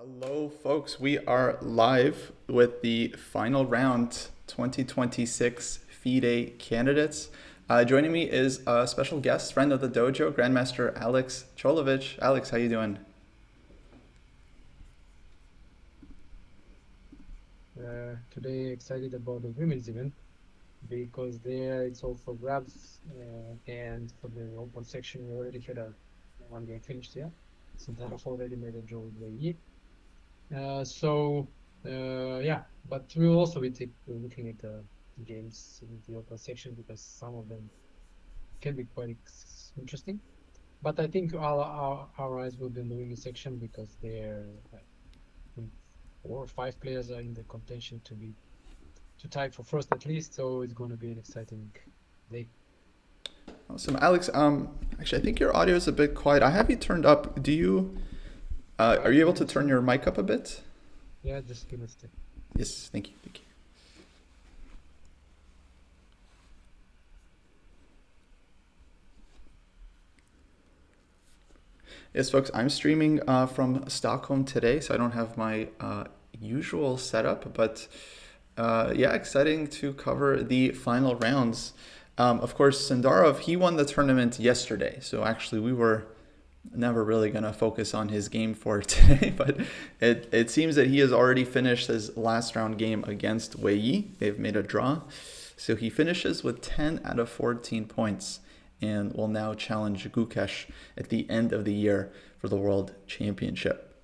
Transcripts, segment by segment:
Hello, folks. We are live with the final round 2026 FIDE candidates. Joining me is a special guest, friend of the dojo, Grandmaster Alex Cholovich. Alex, how you doing? Today excited about the women's event because there it's all for grabs and for the open section we already had a one game finished here. So they have already made a draw with the yeah, but we'll also be looking at the games in the open section because some of them can be quite interesting. But I think our eyes will be in the women's section because there I think 4 or 5 players are in the contention to tie for first at least, so it's going to be an exciting day. Awesome. Alex, actually, I think your audio is a bit quiet. I have you turned up. Are you able to turn your mic up a bit? Yeah, just give me a second. Yes, thank you. Thank you. Yes, folks, I'm streaming from Stockholm today, so I don't have my usual setup, but yeah, exciting to cover the final rounds. Of course, Sindarov, he won the tournament yesterday, so actually we were never really going to focus on his game for today, but it seems that he has already finished his last round game against Wei Yi. They've made a draw, so he finishes with 10 out of 14 points and will now challenge Gukesh at the end of the year for the World Championship.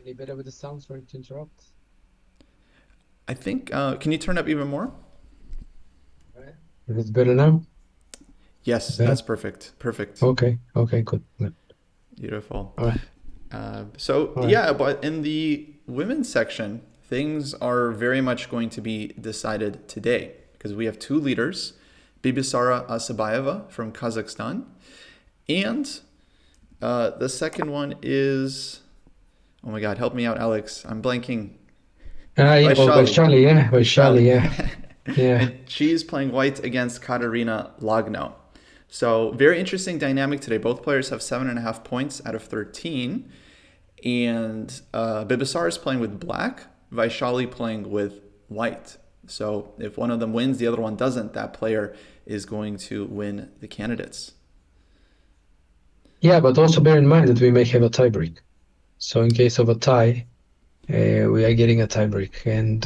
Any better with the sound? Sorry to interrupt. I think, can you turn up even more? All right. If it's better now? Yes, Better? that's perfect. Perfect. Okay, good. Beautiful. All right. So, All right. yeah, but in the women's section, things are very much going to be decided today because we have two leaders, Bibisara Asabayeva from Kazakhstan, and the second one is, oh my God, help me out, Alex. I'm blanking. Yeah, Vaishali. Vaishali, Vaishali. yeah. Yeah. And she's playing white against Katarina Lagno. So very interesting dynamic today. Both players have 7.5 points out of 13. And Bibisar is playing with black, Vaishali playing with white. So if one of them wins, the other one doesn't, that player is going to win the candidates. Yeah, but also bear in mind that we may have a tie break. So in case of a tie, we are getting a tie break. And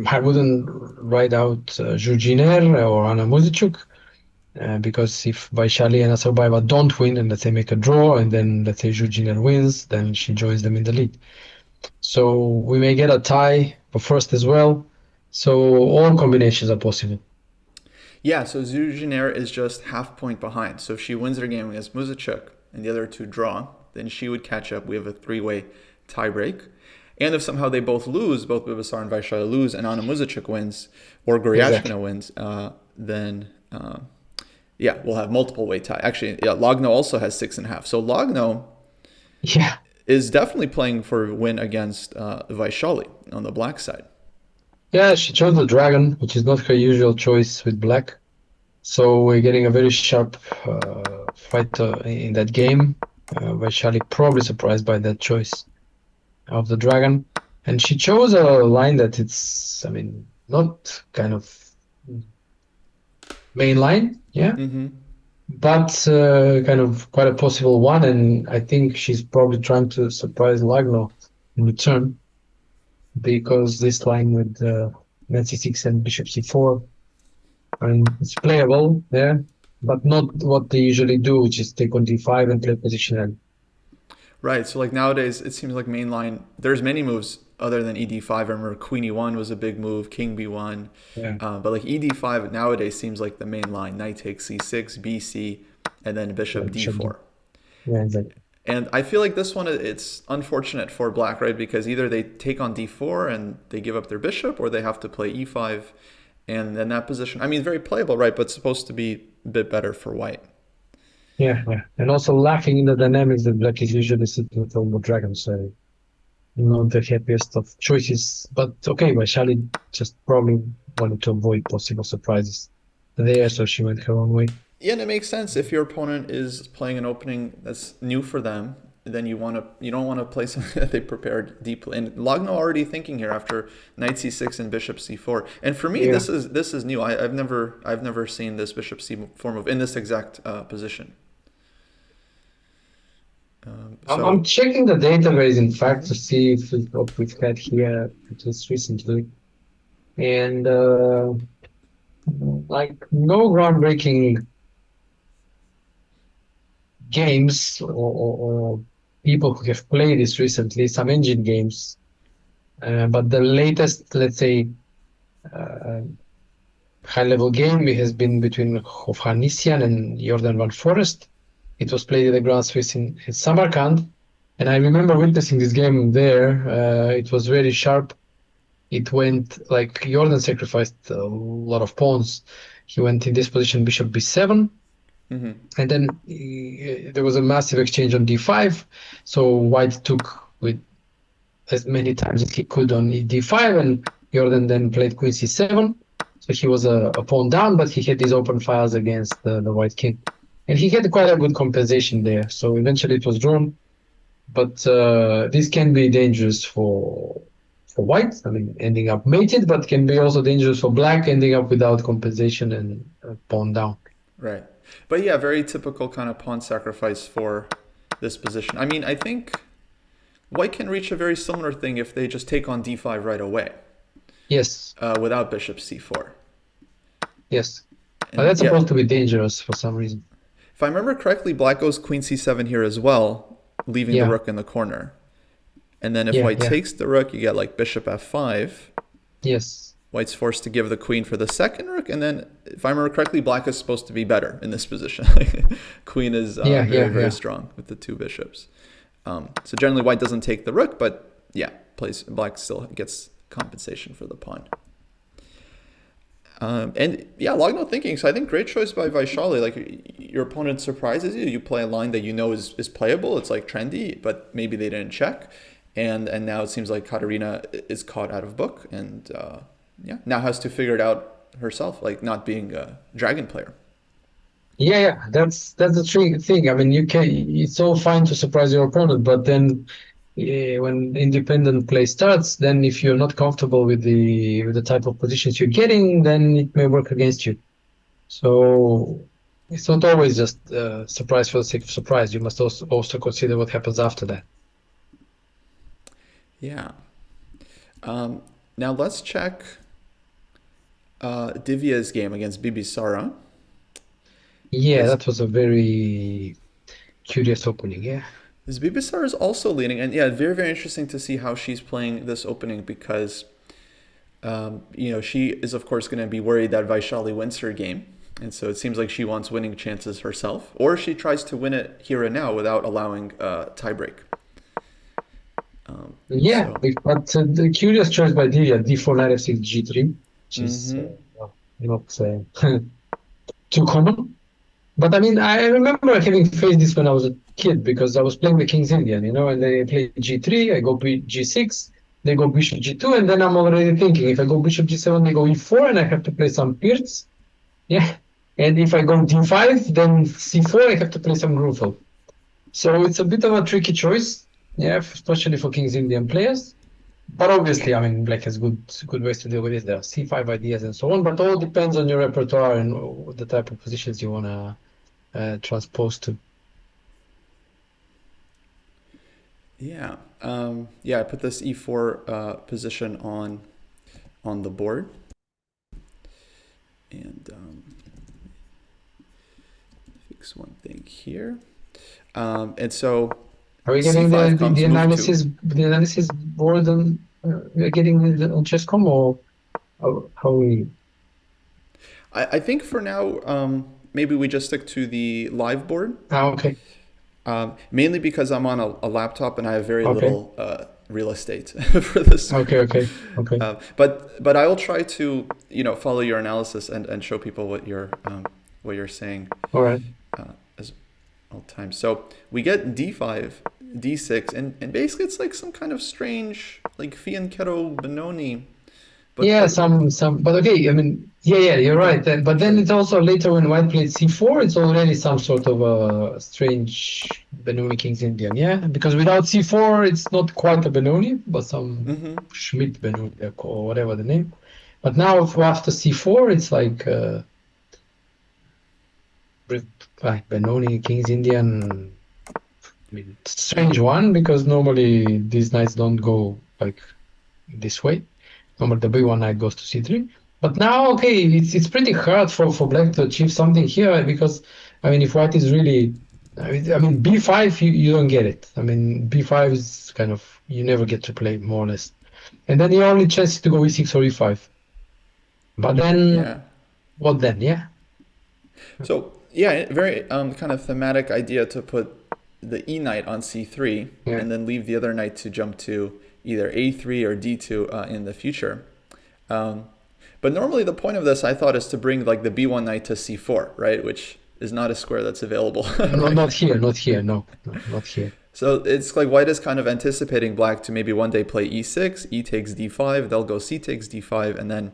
I wouldn't write out Jurjiner or Anna Muzichuk. Because if Vaishali and Asabayeva don't win and let's say make a draw and then let's say Jurjiner wins, then she joins them in the lead. So we may get a tie for first as well. So all combinations are possible. Yeah, so Zuzhiner is just half point behind. So if she wins her game against Muzichuk and the other two draw, then she would catch up. We have a three-way tiebreak. And if somehow they both lose, both Bibisar and Vaishali lose, and Anna Muzichuk wins, or Exactly. Goryachkina wins, then yeah, we'll have multiple way tie. Actually, yeah, Lagno also has 6.5. So Lagno Yeah. is definitely playing for a win against Vaishali on the black side. Yeah, she chose the dragon, which is not her usual choice with black. So we're getting a very sharp fight in that game. Vaishali probably surprised by that choice of the dragon. And she chose a line that it's, I mean, not kind of main line, yeah, Mm-hmm. but kind of quite a possible one. And I think she's probably trying to surprise Lagno in return because this line with knight c6 and bishop c4, I mean, it's playable, yeah, but not what they usually do, which is take on d5 and play positional. Right. So like nowadays, it seems like mainline. There's many moves other than ED5. I remember Queen E1 was a big move, King B1, Yeah, but like ED5 nowadays seems like the main line. Knight takes C6, BC, and then yeah, Bishop bishop d. D4. Yeah, exactly. And I feel like this one, it's unfortunate for black, right? Because either they take on d4 and they give up their bishop, or they have to play e5. And then that position, I mean, very playable, right? But supposed to be a bit better for white. Yeah, yeah, and also lacking in the dynamics that black is usually sitting with Elmo Dragon, so not the happiest of choices. But okay, Vaishali just probably wanted to avoid possible surprises there, so she went her own way. Yeah, and it makes sense if your opponent is playing an opening that's new for them. then you don't want to play something that they prepared deeply. And Logno already thinking here after knight c6 and bishop c4. And for me, Yeah. this is new. I've never seen this bishop c4 move in this exact position. I'm So checking the database, in fact, mhm, to see if what we've had here just recently. And like no groundbreaking games or people who have played this recently, some engine games. But the latest, let's say, uh, high-level game has been between Hovhannisyan and Jordan Van Forest. It was played at the Grand Swiss in Samarkand. And I remember witnessing this game there. It was very sharp. It went like Jordan sacrificed a lot of pawns. He went in this position, bishop b7, mhm, and then there was a massive exchange on d5. So White took with as many times as he could on d5, and Jordan then played queen c7. So he was a pawn down, but he had these open files against the White king, and he had quite a good compensation there. So eventually it was drawn, but this can be dangerous for White. I mean, ending up mated, but can be also dangerous for Black, ending up without compensation and pawn down. right. But yeah, very typical kind of pawn sacrifice for this position. I mean, I think White can reach a very similar thing if they just take on d5 right away Yes, without bishop c4. yes. But And that's yeah, supposed to be dangerous for some reason. if I remember correctly, Black goes queen c7 here as well, leaving the Yeah, rook in the corner. And then if yeah, White yeah. takes the rook, you get like bishop f5. Yes. White's forced to give the queen for the second rook, and then if I remember correctly, Black is supposed to be better in this position. Queen is Yeah, very yeah, very yeah. strong with the two bishops. So generally, White doesn't take the rook, but yeah, plays Black still gets compensation for the pawn. And yeah, Logno thinking. So I think great choice by Vaishali. Like your opponent surprises you. You play a line that you know is playable. It's like trendy, but maybe they didn't check. And now it seems like Katarina is caught out of book and yeah, now has to figure it out herself, like not being a dragon player. Yeah, yeah, that's the thing. I mean, you can. It's all fine to surprise your opponent, but then when independent play starts, then if you're not comfortable with the type of positions you're getting, then it may work against you. So it's not always just surprise for the sake of surprise. You must also consider what happens after that. Yeah. Now let's check Divya's game against Bibisara. Yeah, Because that was a very curious opening. Yeah. this Bibisara is also leading, and yeah, very very interesting to see how she's playing this opening because she is of course going to be worried that Vaishali wins her game, and so it seems like she wants winning chances herself, or she tries to win it here and now without allowing tiebreak. Yeah, So, but the curious choice by Divya, d4 knight f6 g3, which is hmm well, not too common. But I mean, I remember having faced this when I was a kid because I was playing the King's Indian, and they play g3, I go g6, they go bishop g2, and then I'm already thinking if I go bishop g7, they go e4, and I have to play some Pirts. Yeah. And if I go d5, then c4, I have to play some Grunfeld. So it's a bit of a tricky choice, yeah, especially for King's Indian players. But obviously, I mean, Black has good ways to deal with it. There are C5 ideas and so on, but all depends on your repertoire and the type of positions you want to transpose to. yeah, yeah. I put this e4 position on the board, and fix one thing here. And so Are we getting c5 comes move two. the analysis board on we're getting on Chess.com or how we? I think for now, maybe we just stick to the live board, Okay, mainly because I'm on a laptop and I have very okay, little real estate for the okay, screen. okay, okay. But I will try to follow your analysis and show people what you're saying All right. as all time. So we get d5, d6, and basically it's like some kind of strange like Fianchetto Benoni But Yeah, but okay, I mean, yeah, you're okay, right. But then sorry. it's also later when white played c4, it's already some sort of a strange Benoni King's Indian, yeah? Because without c4, it's not quite a Benoni, but some Mm-hmm. Schmidt Benoni or whatever the name. But now after c4, it's like Benoni King's Indian. I mean, strange one because normally these knights don't go like this way. Normally the b1 knight goes to c3. But now, okay, it's pretty hard for black to achieve something here because, I mean, if white is really, I mean b5, you don't get it. I mean, b5 is kind of, you never get to play, more or less. And then the only chance is to go e6 or e5. But Yeah. then, what then? Yeah? So yeah, very kind of thematic idea to put the e knight on c3 Yeah. and then leave the other knight to jump to either a3 or d2 in the future. Um, but normally the point of this, I thought, is to bring like the b1 knight to c4, right? Which is not a square that's available No, right not now. here, not here. No, not here. So it's like white is kind of anticipating black to maybe one day play e6, e takes d5, they'll go c takes d5, and then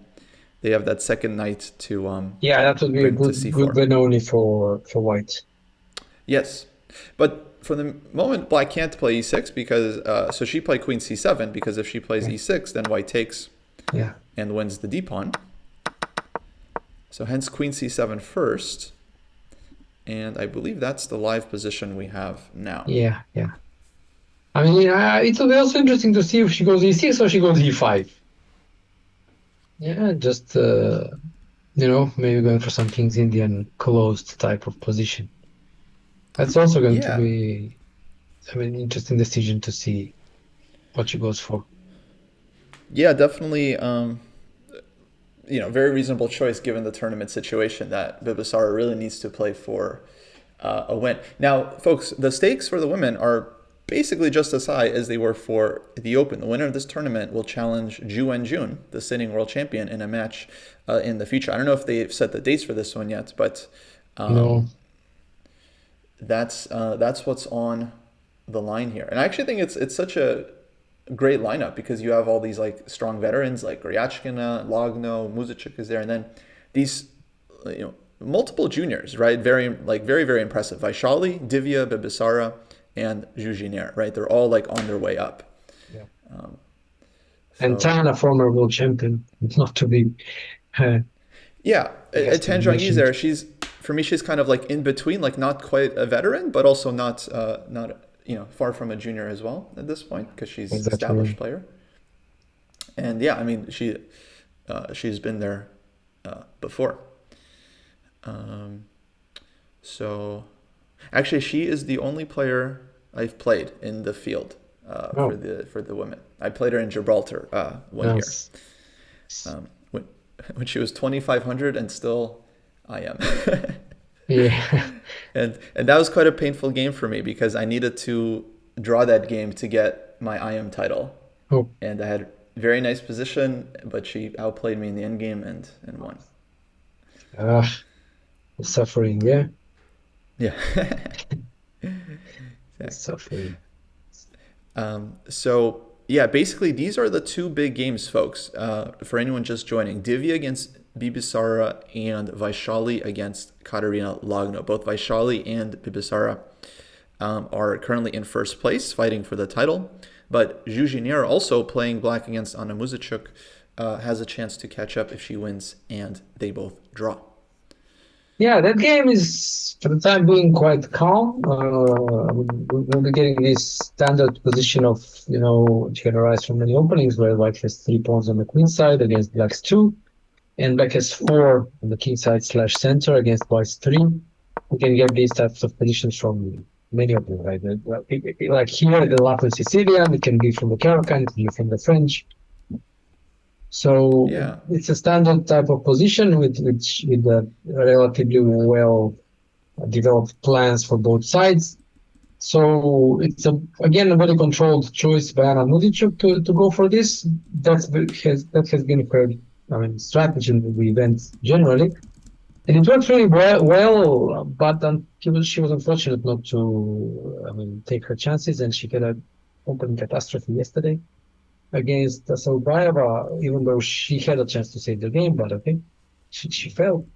they have that second knight to Yeah, that would be a bring to good c4. Benoni for white. Yes, but for the moment, black can't play e6 because so she played queen c7 because if she plays Yeah, e6, then white takes yeah, and wins the d pawn. So hence queen c7 first, and I believe that's the live position we have now. yeah. I mean, it will be also interesting to see if she goes e6 or she goes e5. Yeah, just maybe going for some King's Indian closed type of position. That's also going to Yeah, be, I mean, interesting decision to see what she goes for. yeah, definitely. Very reasonable choice given the tournament situation that Bibisara really needs to play for a win. Now, folks, the stakes for the women are basically just as high as they were for the Open. The winner of this tournament will challenge Ju Jun, the sitting world champion, in a match in the future. I don't know if they've set the dates for this one yet, but No, that's what's on the line here. And I actually think it's such a great lineup because you have all these like strong veterans like Goryachkina, Logno, Muzicik is there, and then these multiple juniors, right? Very impressive. Vaishali, Divya, Bibisara, and Jujiner, right? They're all like on their way up. yeah. And So Tana, former world champion, not to be, uh, yeah, I guess, to be Tan Zhangyi's mentioned. there. She's kind of like in between, like not quite a veteran, but also not far from a junior as well at this point because she's established Exactly. player. And yeah, I mean she's been there before. Um, so actually, she is the only player I've played in the field for Oh, the women. I played her in Gibraltar one year yes. when when she was 2,500, and still I am. Yeah. And that was quite a painful game for me because I needed to draw that game to get my IM title, Oh, and I had very nice position, but she outplayed me in the end game and won. ah, suffering. Yeah, Yeah, exactly. suffering. So yeah, basically these are the two big games, folks. For anyone just joining, Divya against Bibisara and Vaishali against Katerina Lagno. Both Vaishali and Bibisara are currently in first place, fighting for the title. But Jujiner, also playing black against Anna Muzichuk, has a chance to catch up if she wins, and they both draw. Yeah, that game is for the time being quite calm. We'll be getting this standard position of, generalized from many openings where white has 3 pawns on the queen side against black's two, and black has four on the king side slash center against white's three. We can get these types of positions from many of them, right? Like here, the Latin Sicilian, it can be from the Caracan, it can be from the French. So Yeah, it's a standard type of position with relatively well developed plans for both sides. So it's again a very controlled choice by Anna Mudichuk to go for this. That has been her, I mean, strategy in the event generally, and it worked really well. But she was unfortunate not to, I mean, take her chances, and she had an open catastrophe yesterday. against Solbaeva, even though she had a chance to save the game, but okay, she failed.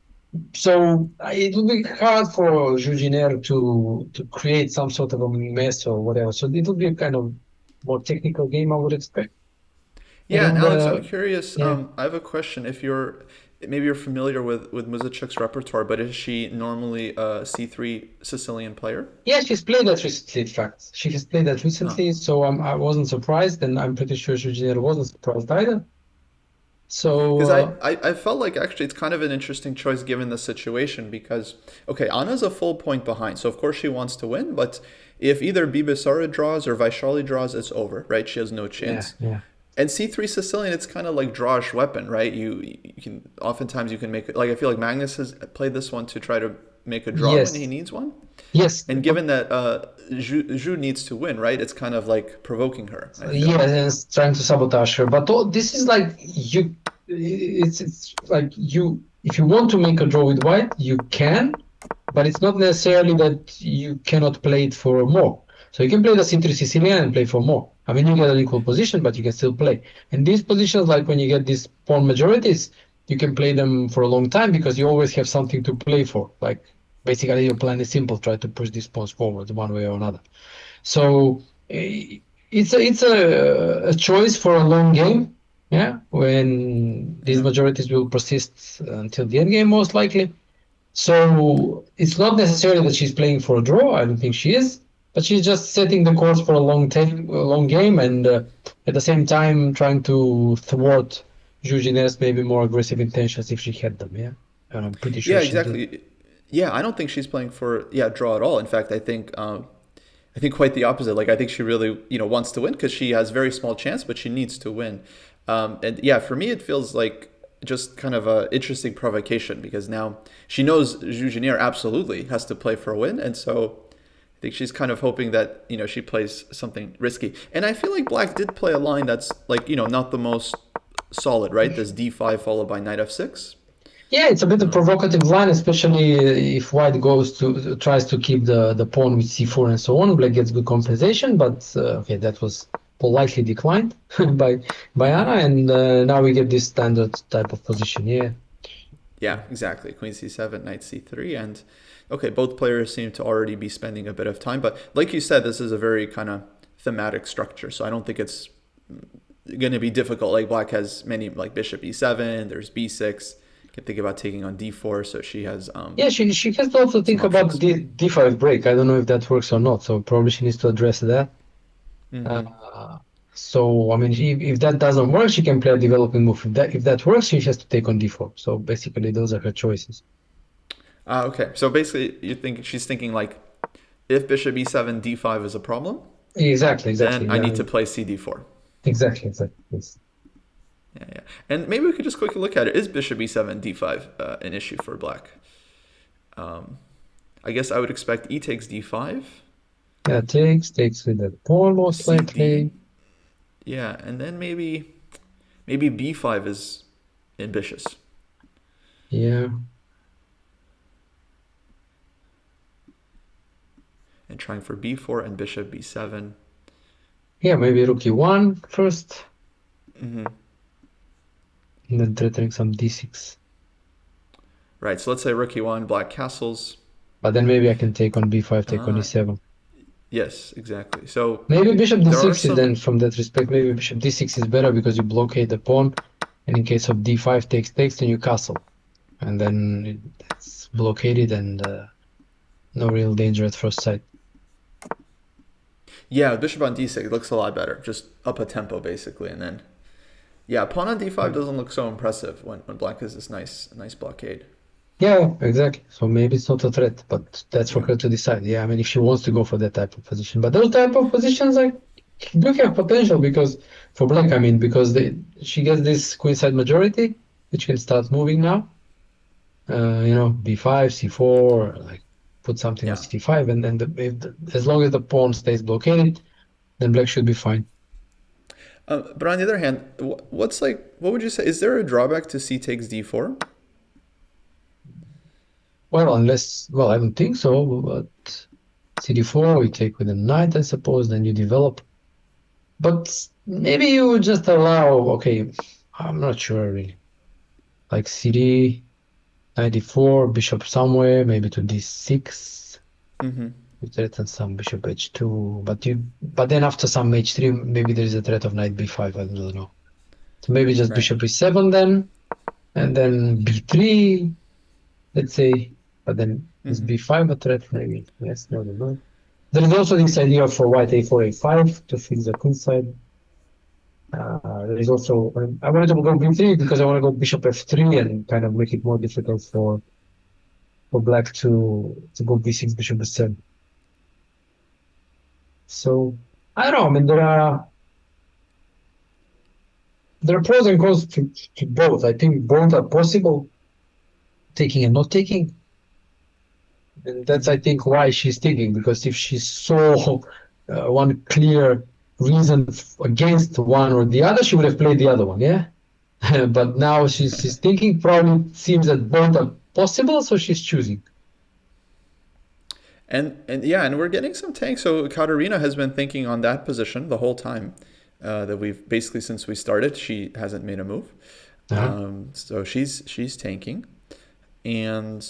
So it will be hard for Jujiner to create some sort of a mess or whatever. So it will be a kind of more technical game, I would expect. Yeah, and And Alex, I'm curious. yeah, I have a question. If you're maybe you're familiar with Muzicek's repertoire, but is she normally a C3 Sicilian player? yeah, she's played that recently. In fact, she has played that Oh. recently, so I wasn't surprised, and I'm pretty sure Jujiner wasn't surprised either. So Because I felt like actually it's kind of an interesting choice given the situation because, okay, Anna's a full point behind. So, of course, she wants to win, but if either Bibisara draws or Vaishali draws, it's over, right? She has no yeah, chance. yeah, And C3 Sicilian, it's kind of like drawish weapon, right? You can oftentimes you can make it like I feel like Magnus has played this one to try to make a draw when he yes, needs one. yes, And but given that Zhu needs to win, right? It's kind of like provoking her, I feel. yeah, and it's trying to sabotage her. But this is like you, it's like you. If you want to make a draw with white, you can, but it's not necessarily that you cannot play it for more. So you can play the C3 Sicilian and play for more. I mean, you get an equal position, but you can still play. And these positions, like when you get these pawn majorities, you can play them for a long time because you always have something to play for. Like basically, your plan is simple: try to push these pawns forward one way or another. So it's a choice for a long game, yeah, when these Yeah. majorities will persist until the end game most likely. So it's not necessarily that she's playing for a draw. I don't think she is, but she's just setting the course for a long game, and at the same time trying to thwart Jujiner's maybe more aggressive intentions if she had them. Yeah, and I'm pretty sure Yeah, she did. exactly. Yeah, I don't think she's playing for draw at all. In fact, I think quite the opposite. Like I think she really wants to win because she has very small chance, but she needs to win. And yeah, for me, it feels like just kind of a interesting provocation because now she knows Jujunior absolutely has to play for a win, and so I think she's kind of hoping that she plays something risky. And I feel like Black did play a line that's like not the most solid, right? This d5 followed by knight f6. Yeah, it's a bit of provocative line, especially if white goes to tries to keep the pawn with c4 and so on. Black gets good compensation, but okay, that was politely declined by Anna, and now we get this standard type of position. Yeah, Yeah, exactly. Queen c7, knight c3, and okay, both players seem to already be spending a bit of time. But like you said, this is a very kind of thematic structure, so I don't think it's going to be difficult. Like Black has many, like bishop e7, there's b6. You can think about taking on d4, so she has yeah. She has to also some think about the options. d5 break. I don't know if that works or not, so probably she needs to address that. Uh, so I mean, if that doesn't work, she can play a developing move. If that works, she has to take on d4. So basically, those are her choices. Okay, so basically, you think she's thinking like, if bishop e7, d5 is a problem, Exactly, then exactly. I Yeah, need to play cd4. exactly, exactly. Yes. Yeah, yeah. And maybe we could just quickly look at it. Is bishop e7, d5 an issue for Black? I guess I would expect e takes d5, Yeah, takes with the pawn most cd, likely. yeah, and then maybe b5 is ambitious. Yeah, And trying for b4 and bishop b7. yeah, maybe rook e1 first, Hmm. and then threatening some d6. Right, so let's say rook e1, Black castles. But then maybe I can take on b5, take on Uh, e7. yes, exactly. So Maybe bishop there are d6 is some. then from that respect. Maybe bishop d6 is better because you blockade the pawn, and in case of d5 takes, then you castle, and then it's blockaded and no real danger at first sight. Yeah, bishop on d6 looks a lot better. Just up a tempo, basically. And then, yeah, pawn on d5 Yeah. doesn't look so impressive when Black has this nice blockade. Yeah, exactly. So maybe it's not a threat, but that's for Yeah. her to decide. Yeah, I mean, if she wants to go for that type of position, but those type of positions like do have potential because for black, I mean, because she gets this queenside majority, which can start moving now. B5, C4, like put something on Yeah. C5, and then as long as the pawn stays blockaded, then black should be fine. But on the other hand, what would you say? Is there a drawback to c takes d4? Well, I don't think so, but CD4 we take with a knight, I suppose, then you develop. But maybe you would just allow, okay, I'm not sure really. Like CD 94, bishop somewhere, maybe to D6. Mm-hmm. You threaten some bishop H2, but then after some H3, maybe there is a threat of knight B5. I don't know. So maybe just Right. bishop E7 then, and then B3, let's say, but then is Mm-hmm. B5 a threat? Maybe. Yes, no, no, no. There is also this idea for white A4, A5 to fix the queenside. There is also, I wanted to go B3 because I want to go bishop F3 and kind of make it more difficult for black to go B6, bishop B7. So I don't know. I mean, there are pros and cons to both. I think both are possible, taking and not taking. And that's, I Mm-hmm. think, why she's taking, because if she saw one clear reason against one or the other, she would have played the other one, yeah? But now she's thinking, probably seems that both are possible, so she's choosing. And yeah, and we're getting some tanks. So Katarina has been thinking on that position the whole time that we've basically since we started. She hasn't made a move, Uh-huh. so she's tanking. And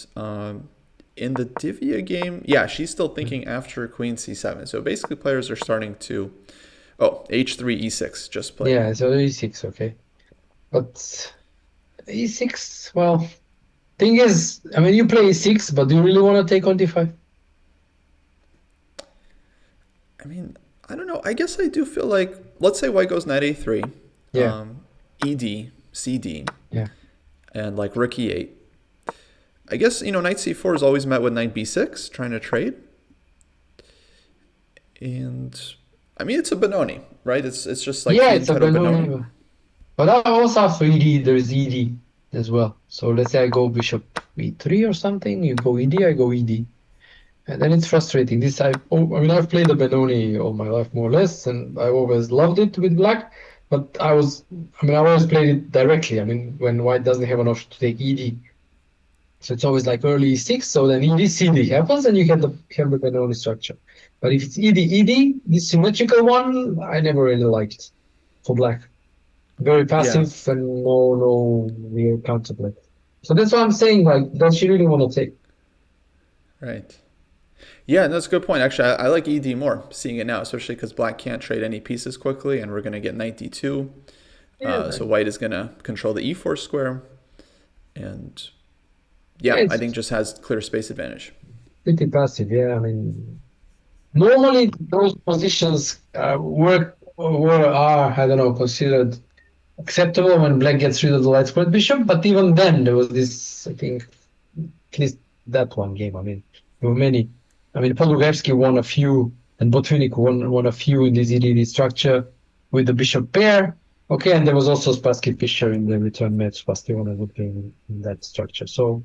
in the Divya game, yeah, she's still thinking after Queen C7. So basically, players are starting to H3 E6 just played. Yeah, so E6, okay. But E6, well, thing is, I mean, you play E6, but do you really want to take on D5? I mean, I don't know. I guess I do feel like let's say White goes Knight A3, Yeah, ED, CD, yeah. and like Rook E8. I guess Knight C4 is always met with Knight B6, trying to trade. And I mean, it's a Benoni, right? It's just like Yeah, clean it's a cut of Benoni. Benoni. But I also have ED, there's ED as well. So let's say I go bishop E3 or something, you go ED, I go ED. And then it's frustrating. I mean, I've played the Benoni all my life, more or less, and I always loved it with black. But I always played it directly. I mean, when white doesn't have an option to take ED. So it's always like early E6, so then ED, CD happens, and you have the Benoni structure. But if it's ED, ED, this symmetrical one, I never really liked for black. Very Yeah, passive and no real counterplay. So that's what I'm saying. Like, does she really want to take? right. Yeah, that's a good point. Actually, I like ED more, seeing it now, especially because black can't trade any pieces quickly, and we're going to get Knight D2. Yeah, So white is going to control the E4 square, and yeah, yeah, I think it's just has clear space advantage. pretty passive. Yeah, I mean, normally those positions are, I don't know, considered acceptable when black gets rid of the light squared bishop. But even then, there was this, I think, at least that one game. I mean, there were many. I mean, Podolski won a few, and Botvinnik won a few in this EDD structure with the bishop pair. Okay, and there was also Spassky Fischer in the return match. Spassky won a good game in that structure. So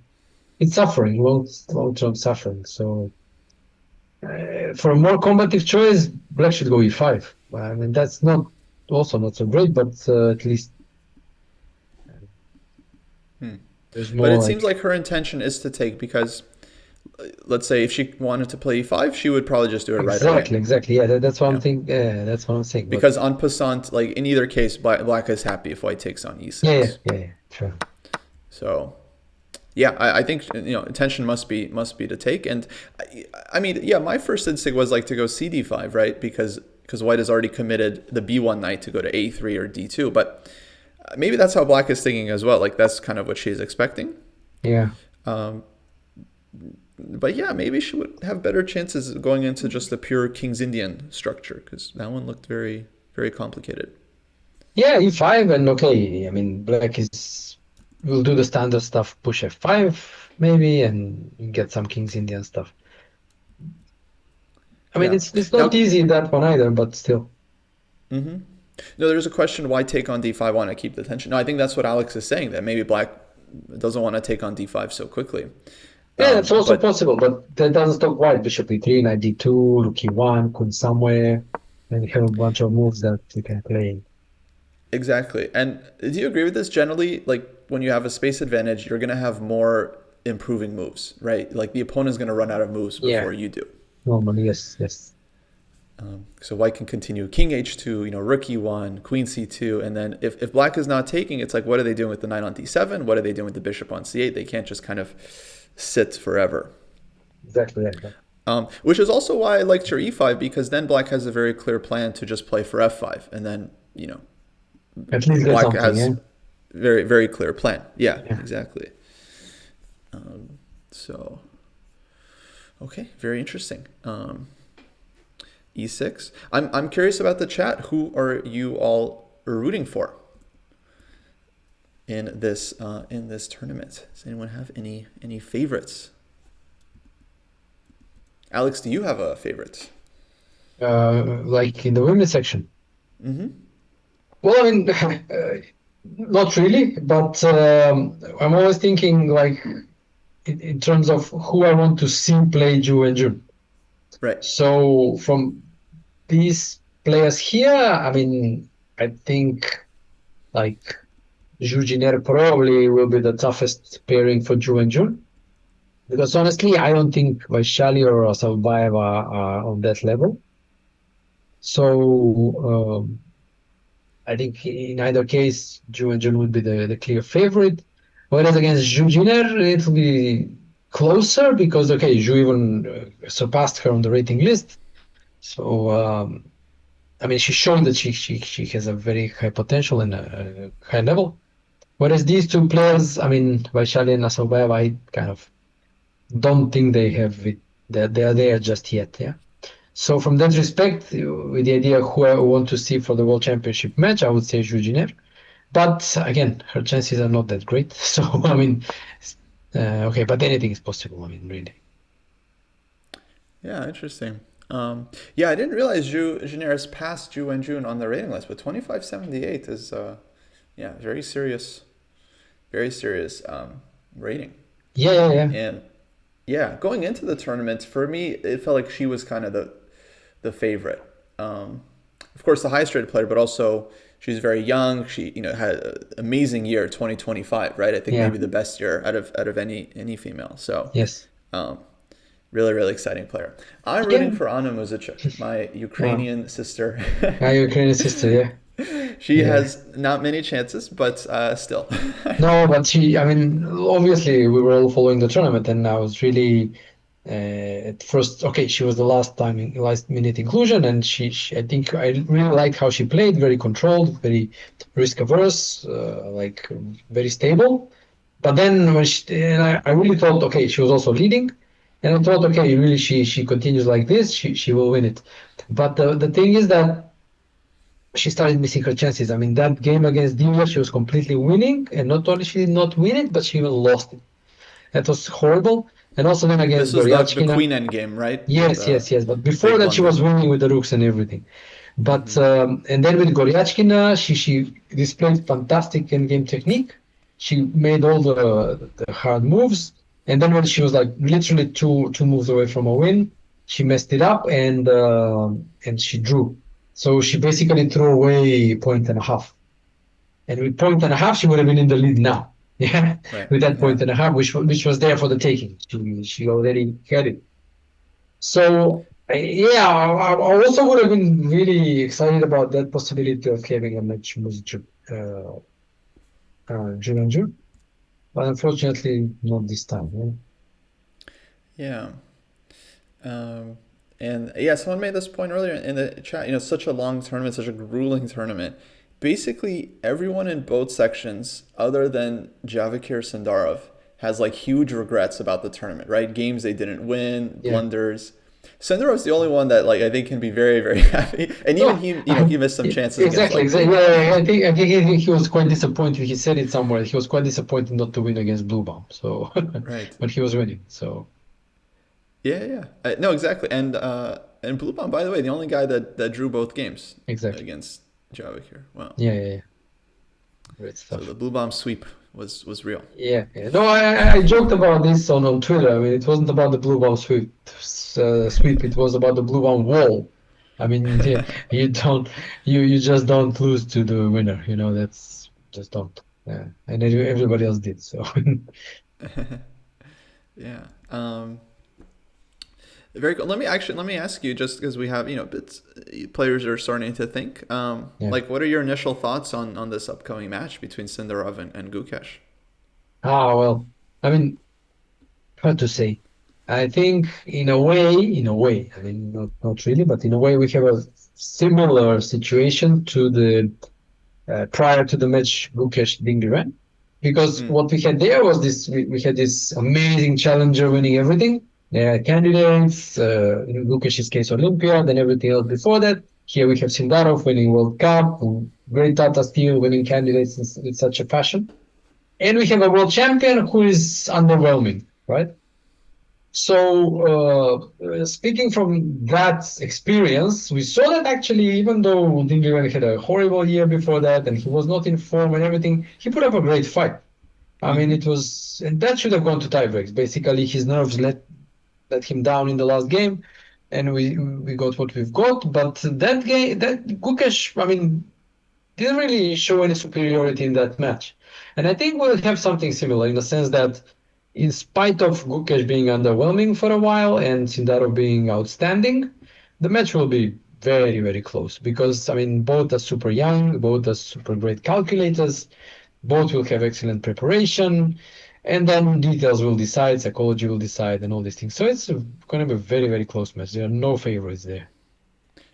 it's suffering, long-term suffering. So for a more combative choice, black should go e5. I mean, that's not also not so great, but at least Hmm. there's But more it seems like like her intention is to take because, let's say, if she wanted to play E5, she would probably just do it right away. exactly. Yeah, that's what I'm Yeah. thinking. Yeah, that's what I'm saying. But Because en passant, like in either case, black is happy if white takes on E6. sure. So yeah, I think intention must be to take. And I mean, yeah, my first instinct was like to go CD5, right? Because white has already committed the B1 knight to go to A3 or D2. But maybe that's how black is thinking as well. Like that's kind of what she's expecting. Yeah. Um, but yeah, maybe she would have better chances going into just the pure King's Indian structure because that one looked very, very complicated. Yeah, e5 and okay. I mean, black is will do the standard stuff, push f5 maybe, and get some King's Indian stuff. I mean, Yeah. it's not Now, easy that one either, but still. mm-hmm. No, there's a question why take on D5 want to keep the tension. No, I think that's what Alex is saying, that maybe black doesn't want to take on D5 so quickly. Yeah, that's also But possible, but that doesn't stop white. Bishop e3, knight d2, rook e1, queen somewhere, and you have a bunch of moves that you can play. exactly. And do you agree with this? Generally, like when you have a space advantage, you're going to have more improving moves, right? Like the opponent's going to run out of moves Yeah, before you do. normally, yes, yes. So white can continue king h2, rook e1, queen c2, and then if black is not taking, it's like, what are they doing with the knight on d7? What are they doing with the bishop on c8? They can't just kind of sit forever. Exactly. Yeah. Which is also why I liked your e5, because then black has a very clear plan to just play for f5, and then At least get black something. Yeah. has very very clear plan. Yeah, Yeah. exactly. So okay, very interesting. E6. I'm curious about the chat. Who are you all rooting for in this tournament? Does anyone have any favorites? Alex, do you have a favorite? Like in the women's section. Mm-hmm. Well, I mean, not really, but I'm always thinking like in terms of who I want to see play Ju and Jun. Right. So from these players here, I mean, I think like Zhu Jiner probably will be the toughest pairing for Ju and Jun. Because honestly, I don't think Vaishali or Asabayev are on that level. So I think in either case, Ju and Jun would be the clear favorite. Whereas against Zhu Jiner, it will be closer because, okay, Zhu even surpassed her on the rating list. So, I mean, she's shown that she has a very high potential and a high level. Whereas these two players, I mean, Vaishali and Asabayev, I kind of don't think they have it. They are there just yet. Yeah. So from that respect, with the idea who I want to see for the World Championship match, I would say Zhu Jiner. But again, her chances are not that great. So I mean, okay, but anything is possible. I mean, really. Yeah, interesting. Yeah, I didn't realize Gineris passed Ju and June on the rating list, but 2578 is yeah, very serious rating. Yeah, yeah, yeah. And yeah, going into the tournament, for me, it felt like she was kind of the favorite. Of course, the highest rated player, but also she's very young. She had an amazing year, 2025, right? I think Yeah. maybe the best year out of any female. So Yes. um, really, really exciting player. I'm Yeah. rooting for Anna Muzychuk, my Wow. Ukrainian sister. My Ukrainian sister. Yeah. She Yeah. has not many chances, but still. No, but she. I mean, obviously, we were all following the tournament, and I was really at first. Okay, she was the last minute inclusion, and I think I really liked how she played. Very controlled, very risk averse, like very stable. But then and I really thought, okay, she was also leading, and I thought, okay, really, she continues like this, she will win it. But the thing is that she started missing her chances. I mean, that game against Diva, she was completely winning, and not only she did not win it, but she even lost it. That was horrible. And also then This against was the Goryachkina. queen end game, right? Yes, The yes, yes. But the before big that, she blunder. was winning with the rooks and everything. But and then with Goryachkina, she displayed fantastic in-game technique. She made all the hard moves, and then when she was like literally two moves away from a win, she messed it up and she drew. So she basically threw away point and a half. And with point and a half, she would have been in the lead now. Yeah, Right. with that Yeah. point and a half, which was there for the taking. She already had it. So yeah, I also would have been really excited about that possibility of having a match with Jumanju, but unfortunately not this time. Yeah. Yeah. Um, and yeah, someone made this point earlier in the chat. Such a long tournament, such a grueling tournament. Basically, everyone in both sections, other than Javikir Sandarov, has like huge regrets about the tournament. Right? Games they didn't win, Yeah. blunders. Sandarov's the only one that like I think can be very very happy. And even No, he missed some chances against exactly, like exactly. Blue. Yeah, I think he was quite disappointed. He said it somewhere. He was quite disappointed not to win against Blue Bomb. So, Right. but he was winning. So, Yeah, yeah. No, exactly. And Blue Bomb, by the way, the only guy that drew both games exactly. against Javikir. Wow. Yeah, yeah, yeah. Great So the stuff. Blue Bomb sweep was real. Yeah, yeah. No, I joked about this on Twitter. I mean, it wasn't about the blue ball sweep. It was about the blue ball wall. I mean, yeah, you don't, you just don't lose to the winner. You know, that's just don't. Yeah, and everybody else did. So Yeah. Very cool. Let me ask you, just because we have, players are starting to think. Yeah. Like, what are your initial thoughts on this upcoming match between Sindarov and Gukesh? Well, I mean, hard to say. I think in a way, I mean, not really, but in a way, we have a similar situation to the prior to the match Gukesh Dingiran, because Mm. what we had there was this we had this amazing challenger winning everything. Candidates, in Gukesh's case, Olympia, then everything else before that. Here we have Sindarov winning World Cup, great Tata Steel winning candidates in such a fashion. And we have a world champion who is underwhelming, right? So, speaking from that experience, we saw that actually, even though Dingerman had a horrible year before that and he was not in form and everything, he put up a great fight. I mean, Mm-hmm. it was, and that should have gone to tiebreaks. Basically, his nerves let him down in the last game, and we got what we've got. But that game, that Gukesh, I mean, didn't really show any superiority in that match. And I think we'll have something similar in the sense that, in spite of Gukesh being underwhelming for a while and Sindaro being outstanding, the match will be very, very close because, I mean, both are super young, both are super great calculators, both will have excellent preparation, and then details will decide, psychology will decide, and all these things. So it's going to be a very, very close match. There are no favorites there.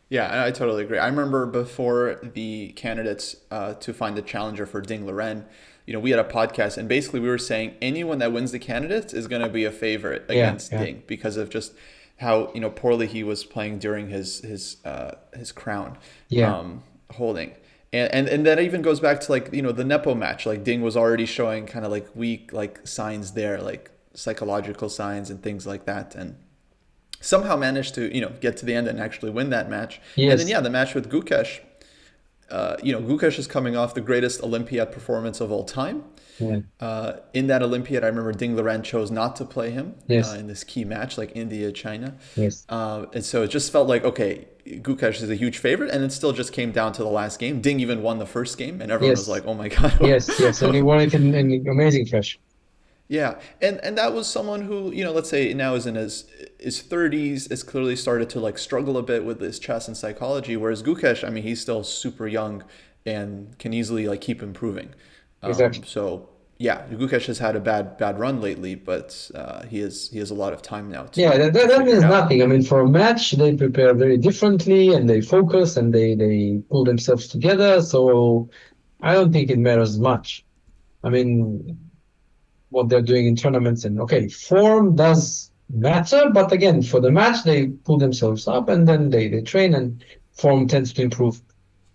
Yeah, I totally agree. I remember before the candidates to find a challenger for Ding Liren, we had a podcast, and basically we were saying anyone that wins the candidates is going to be a favorite Yeah, against yeah, Ding because of just how poorly he was playing during his crown yeah. holding. And that even goes back to, like, the Nepo match. Like, Ding was already showing kind of like weak, like, signs there, like psychological signs and things like that, and somehow managed to get to the end and actually win that match. And then, Yes. yeah, the match with Gukesh. Gukesh is coming off the greatest Olympiad performance of all time. Yeah. In that Olympiad, I remember Ding Liren chose not to play him Yes. in this key match, like India China, Yes. and so it just felt like, okay, Gukesh is a huge favorite, and it still just came down to the last game. Ding even won the first game, and everyone was like, Yes. "Oh my god!" Yes. Yes. And he won it in amazing fashion. Yeah, and that was someone who, let's say now is in his 30s, has clearly started to, like, struggle a bit with his chess and psychology, whereas Gukesh, I mean, he's still super young and can easily, like, keep improving. Exactly. So yeah, Gukesh has had a bad run lately, but he has a lot of time now Yeah, to that figure it means out. nothing. I mean, for a match, they prepare very differently and they focus and they pull themselves together. So I don't think it matters much. I mean, what they're doing in tournaments and okay, form does matter, but again, for the match, they pull themselves up and then they train and form tends to improve.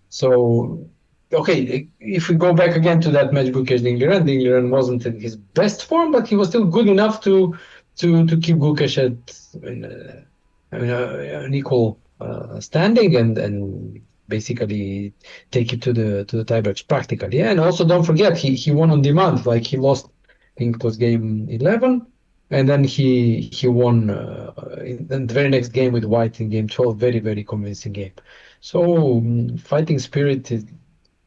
So, okay, if we go back again to that match Gukesh Dingiran wasn't in his best form, but he was still good enough to keep Gukesh at an equal standing and basically take it to the tiebreaks practically. Yeah, and also don't forget he won on demand. Like he lost, I think it was game 11, and then he won in the very next game with White in game 12. Very very convincing game. So fighting spirit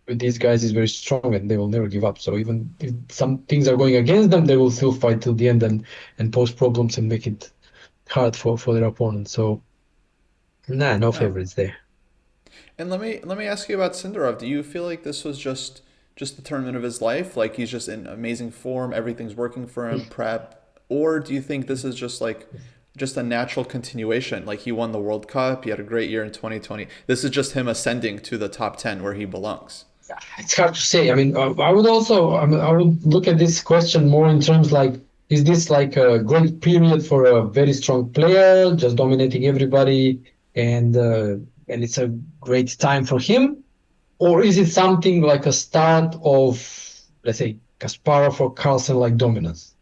with these guys is very strong, and they will never give up. So even if some things are going against them, they will still fight till the end and pose problems and make it hard for their opponent. So nah, no Yeah. favorites there. And let me ask you about Sindarov. Do you feel like this was just the tournament of his life? Like, he's just in amazing form, everything's working for him, prep, or do you think this is just like just a natural continuation? Like, he won the World Cup, he had a great year in 2020. This is just him ascending to the top 10 where he belongs. It's hard to say. I mean, I would also, I mean, I would look at this question more in terms like, is this like a great period for a very strong player, just dominating everybody, and it's a great time for him, or is it something like a start of, let's say, Kasparov or Carlsen like dominance?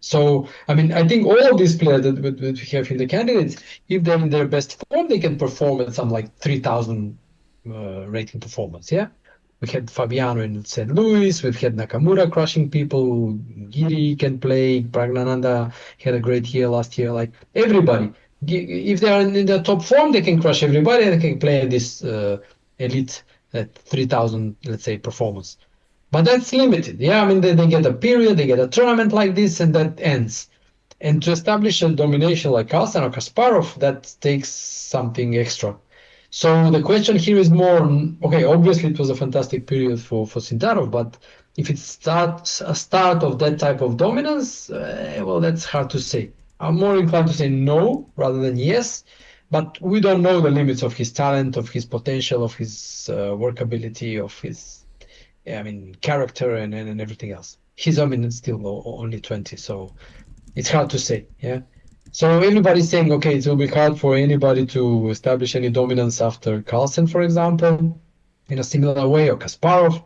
So, I mean, I think all of these players that we have in the candidates, if they're in their best form, they can perform at some like 3,000 rating performance. Yeah. We had Fabiano in St. Louis. We've had Nakamura crushing people. Giri can play. Pragnananda had a great year last year. Like everybody, if they are in the top form, they can crush everybody and they can play at this elite at 3,000, let's say, performance. But that's limited. Yeah, I mean, they get a period, they get a tournament like this, and that ends. And to establish a domination like Carlsen or Kasparov, that takes something extra. So the question here is more, okay, obviously it was a fantastic period for Sindarov, but if it starts a start of that type of dominance, well, that's hard to say. I'm more inclined to say no rather than yes, but we don't know the limits of his talent, of his potential, of his workability, of his, yeah, I mean, character and everything else. He's, I mean, still only 20, so it's hard to say. Yeah. So everybody's saying, okay, it will be hard for anybody to establish any dominance after Carlsen, for example, in a similar way, or Kasparov.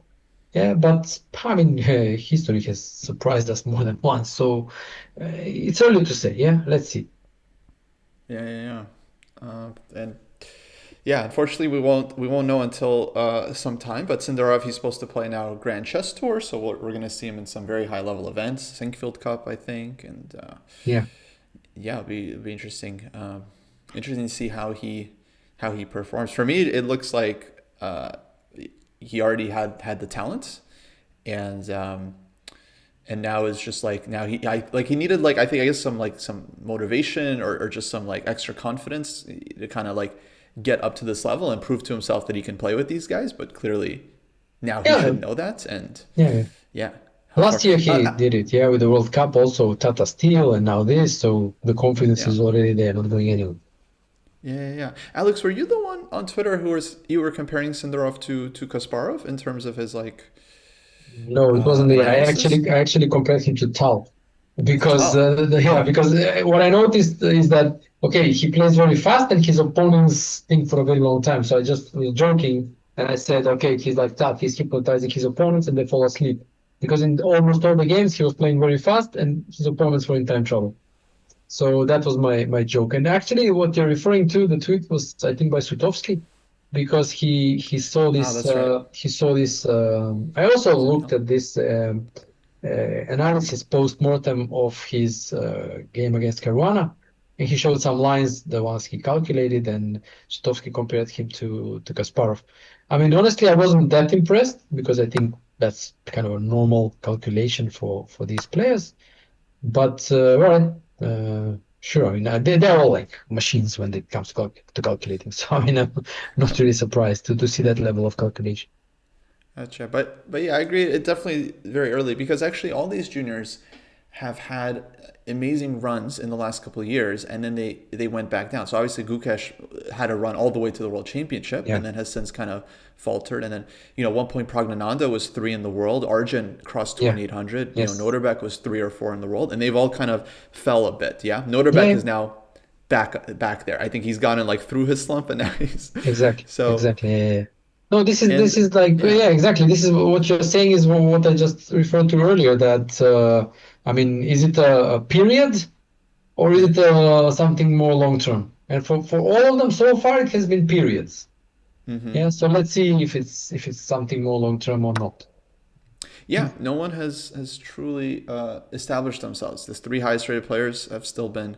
Yeah, but I mean, history has surprised us more than once. So it's early to say. Yeah, let's see. Yeah, yeah, yeah. And yeah, unfortunately, we won't know until some time. But Sindarov, he's supposed to play now Grand Chess Tour, so we're going to see him in some very high level events, Sinkfield Cup, I think, and Yeah. yeah, it'll be interesting. Interesting to see how he performs. For me, it looks like he already had the talent, and now is just like now he needed like I guess some motivation or just some like extra confidence to kind of like get up to this level and prove to himself that he can play with these guys. But clearly now he Yeah. should know that, and Yeah. yeah, how far? Last year he did it. Yeah, with the World Cup, also Tata Steel, and now this. So the confidence yeah. is already there, not going anywhere. Yeah, yeah, yeah. Alex, were you the one on Twitter who was you were comparing Sindarov to Kasparov in terms of his like No, it wasn't me. I analysis? actually I actually compared him to Tal because Oh, yeah, okay. because what I noticed is that okay, he plays very fast and his opponents think for a very long time. So I just was joking and I said, okay, he's like that. He's hypnotizing his opponents and they fall asleep because in almost all the games he was playing very fast and his opponents were in time trouble. So that was my joke. And actually, what you're referring to, the tweet was, I think, by Sutovsky, because he saw Ah, this. that's right. He saw this. I also It's looked uphill. at this analysis post mortem of his game against Caruana, and he showed some lines, the ones he calculated, and Sutovsky compared him to Kasparov. I mean, honestly, I wasn't that impressed because I think that's kind of a normal calculation for these players. But well, sure. I mean, they're all like machines when it comes to, to calculating. So I mean, I'm not really surprised to see that level of calculation. Gotcha. But yeah, I agree. It definitely very early because actually all these juniors have had amazing runs in the last couple of years, and then they went back down. So obviously Gukesh had a run all the way to the World Championship, Yeah. and then has since kind of faltered. And then at one point Pragnananda was three in the world, Arjun crossed Yeah. 2800. Yes. Noterbeck was three or four in the world, and they've all kind of fell a bit. Yeah, Yeah. Noterbeck Yeah. is now back there. I think he's gotten like through his slump, and now he's Exactly. so Exactly. Yeah. Yeah. No, this and is like yeah. yeah, exactly. This is what you're saying is what I just referred to earlier. That I mean, is it a period or is Yeah. it something more long term? And for all of them so far, it has been periods. Mm-hmm. Yeah. So let's see if it's something more long term or not. Yeah, no one has truly established themselves. The three highest rated players have still been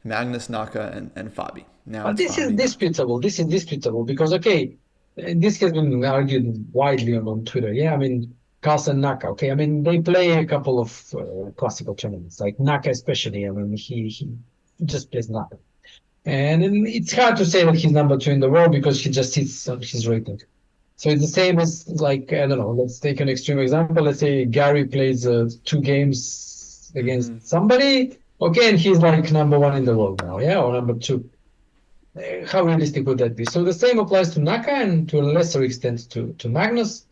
Magnus, Naka, and Fabi. Now But it's this is Fabi now. disputable. This is disputable because okay, this has been argued widely on Twitter. Yeah, I mean Carlsen Naka. Okay, I mean they play a couple of classical tournaments, like Naka especially. I mean he just plays Naka, and it's hard to say that he's number two in the world because he just sits on his rating. So it's the same as like I don't know. Let's take an extreme example. Let's say Gary plays two games Mm-hmm. against somebody. Okay, and he's like number one in the world now. Yeah, or number two. How realistic would that be? So the same applies to Naka and to a lesser extent to Magnus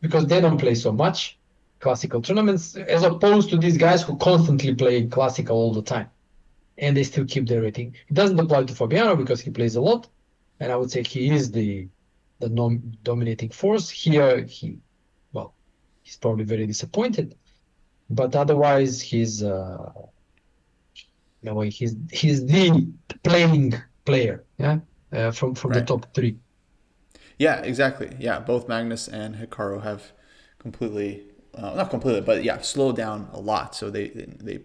because they don't play so much classical tournaments as opposed to these guys who constantly play classical all the time and they still keep their rating. It doesn't apply to Fabiano because he plays a lot, and I would say he is the dominating force here. Well, he's probably very disappointed, but otherwise in a way he's the playing player, yeah, from the Right. top three. Yeah, exactly. Yeah, both Magnus and Hikaru have completely, not completely, but yeah, slowed down a lot. So they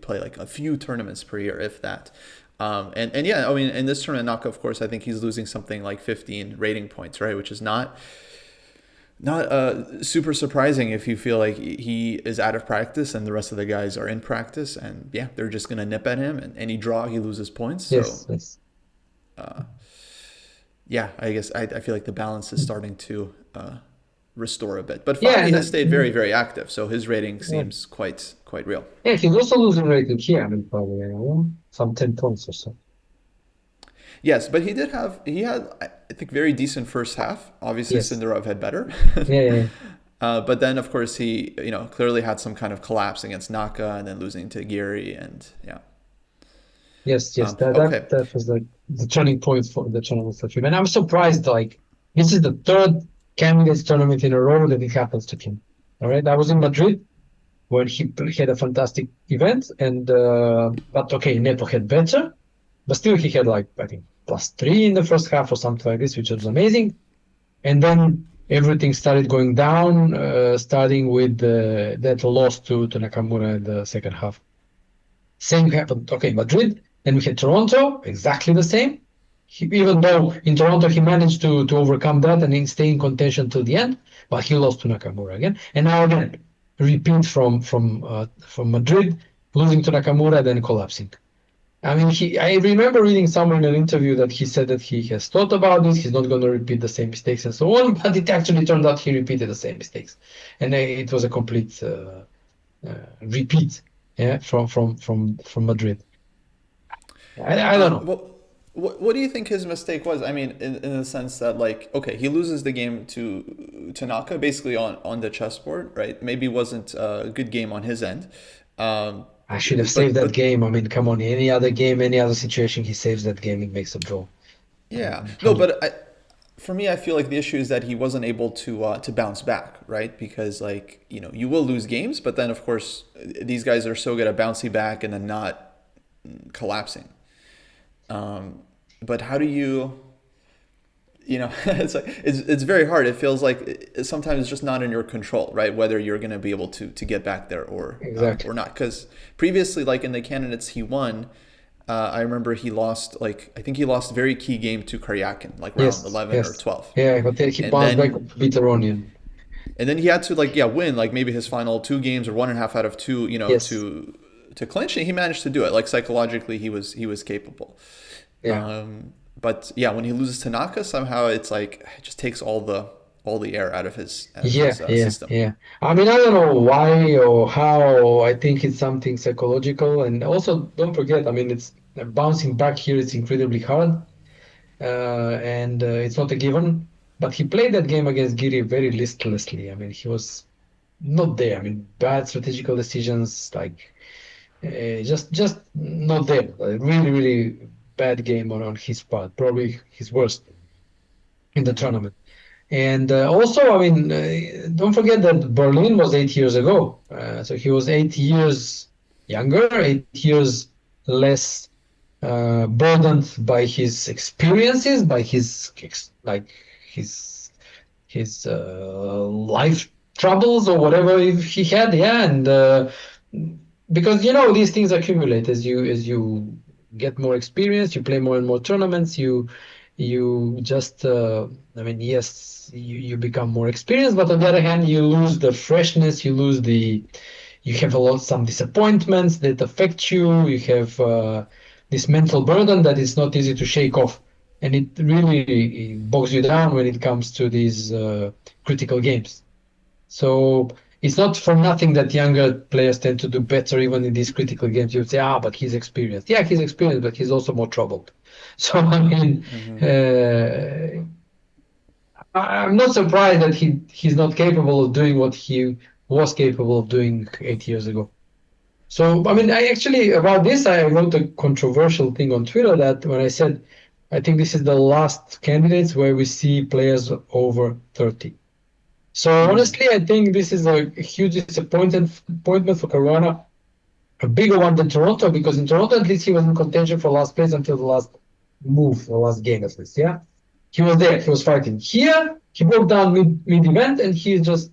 play like a few tournaments per year, if that. And yeah, I mean, in this tournament, Naka, of course, I think he's losing something like 15 rating points, right? Which is Not super surprising if you feel like he is out of practice and the rest of the guys are in practice, and yeah, they're just gonna nip at him. And any draw, he loses points. So Yes, yes. yeah, I guess I feel like the balance is starting to restore a bit. But Yeah, FIDE has stayed very, very active, so his rating yeah, seems quite real. yeah, he's also losing rating here, I mean, probably, some 10 points or so. Yes, but he had I think very decent first half. Obviously, Yes. Sindarov had better, Yeah, yeah, yeah. but then of course he clearly had some kind of collapse against Naka and then losing to Giri and yeah. Yes, yes. That Okay, that that was the turning point for the tournament for him. And I'm surprised, like, this is the third candidates tournament in a row that it happens to him. All right. I was in Madrid when he had a fantastic event, and but okay, Neto had better, but still he had like I think +3 in the first half or something like this, which was amazing. And then everything started going down, starting with that loss to Nakamura in the second half. Same happened, okay, Madrid. Then we had Toronto, exactly the same. Even though in Toronto he managed to overcome that and stay in contention till the end, but he lost to Nakamura again. And now again, repeat from Madrid, losing to Nakamura, then collapsing. I mean, I remember reading somewhere in an interview that he said that he has thought about this, he's not going to repeat the same mistakes and so on, but it actually turned out he repeated the same mistakes. And it was a complete repeat, yeah, from Madrid. I don't know. well, what do you think his mistake was? I mean, in the sense that like, okay, he loses the game to Tanaka basically on the chessboard, right? Maybe it wasn't a good game on his end, um, I should have saved but that but game. I mean, come on, any other game, any other situation, he saves that game, he makes a draw. yeah, no, From but for me, I feel like the issue is that he wasn't able to bounce back, right? Because like you will lose games, but then of course these guys are so good at bouncing back and then not collapsing. But how do it's very hard. It feels like sometimes it's just not in your control, right? Whether you're going to be able to get back there exactly. or not. Because previously, like in the candidates he won, I remember he lost like I think he lost a very key game to Karyakin, like round Yes, 11 or yes. 12, Yeah, but then he and bounced back then with Bitaronian. he had to like win like maybe his final two games or one and a half out of two, Yes. to clinch, and he managed to do it. Like psychologically, he was capable. Yeah. But yeah, when he loses to Naka, somehow it's like it just takes all the air out of Yeah, his yeah, system. yeah. I mean, I don't know why or how. I think it's something psychological. And also, don't forget, I mean, it's bouncing back here is incredibly hard. And it's not a given. But he played that game against Giri very listlessly. I mean, he was not there. I mean, bad strategical decisions, like just not there. Really, really bad game on his part. Probably his worst in the tournament. And also, I mean, don't forget that Berlin was 8 years ago. So he was 8 years younger, 8 years less burdened by his experiences, by his life troubles or whatever if he had. Yeah, and because these things accumulate as you get more experience, you play more and more tournaments, you just I mean, yes, you become more experienced, but on the other hand, you lose the freshness, you have some disappointments that affect you. You have this mental burden that is not easy to shake off, and it really bogs you down when it comes to these critical games. So it's not for nothing that younger players tend to do better even in these critical games. You would say, but he's experienced. Yeah, he's experienced, but he's also more troubled. So I mean, I'm not surprised that he's not capable of doing what he was capable of doing 8 years ago. So I mean, I actually about this I wrote a controversial thing on Twitter that when I said I think this is the last candidates where we see players over 30. So honestly, I think this is a huge disappointment for Caruana, a bigger one than Toronto, because in Toronto at least he was in contention for last place until the last move, the last game at least. Yeah, he was there, he was fighting. Here, he broke down mid event, and he's just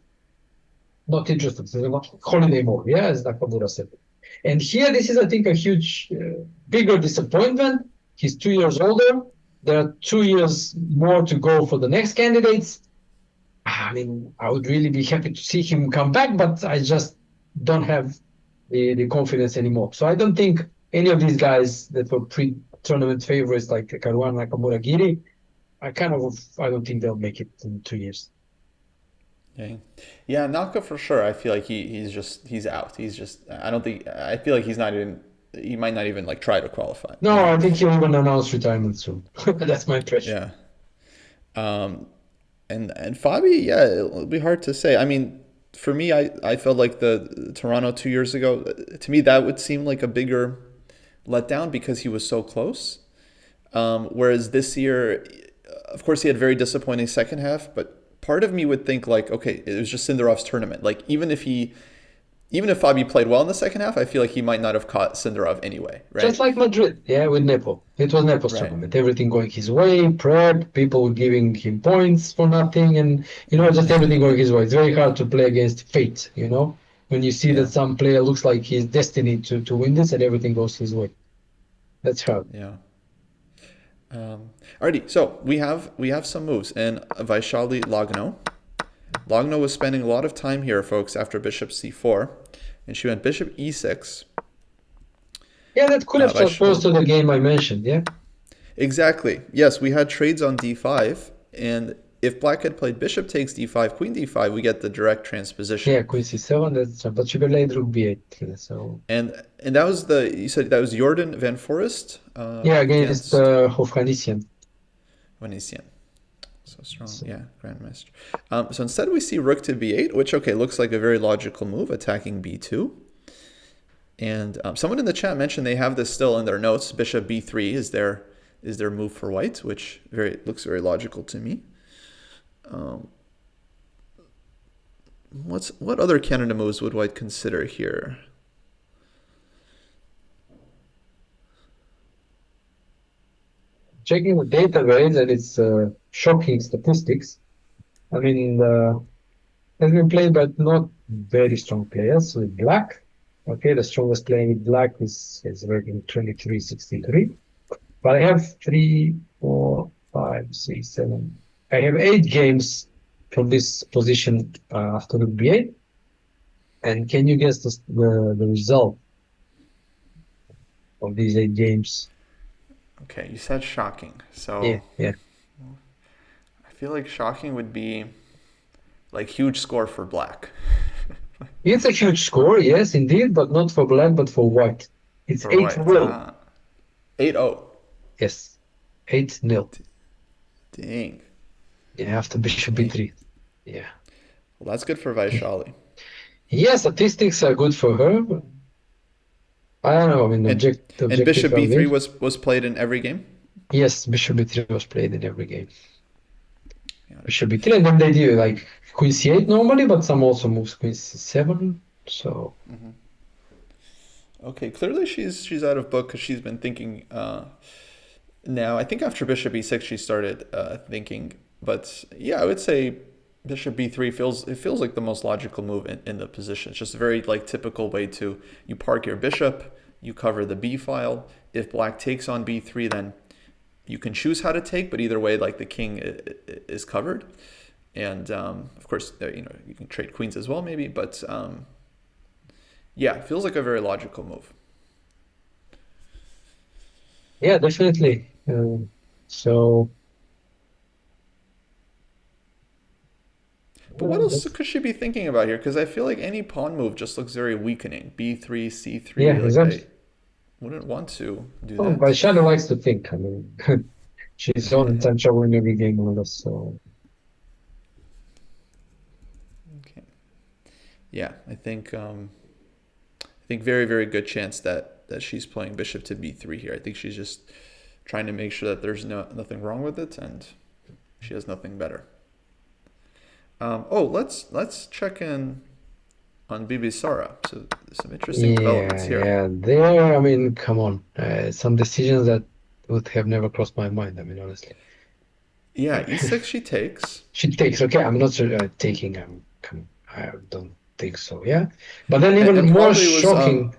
not interested. He's not holiday mode. Yeah, as Nakamura said. And here, this is I think a huge, bigger disappointment. He's 2 years older. There are 2 years more to go for the next candidates. I mean, I would really be happy to see him come back, but I just don't have the confidence anymore. So I don't think any of these guys that were pre-tournament favorites like Caruana, Nakamura, Giri, I don't think they'll make it in 2 years. Yeah, yeah, Naka for sure. I feel like he's out. He's just I don't think I feel like he's not even he might not even like try to qualify. No, I think he'll even announce retirement soon. That's my impression. Yeah. Um, and Fabi, yeah, it'll be hard to say. I mean, for me, I felt like the Toronto 2 years ago. To me, that would seem like a bigger letdown because he was so close. Whereas this year, of course, he had very disappointing second half. But part of me would think like, okay, it was just Sindarov's tournament. Like even if Fabi played well in the second half, I feel like he might not have caught Sindarov anyway, Just right? like Madrid, yeah, with Nepo. It was Nepo's Right. tournament. Everything going his way, prep, people giving him points for nothing, and just everything going his way. It's very hard to play against fate. When you see that Yeah. some player looks like he's destined to win this and everything goes his way. That's hard. Yeah. Alrighty, so we have some moves and Vaishali Lagno. Lagno was spending a lot of time here, folks, after bishop c4, and she went bishop e6. Yeah, that could have transposed Vaishali, to the game I mentioned, yeah? exactly. Yes, we had trades on d5, and if black had played bishop takes d5, queen d5, we get the direct transposition. Yeah, queen c7, but she played rook b8, so... And that was you said that was Jordan Van Forest Yeah, against against Hofhannisyan. Venetian. So strong, So, yeah, Grandmaster. So instead we see rook to b8, which, okay, looks like a very logical move, attacking b2. And someone in the chat mentioned they have this still in their notes. Bishop b3 is their move for white, which looks very logical to me. What other Canada moves would white consider here? checking the database and it's shocking statistics. I mean, has been played by not very strong players with black. Okay, the strongest player with black is rating 2363. But I have 3, 4, 5, 6, 7. I have 8 games from this position after rook b8. And can you guess the result of these 8 games? Okay, you said shocking. Yeah, So yeah. I feel like shocking would be like huge score for black. It's a huge score, yes, indeed, but not for black, but for white. It's For 8 white. nil. 8-0. Yes, 8 nil. Dang. Yeah, after bishop Dang. b3. Yeah. Well, that's good for Vaishali. Yeah, statistics are good for her. But I don't know. I mean, And and objective bishop b3 valuation. was played in every game. Yes, bishop b3 was played in every game. Got it. Bishop b3, and then they do like queen c8 normally, but some also moves queen c7. So Okay, clearly she's out of book because she's been thinking. Now I think after bishop e6 she started thinking, but yeah, I would say bishop b3 feels like the most logical move in the position. It's just a very like typical way to you park your bishop, you cover the b file. If black takes on b3, then you can choose how to take, but either way, like the king is covered. And of course, you can trade queens as well, maybe. But yeah, it feels like a very logical move. yeah, definitely. So But what else that's could she be thinking about here? Because I feel like any pawn move just looks very weakening. B3, yeah, C3. Like I exactly. wouldn't want to do Oh, that. but Shadow likes to think. I mean, she's all the time juggling every game with us. So Okay. Yeah, I think very very good chance that she's playing bishop to B3 here. I think she's just trying to make sure that there's nothing wrong with it and she has nothing better. Let's check in on Bibi Sara. So some interesting developments yeah, here. yeah. There, I mean, come on. Some decisions that would have never crossed my mind. I mean, honestly. Yeah, E6 she takes. She takes, okay, I'm not sure taking, I don't think so, yeah. But then And, even and more probably was shocking,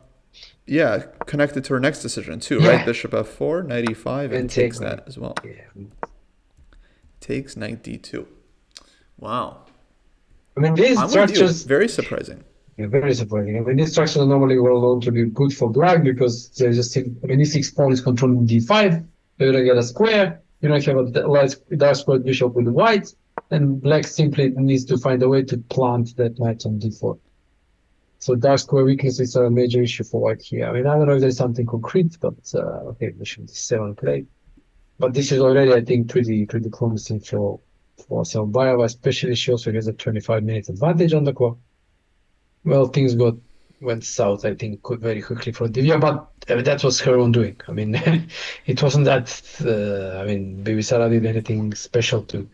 yeah, connected to her next decision too, right? yeah, Bishop f4, knight e5, and and take takes like, that as well. yeah, Takes knight d2. Wow. I mean, these I'm with you. structures, Very surprising. yeah, very surprising. I mean, these structures normally were known to be good for black because there's just, I mean, e6 pawn is controlling d5, you're gonna get a square, you don't have a light, dark square bishop with white, and black simply needs to find a way to plant that knight on d4. So dark square weaknesses are a major issue for white here. I mean, I don't know if there's something concrete, but okay, bishop d7 play. But this is already, I think, pretty promising for Selbayeva, especially she also has a 25-minute advantage on the clock. Well, things went south, I think, very quickly for Divya, but that was her own doing. I mean, it wasn't that. I mean, Baby Sara did anything special to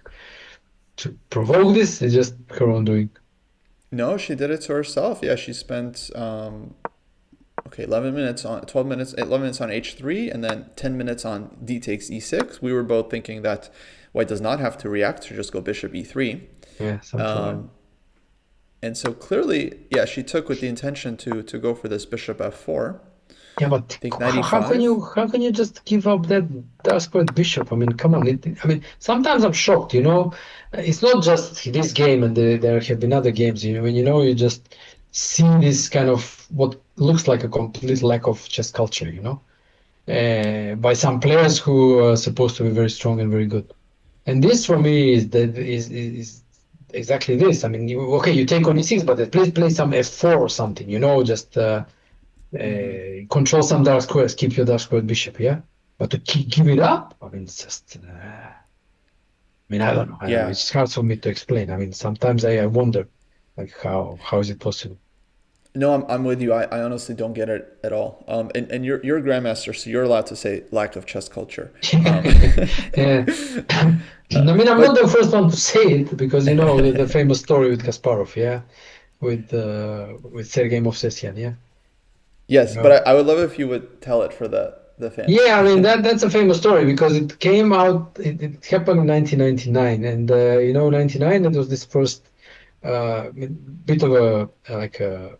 provoke this. It's just her own doing. No, she did it to herself. Yeah, she spent okay, 11 minutes on 12 minutes, 11 minutes on h3, and then 10 minutes on d takes e6. We were both thinking that white does not have to react to just go bishop e3. Yeah, something like. And so clearly, yeah, she took with the intention to go for this bishop f4. Yeah, but Take knight how can you e5. just give up that dark squared bishop? I mean, come on. I mean, sometimes I'm shocked. It's not just this game, and there have been other games. When you just see this kind of what looks like a complete lack of chess culture. By some players who are supposed to be very strong and very good. And this for me is exactly this. I mean, okay, you take on e6, but please play some f4 or something. Just. Control some dark squares, keep your dark square bishop, yeah. But to give it up, I mean, it's just. I mean, I don't know. I don't know. Yeah. It's hard for me to explain. I mean, sometimes I wonder, like, how is it possible? No, I'm with you. I honestly don't get it at all. And you're a grandmaster, so you're allowed to say lack of chess culture. Yeah. I mean, I'm not But the first one to say it because the famous story with Kasparov, yeah, with Sergei Movsesian, yeah. yes, but I would love if you would tell it for the fans. Yeah, I mean that's a famous story because it came out. It happened in 1999, and 99. It was this first bit of a like a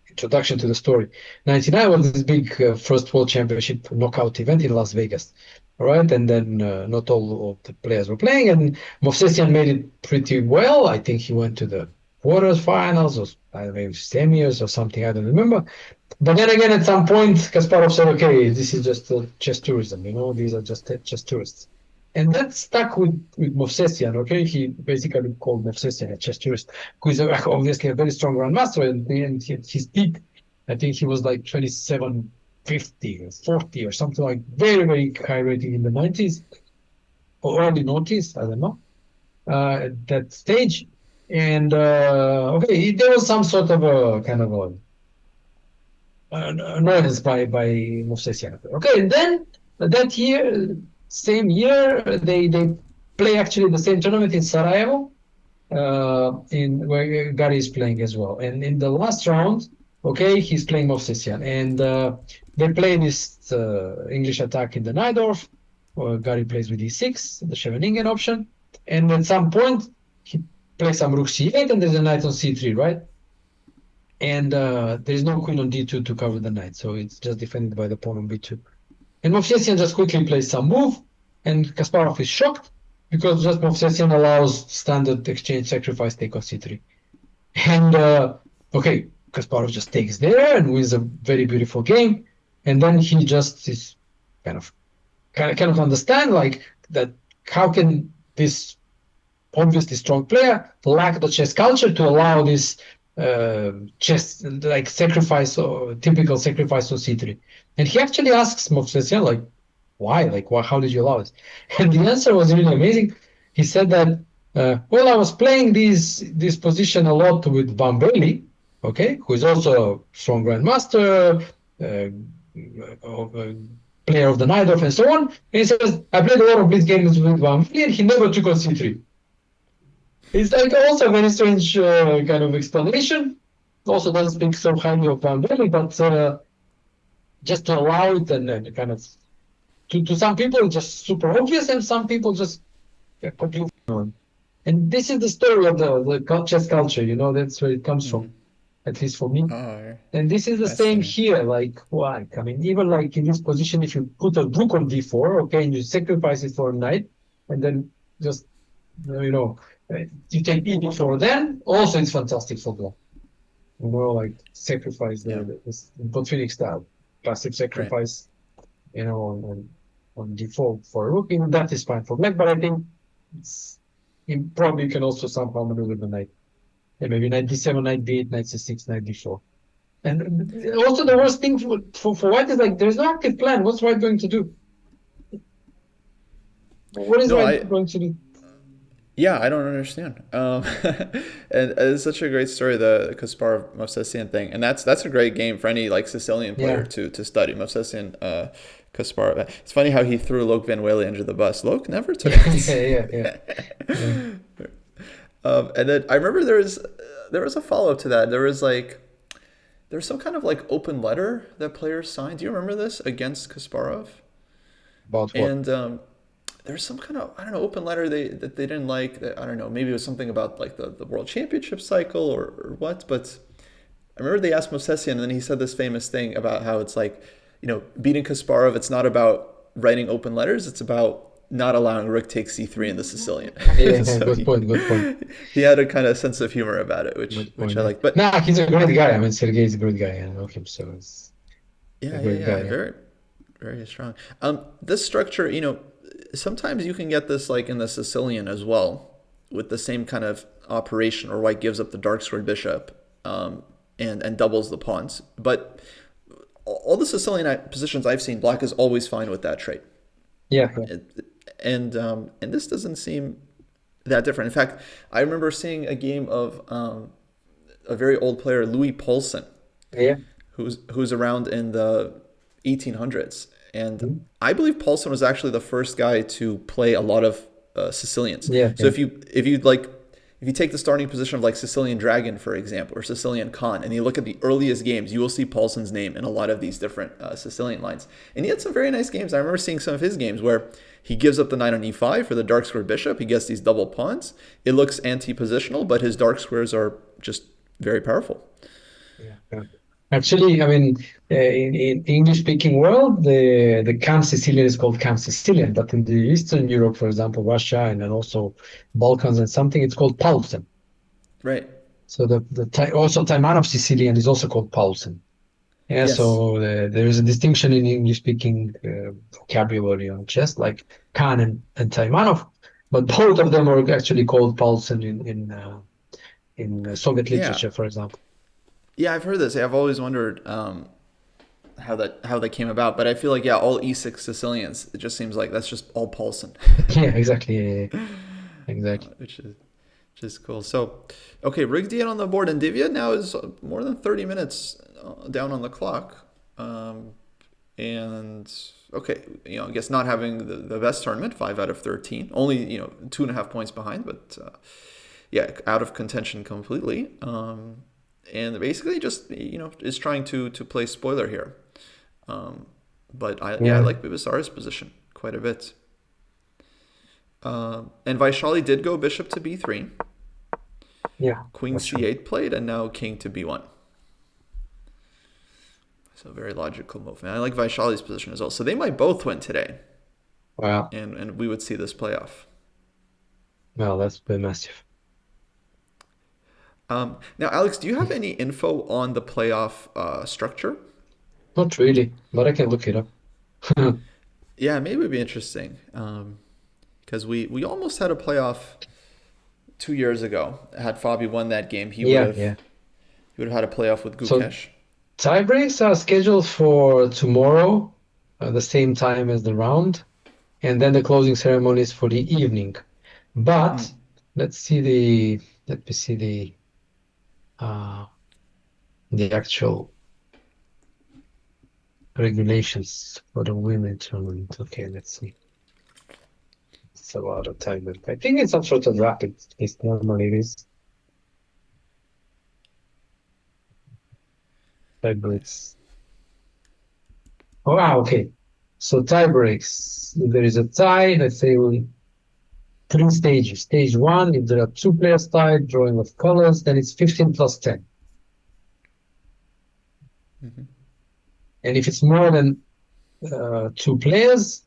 introduction to the story. 99 was this big first World Championship knockout event in Las Vegas. All right, and then not all of the players were playing, and Movsesian made it pretty well. I think he went to the quarterfinals or I don't know, maybe semis or something. I don't remember. But then again, at some point, Kasparov said, okay, this is just chess tourism, these are just chess tourists. And that stuck with Movsesian, okay? He basically called Movsesian a chess tourist, who is obviously a very strong grandmaster. And his peak, I think he was like 2750 or 40 or something like very, very high rating in the 90s or early 90s, I don't know, at that stage. And okay, there was some sort of a kind of a annoyance by Movsesian. Okay, and then that year, same year, they play actually the same tournament in Sarajevo, in where Gary is playing as well. And in the last round, okay, he's playing Movsesian, and they play this English attack in the Najdorf. Where Gary plays with e6, the Scheveningen option, and at some point he plays some rook c8, and there's a knight on c3, right? And there's no queen on d2 to cover the knight, so it's just defended by the pawn on b2. And Movsesian just quickly plays some move, and Kasparov is shocked because just Movsesian allows standard exchange sacrifice take on c3. And okay, Kasparov just takes there and wins a very beautiful game. And then he just is kind of cannot understand like that. How can this obviously strong player lack the chess culture to allow this chess like sacrifice or typical sacrifice on c3? And he actually asks Movsesian like, why? Like, why? How did you allow it? And the answer was really amazing. He said that, well, I was playing this position a lot with Van Bailey, okay, who is also a strong grandmaster, player of the Najdorf, and so on. And he says, I played a lot of blitz games with Van Bailey, and he never took on c3. It's like also a very strange kind of explanation. Also doesn't speak so highly of Van Bailey, but just to allow it and kind of to some people just super obvious, and some people just completely unknown. And this is the story of the chess culture. That's where it comes from, at least for me. Oh, And this is the same fascinating. here. Like, why? I mean, even like in this position, if you put a rook on d4, okay, and you sacrifice it for a knight, and then just you know You take e before then. Also, it's fantastic for black. Like sacrifice Yeah. the Phoenix style, passive Right. sacrifice, on default for rook. Even that is fine for black, but I think it's probably you can also somehow maneuver the knight. Yeah, maybe knight d7, knight d8, knight c6, knight d4. And also the Hmm. worst thing for white is like there's no active plan. What's white going to do? What is No, white I going to do? yeah, I don't understand. And it's such a great story, the Kasparov Movsesian thing, and that's a great game for any like Sicilian player Yeah. to study. Movsesian, Kasparov. It's funny how he threw Loke Van Wely under the bus. Loke never took Yeah, yeah, it. yeah, yeah. Yeah. And then I remember there was a follow up to that. There was some kind of like open letter that players signed. Do you remember this against Kasparov? About what? And there's some kind of I don't know open letter that they didn't like. I don't know. Maybe it was something about like the World Championship cycle or what. But I remember they asked Movsesian, and then he said this famous thing about how it's like, beating Kasparov. It's not about writing open letters. It's about not allowing Rook takes c3 in the Sicilian. Yeah, yeah, So good he point, good point. he had a kind of sense of humor about it, which Good which point. I Yeah. like. But Nah, he's a great guy. I mean, Sergey is a great guy. I know him, so he's a yeah, yeah, great yeah, guy. Yeah. very very strong. This structure, sometimes you can get this like in the Sicilian as well, with the same kind of operation, or white gives up the dark squared bishop, and doubles the pawns. But all the Sicilian positions I've seen, black is always fine with that trait. Yeah, yeah. And this doesn't seem that different. In fact, I remember seeing a game of a very old player, Louis Paulsen, Yeah. who's around in the 1800s, and Mhm. I believe Paulson was actually the first guy to play a lot of Sicilians. Yeah, So yeah. if you take the starting position of like Sicilian Dragon, for example, or Sicilian Khan, and you look at the earliest games, you will see Paulson's name in a lot of these different Sicilian lines. And he had some very nice games. I remember seeing some of his games where he gives up the knight on e5 for the dark square bishop. He gets these double pawns. It looks anti-positional, but his dark squares are just very powerful. Yeah, yeah. Actually, I mean, in English-speaking world, the Camp Sicilian is called Camp Sicilian, but in the Eastern Europe, for example, Russia and then also Balkans and something, it's called Paulsen. Right. So also Taimanov Sicilian is also called Paulsen. Yeah, Yes. so there is a distinction in English-speaking vocabulary on chess, like Khan and Taimanov, but both of them are actually called Paulsen in Soviet Yeah. literature, for example. Yeah, I've heard this. I've always wondered how that came about, but I feel like yeah, all E6 Sicilians. It just seems like that's just all Paulson, Yeah, exactly. Yeah, yeah, yeah. Exactly. which is cool. So, okay, Rigdian on the board, and Divya now is more than 30 minutes down on the clock, and okay, I guess not having the best tournament, 5 out of 13, only 2.5 points behind, but yeah, out of contention completely. And basically just is trying to play spoiler here. Um, but I Yeah, like Bibisara's position quite a bit. And Vaishali did go bishop to b3, yeah. queen That's true. c8 played, and now king to b1. So very logical move. And I like Vaishali's position as well. So they might both win today, Well, and we would see this playoff. well, that's been massive. Now, Alex, do you have any info on the playoff structure? Not really, but I can look it up. Yeah, maybe it'd be interesting. Because we almost had a playoff 2 years ago. Had Fabi won that game, he would Yeah, have yeah. he would have had a playoff with So Gukesh. tie breaks are scheduled for tomorrow, the same time as the round, and then the closing ceremony is for the evening. Hmm. But let me see uh the actual regulations for the women tournament. Okay, let's see. It's a lot of time. I think it's some sort of rapid. It's normally it is tie Nice. breaks. Oh, okay. So tie breaks. If there is a tie, let's say we three stages. Stage one, if there are two players tied, drawing of colors, then it's 15 plus 10. Hmm. And if it's more than two players,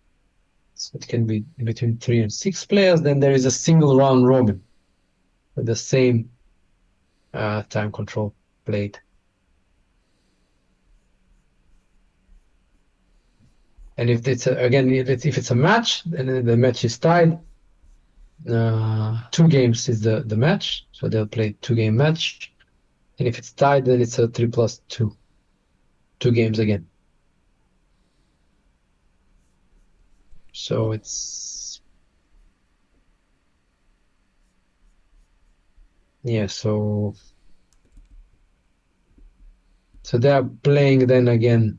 so it can be between 3 and 6 players, then there is a single round robin. with the same time control played. And if it's again, if it's a match, and the match is tied, 2 games is the match, so they'll play 2-game match. And if it's tied, then it's a 3+2, 2 games again. So it's yeah. So they are playing then again.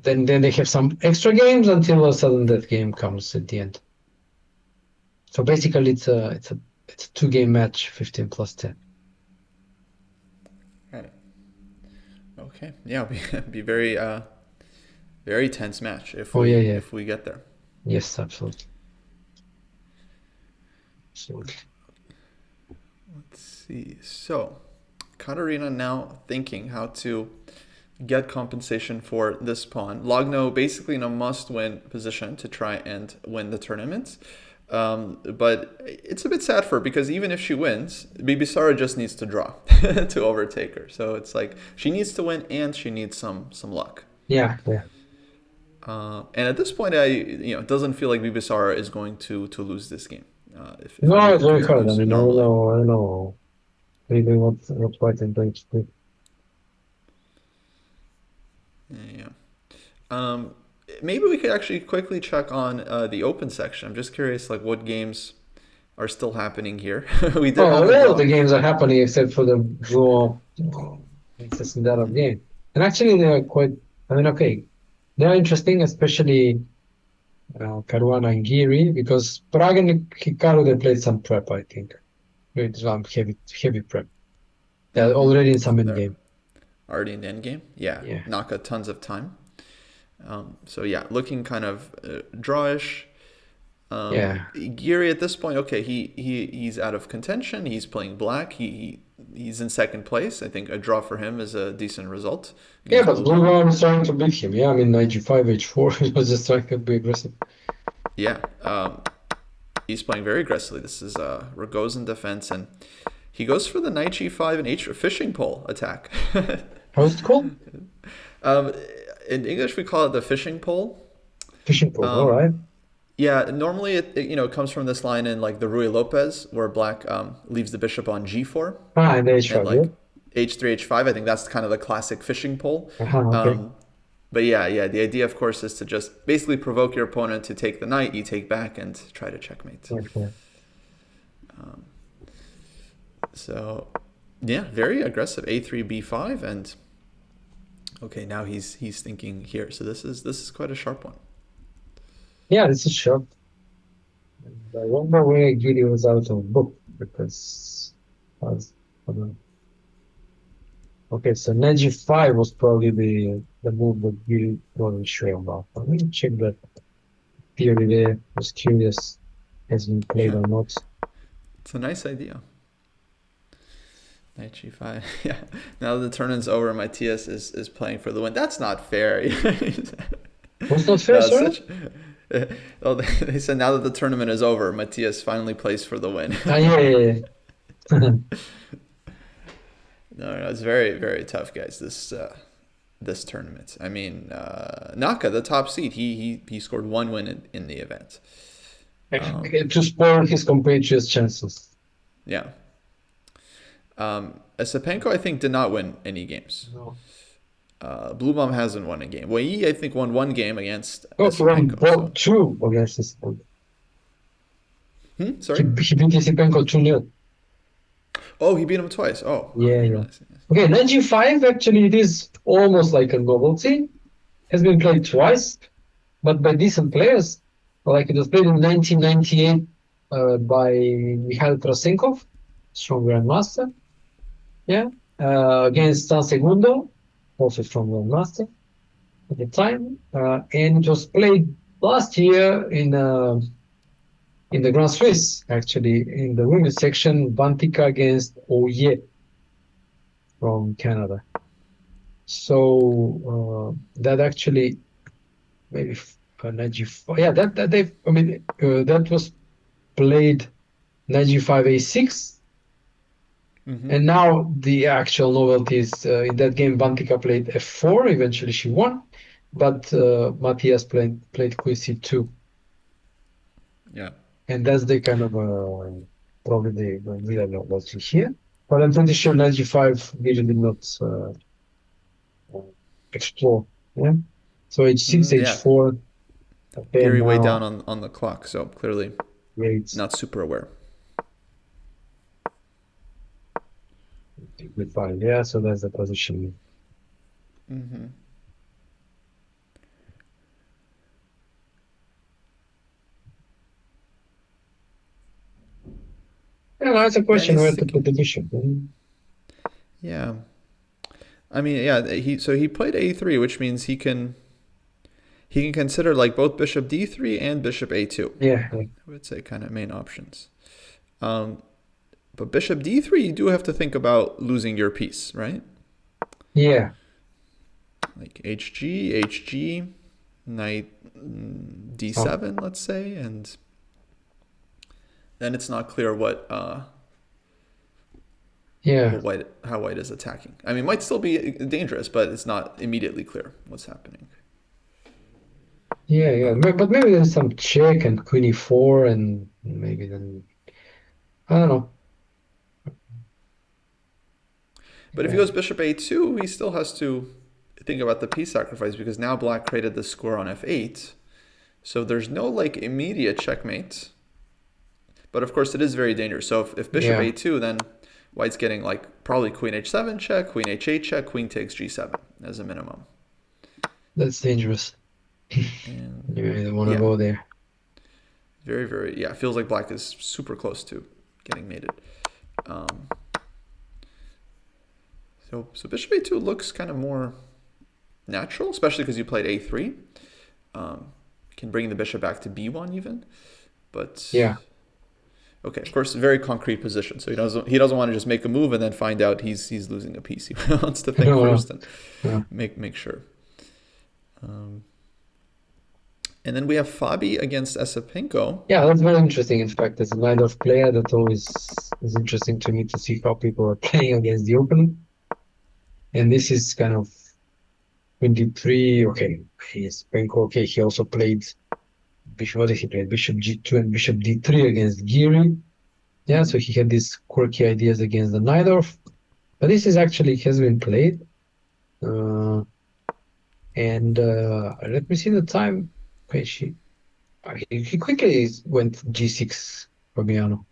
Then they have some extra games until all of a sudden that game comes at the end. So basically, it's a 2-game match, 15+10. Right. Okay. Yeah, be very very tense match Oh yeah, yeah, if we get there. yes, absolutely. So Let's see. So, Katarina now thinking how to get compensation for this pawn. Logno basically in a must-win position to try and win the tournament. But it's a bit sad for her because even if she wins, Bibisara just needs to draw to overtake her. So it's like she needs to win and she needs some luck. yeah, yeah. And at this point, it doesn't feel like Bibisara is going to lose this game if No, it's everything very hard. I continues mean, normally. I don't know really what White and Black do. Yeah. Maybe we could actually quickly check on the open section. I'm just curious, like what games are still happening here. We did Oh, have a all of draw. the games are happening except for the draw. It's a Sindara game, and actually they are quite. I mean, okay, they are interesting, especially Caruana and Giri, because Prague and Hikaru they played some prep. I think with some heavy prep. They're already in some So end they're game. already in the end game. Yeah, Yeah, Naka tons of time. So yeah, looking kind of drawish. yeah, Giri at this point, okay, he's out of contention. He's playing black. He's in second place. I think a draw for him is a decent result yeah. against But Blue Blue Bomb. One was trying to beat him. Yeah, I mean, knight g5, h4. He was just trying to be aggressive. Yeah, he's playing very aggressively. This is Rogozin defense, and he goes for the knight g5 and h fishing pole attack. How's it called? um, in English, we call it the fishing pole. Fishing pole. All Um, right. yeah, normally it comes from this line in like the Rui Lopez, where black leaves the bishop on g4 Ah, and and h5. Yeah. like h3, h5. I think that's kind of the classic fishing pole. Okay. But yeah, the idea, of course, is to just basically provoke your opponent to take the knight, you take back, and try to checkmate. Okay. So, yeah, very aggressive. A3, B5, and okay, now he's thinking here. So this is quite a sharp one. Yeah, this is sharp. And I wonder where Giri was out of book because was okay. So knight g5 was probably the move that Giri wasn't sure about. Let me check that theory there. Was curious has been played Yeah, or not. it's a nice idea. Knight g5. Yeah. Now that the tournament's over, Matthias is playing for the win. That's not fair. Was not fair, No, it's sorry? such. Oh, they said now that the tournament is over, Matthias finally plays for the win. Ah, yeah, yeah, yeah. No, it's very very tough, guys. This tournament. I mean, Naka, the top seed, he scored one win in the event. To spoil his compatriots' chances. Yeah. Sapenko, I think, did not win any games. No. Blue Bomb hasn't won a game. Wei, I think, won one game against Oh, he won Sapenko. So, two against Isipenko. He sorry. beat Isipenko 2-0. Oh, he beat him twice. Oh, I Yeah, didn't yeah. realize. Okay, knight g5 actually it is almost like a novelty. Has been played twice, but by decent players. Like it was played in 1998 by Mikhail Trasenkov, strong grandmaster. Yeah, against San Segundo, also strong grandmaster at the time, and it was played last year in the Grand Swiss, actually, in the women's section, Bantica against Oye from Canada. So that actually maybe Naji, yeah, that they, I mean, that was played knight g5 a6. Mm-hmm. And now the actual novelty is in that game, Bantika played f4. Eventually, she won, but Matthias played queen c2, Yeah. and that's the kind of probably the real novelty here. But I'm pretty sure knight g5 really did not explore. Yeah. So h6, Yeah. h4. Okay, Gary way down now on the clock, so clearly great not super aware. with fine. Yeah. So that's the position. Mm-hmm. Yeah, now it's a Yeah, and question he's where to put thinking. the bishop. Yeah. I mean, yeah. He played a3, which means he can consider like both bishop d3 and bishop a2. Yeah. I would say kind of main options. Um, but bishop d3, you do have to think about losing your piece, right? Yeah. Like hg, knight So d7, let's say, and then it's not clear yeah. how white is attacking. I mean, it might still be dangerous, but it's not immediately clear what's happening. Yeah, yeah. Um, But maybe there's some check and queen e4 and maybe then I don't know. but if he Yeah. goes bishop a2, he still has to think about the piece sacrifice because now black created the square on f8. So there's no like immediate checkmate. But of course, it is very dangerous. So if bishop Yeah. a2, then white's getting like probably queen h7 check, queen h8 check, queen takes g7 as a minimum. That's dangerous. And You don't want to yeah, go there. very, very, yeah, it feels like black is super close to getting mated. Um, so bishop a2 looks kind of more natural, especially because you played a3. Can bring the bishop back to b1 even. But Yeah. okay, of course, very concrete position. So he doesn't want to just make a move and then find out he's losing a piece. He wants to think No, no. first and No. make sure. Um, and then we have Fabi against Esipenko. Yeah, that's very interesting. In fact, as a kind of player, that always is interesting to me to see how people are playing against the open. And this is kind of 23. Okay, he's Penko. Okay, he also played bishop. What did he play? Bishop g2 and bishop d3 against Giri. Yeah, Mm-hmm. so he had these quirky ideas against the Najdorf. But this is actually has been played. Uh, and let me see the time. Okay, he quickly went g6, Fabiano.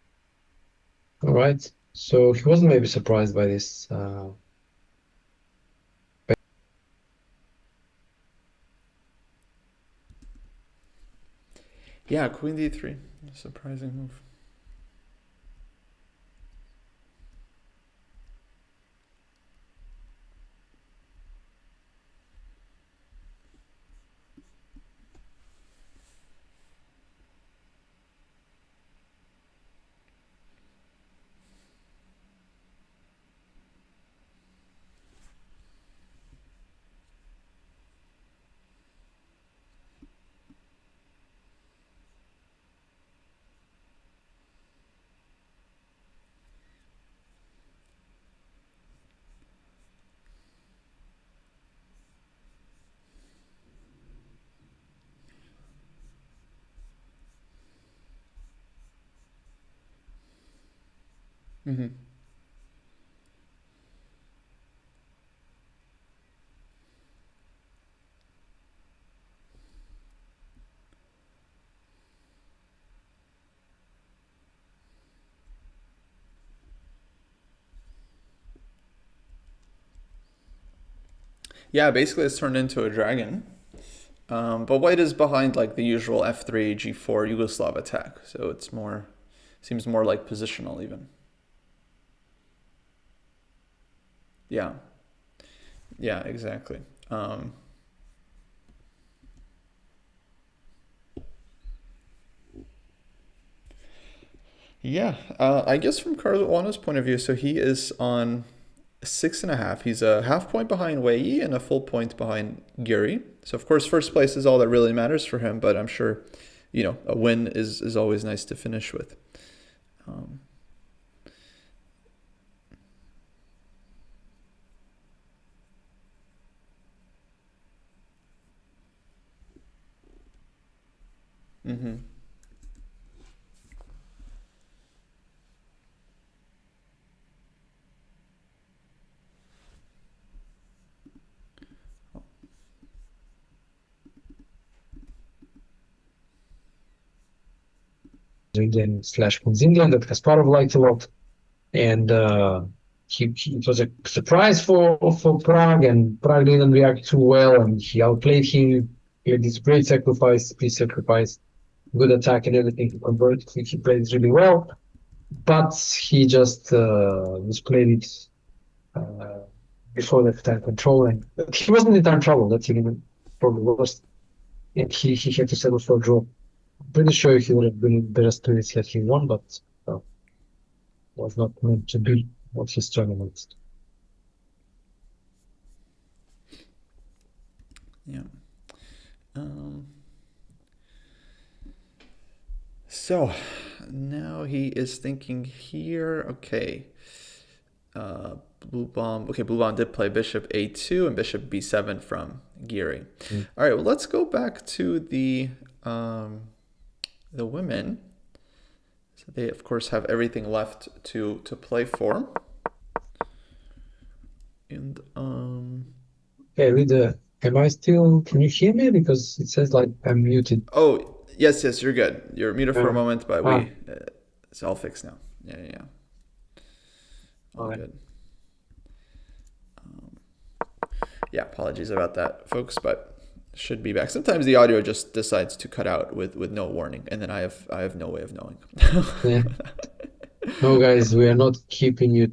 All right. So he wasn't maybe surprised by this. Yeah, queen d3. Surprising move. Mm-hmm. Yeah, basically it's turned into a dragon. But white is behind like the usual f3, g4 Yugoslav attack. So it's seems more like positional even. Yeah, yeah, exactly. Yeah, I guess from Caruana's point of view, so he is on 6.5. He's a half point behind Wei Yi and a full point behind Giri. So of course, first place is all that really matters for him. But I'm sure, a win is always nice to finish with. Um, mm-hmm. Indian slash Queen's Indian that Kasparov liked a lot. And it was a surprise for Prague, and Prague didn't react too well, and he outplayed him. He had this great sacrifice, peace sacrifice, good attack and everything. He converted. He played it really well, but he just misplayed it uh, before the time control, and he wasn't in time trouble. That's even probably worse. And he had to settle for a draw. Pretty sure he would have been better spirits had he won, but uh, was not meant to be what his tournament. Yeah. Um, so now he is thinking here. Okay. Blue bomb. Okay, blue bomb did play bishop a2 and bishop b7 from Giri. Mm. All right. Well, let's go back to the women. So they of course have everything left to play for. And Okay, read the. Am I still? Can you hear me? Because it says like I'm muted. oh yes, you're good. You're muted for a Uh, moment, but ah, it's all fixed now. Yeah. All alright. good. Yeah, apologies about that, folks, but should be back. Sometimes the audio just decides to cut out with no warning, and then I have no way of knowing. Yeah. No, guys, we are not keeping you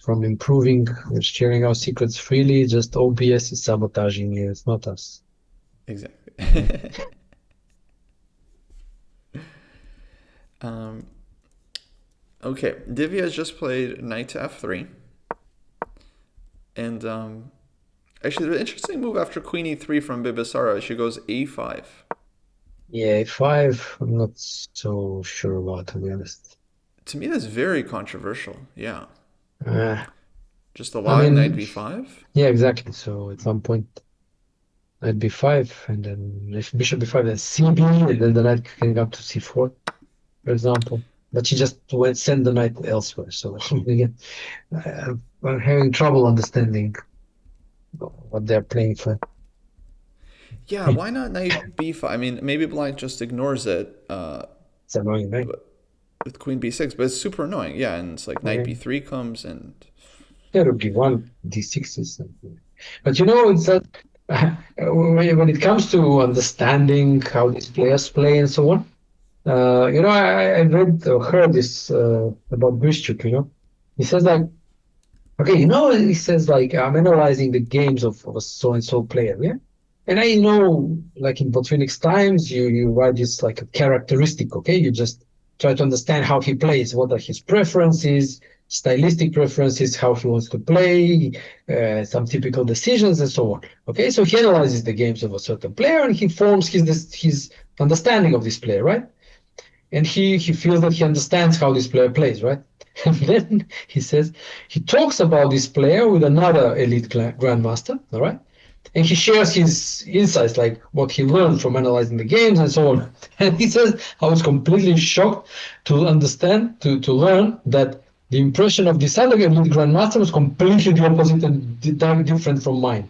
from improving. We're sharing our secrets freely. Just OBS is sabotaging you. It's not us. Exactly. Yeah. um, okay, Divya has just played knight to f3, and actually, the interesting move after queen e3 from Bibisara, she goes a5. Yeah, five. I'm not so sure about, to be honest. To me, that's very controversial. Yeah, Uh, just I allowing knight mean, b5. yeah, exactly. So at some point, knight b5, and then if bishop b5, then cb, and then the knight can come to c4, for example. But she just went send the knight elsewhere. So again, I'm having trouble understanding what they're playing for. Yeah, why not knight b5? I mean, maybe Black just ignores it It's annoying, right? with queen b6, but it's super annoying. Yeah, and it's like knight Okay. b3 comes and There would be one d6 or something. But you know, it's that when it comes to understanding how these players play and so on, I read or heard this about Grishchuk, He says like, okay, he says like, I'm analyzing the games of a so and so player, yeah? And like in Botvinnik's times, you write this like a characteristic, okay? You just try to understand how he plays, what are his preferences, stylistic preferences, how he wants to play, some typical decisions, and so on. Okay, so he analyzes the games of a certain player and he forms his understanding of this player, right? And he feels that he understands how this player plays, right? And then he says he talks about this player with another elite grandmaster, all right? And he shares his insights, like what he learned from analyzing the games and so on. And he says, I was completely shocked to understand, to learn that the impression of this other elite grandmaster was completely the opposite and different from mine.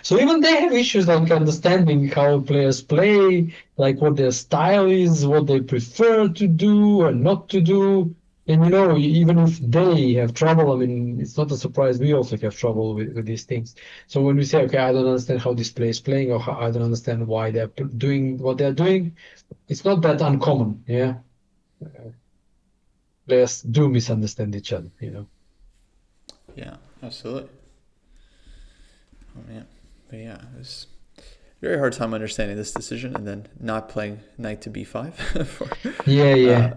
So even they have issues like understanding how players play, like what their style is, what they prefer to do and not to do. And even if they have trouble, I mean, it's not a surprise. We also have trouble with these things. So when we say, okay, I don't understand how this player is playing, or I don't understand why they're doing what they're doing, it's not that uncommon. Yeah, players do misunderstand each other. yeah, absolutely. Oh man, but yeah, it was very hard time understanding this decision and then not playing knight to b5 for Yeah, uh, yeah.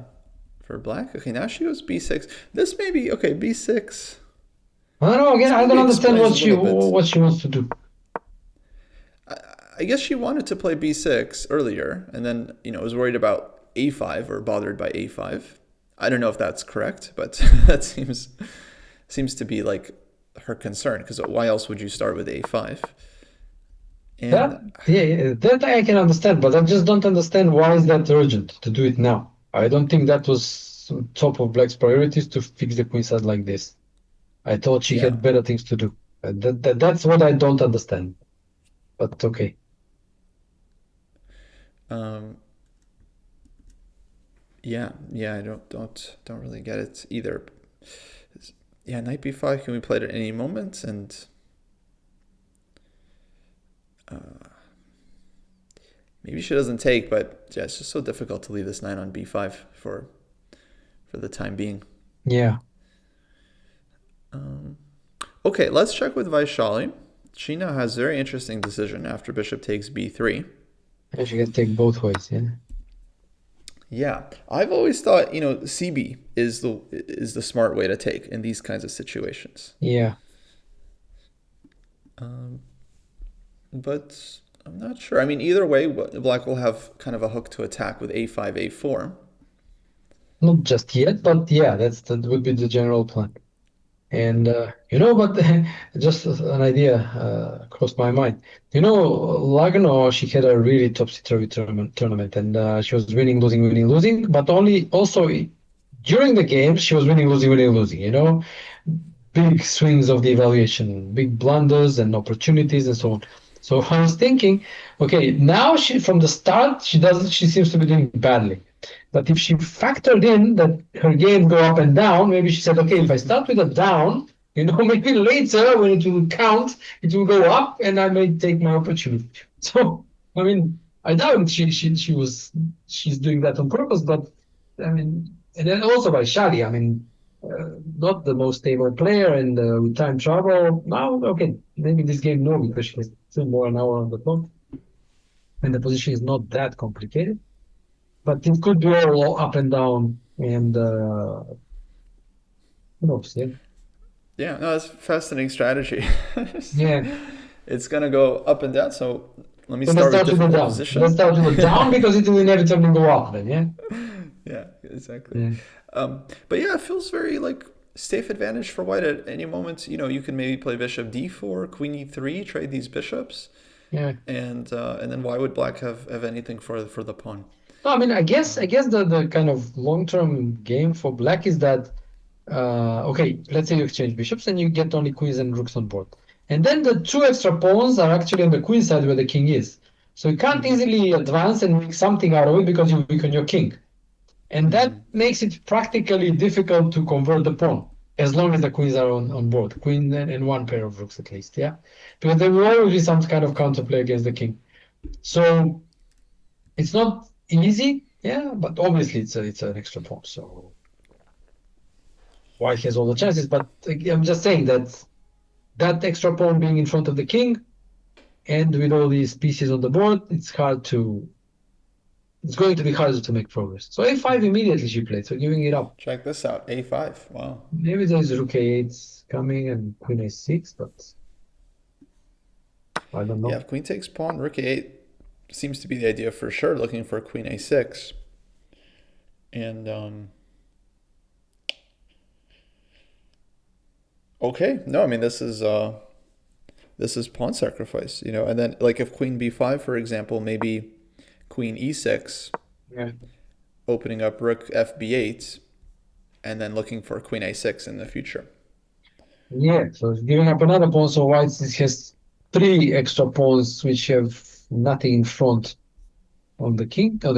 for black. Okay, now she goes b6. This may be okay. B6. I don't know. Again, This I don't maybe understand explains what a she little bit. what she wants to do. I, I guess she wanted to play b6 earlier, and then was worried about a5 or bothered by a5, I don't know if that's correct, but that seems to be like her concern, because why else would you start with a5? That, And yeah, yeah, that I can understand, but I just don't understand why is that urgent to do it now. I don't think that was on top of Black's priorities to fix the queen side like this. I thought she yeah, had better things to do. That's what I don't understand. But okay. um, yeah, I don't really get it either. Yeah, knight b5 can be played at any moment, and maybe she doesn't take, but yeah, it's just so difficult to leave this knight on b5 for the time being. Yeah. Okay, let's check with Vaishali. She now has a very interesting decision after bishop takes b3. And she can take both ways, yeah. Yeah, I've always thought, CB is the smart way to take in these kinds of situations. Yeah. But I'm not sure. I mean, either way, Black will have kind of a hook to attack with a5, a4. Not just yet, but yeah, that would be the general plan. And but just as an idea crossed my mind. Lagno, she had a really topsy-turvy tournament, and she was winning, losing, winning, losing. But only also during the game, she was winning, losing, winning, losing. Big swings of the evaluation, big blunders and opportunities and so on. So I was thinking, okay, now she from the start she seems to be doing badly. But if she factored in that her game go up and down, maybe she said, okay, if I start with a down, maybe later when it will count, it will go up and I may take my opportunity. So I mean, I doubt she's doing that on purpose, but I mean, and then also by Shadi, I mean, not the most stable player and with time travel. Now, okay, maybe this game no, because she has still more an hour on the clock and the position is not that complicated. But it could be all up and down, and who knows? Yeah, Yeah, no, that's a fascinating strategy. yeah. It's gonna go up and down. So let me So let's start with start with the difficult down. Let's position. start with the down because it will inevitably go up. Then, yeah, Yeah, exactly. yeah, But yeah, it feels very like safe advantage for white at any moment. You can maybe play bishop d4, queen e3, trade these bishops, yeah. and then why would black have anything for the pawn? No, I mean, I guess the kind of long-term game for black is that okay, let's say you exchange bishops and you get only queens and rooks on board, and then the two extra pawns are actually on the queen side where the king is. So you can't easily advance and make something out of it because you weaken your king. And that makes it practically difficult to convert the pawn, as long as the queens are on board, queen and one pair of rooks at least, yeah? Because there will always be some kind of counterplay against the king. So it's not easy, yeah, but obviously it's an extra pawn. So white has all the chances, but I'm just saying that extra pawn being in front of the king and with all these pieces on the board, it's going to be harder to make progress. So a5 immediately she played, so giving it up. Check this out, a5. Wow. Maybe there's rook a8 coming and queen a6, but I don't Yeah, know. if queen takes pawn, rook a8 seems to be the idea for sure. Looking for queen a6, and okay, no, I mean this is pawn sacrifice, and then like if queen b5, for example, maybe queen e6, Yeah. opening up rook fb8, and then looking for queen a6 in the future. Yeah, so it's giving up another pawn, so white has three extra pawns which have nothing in front on the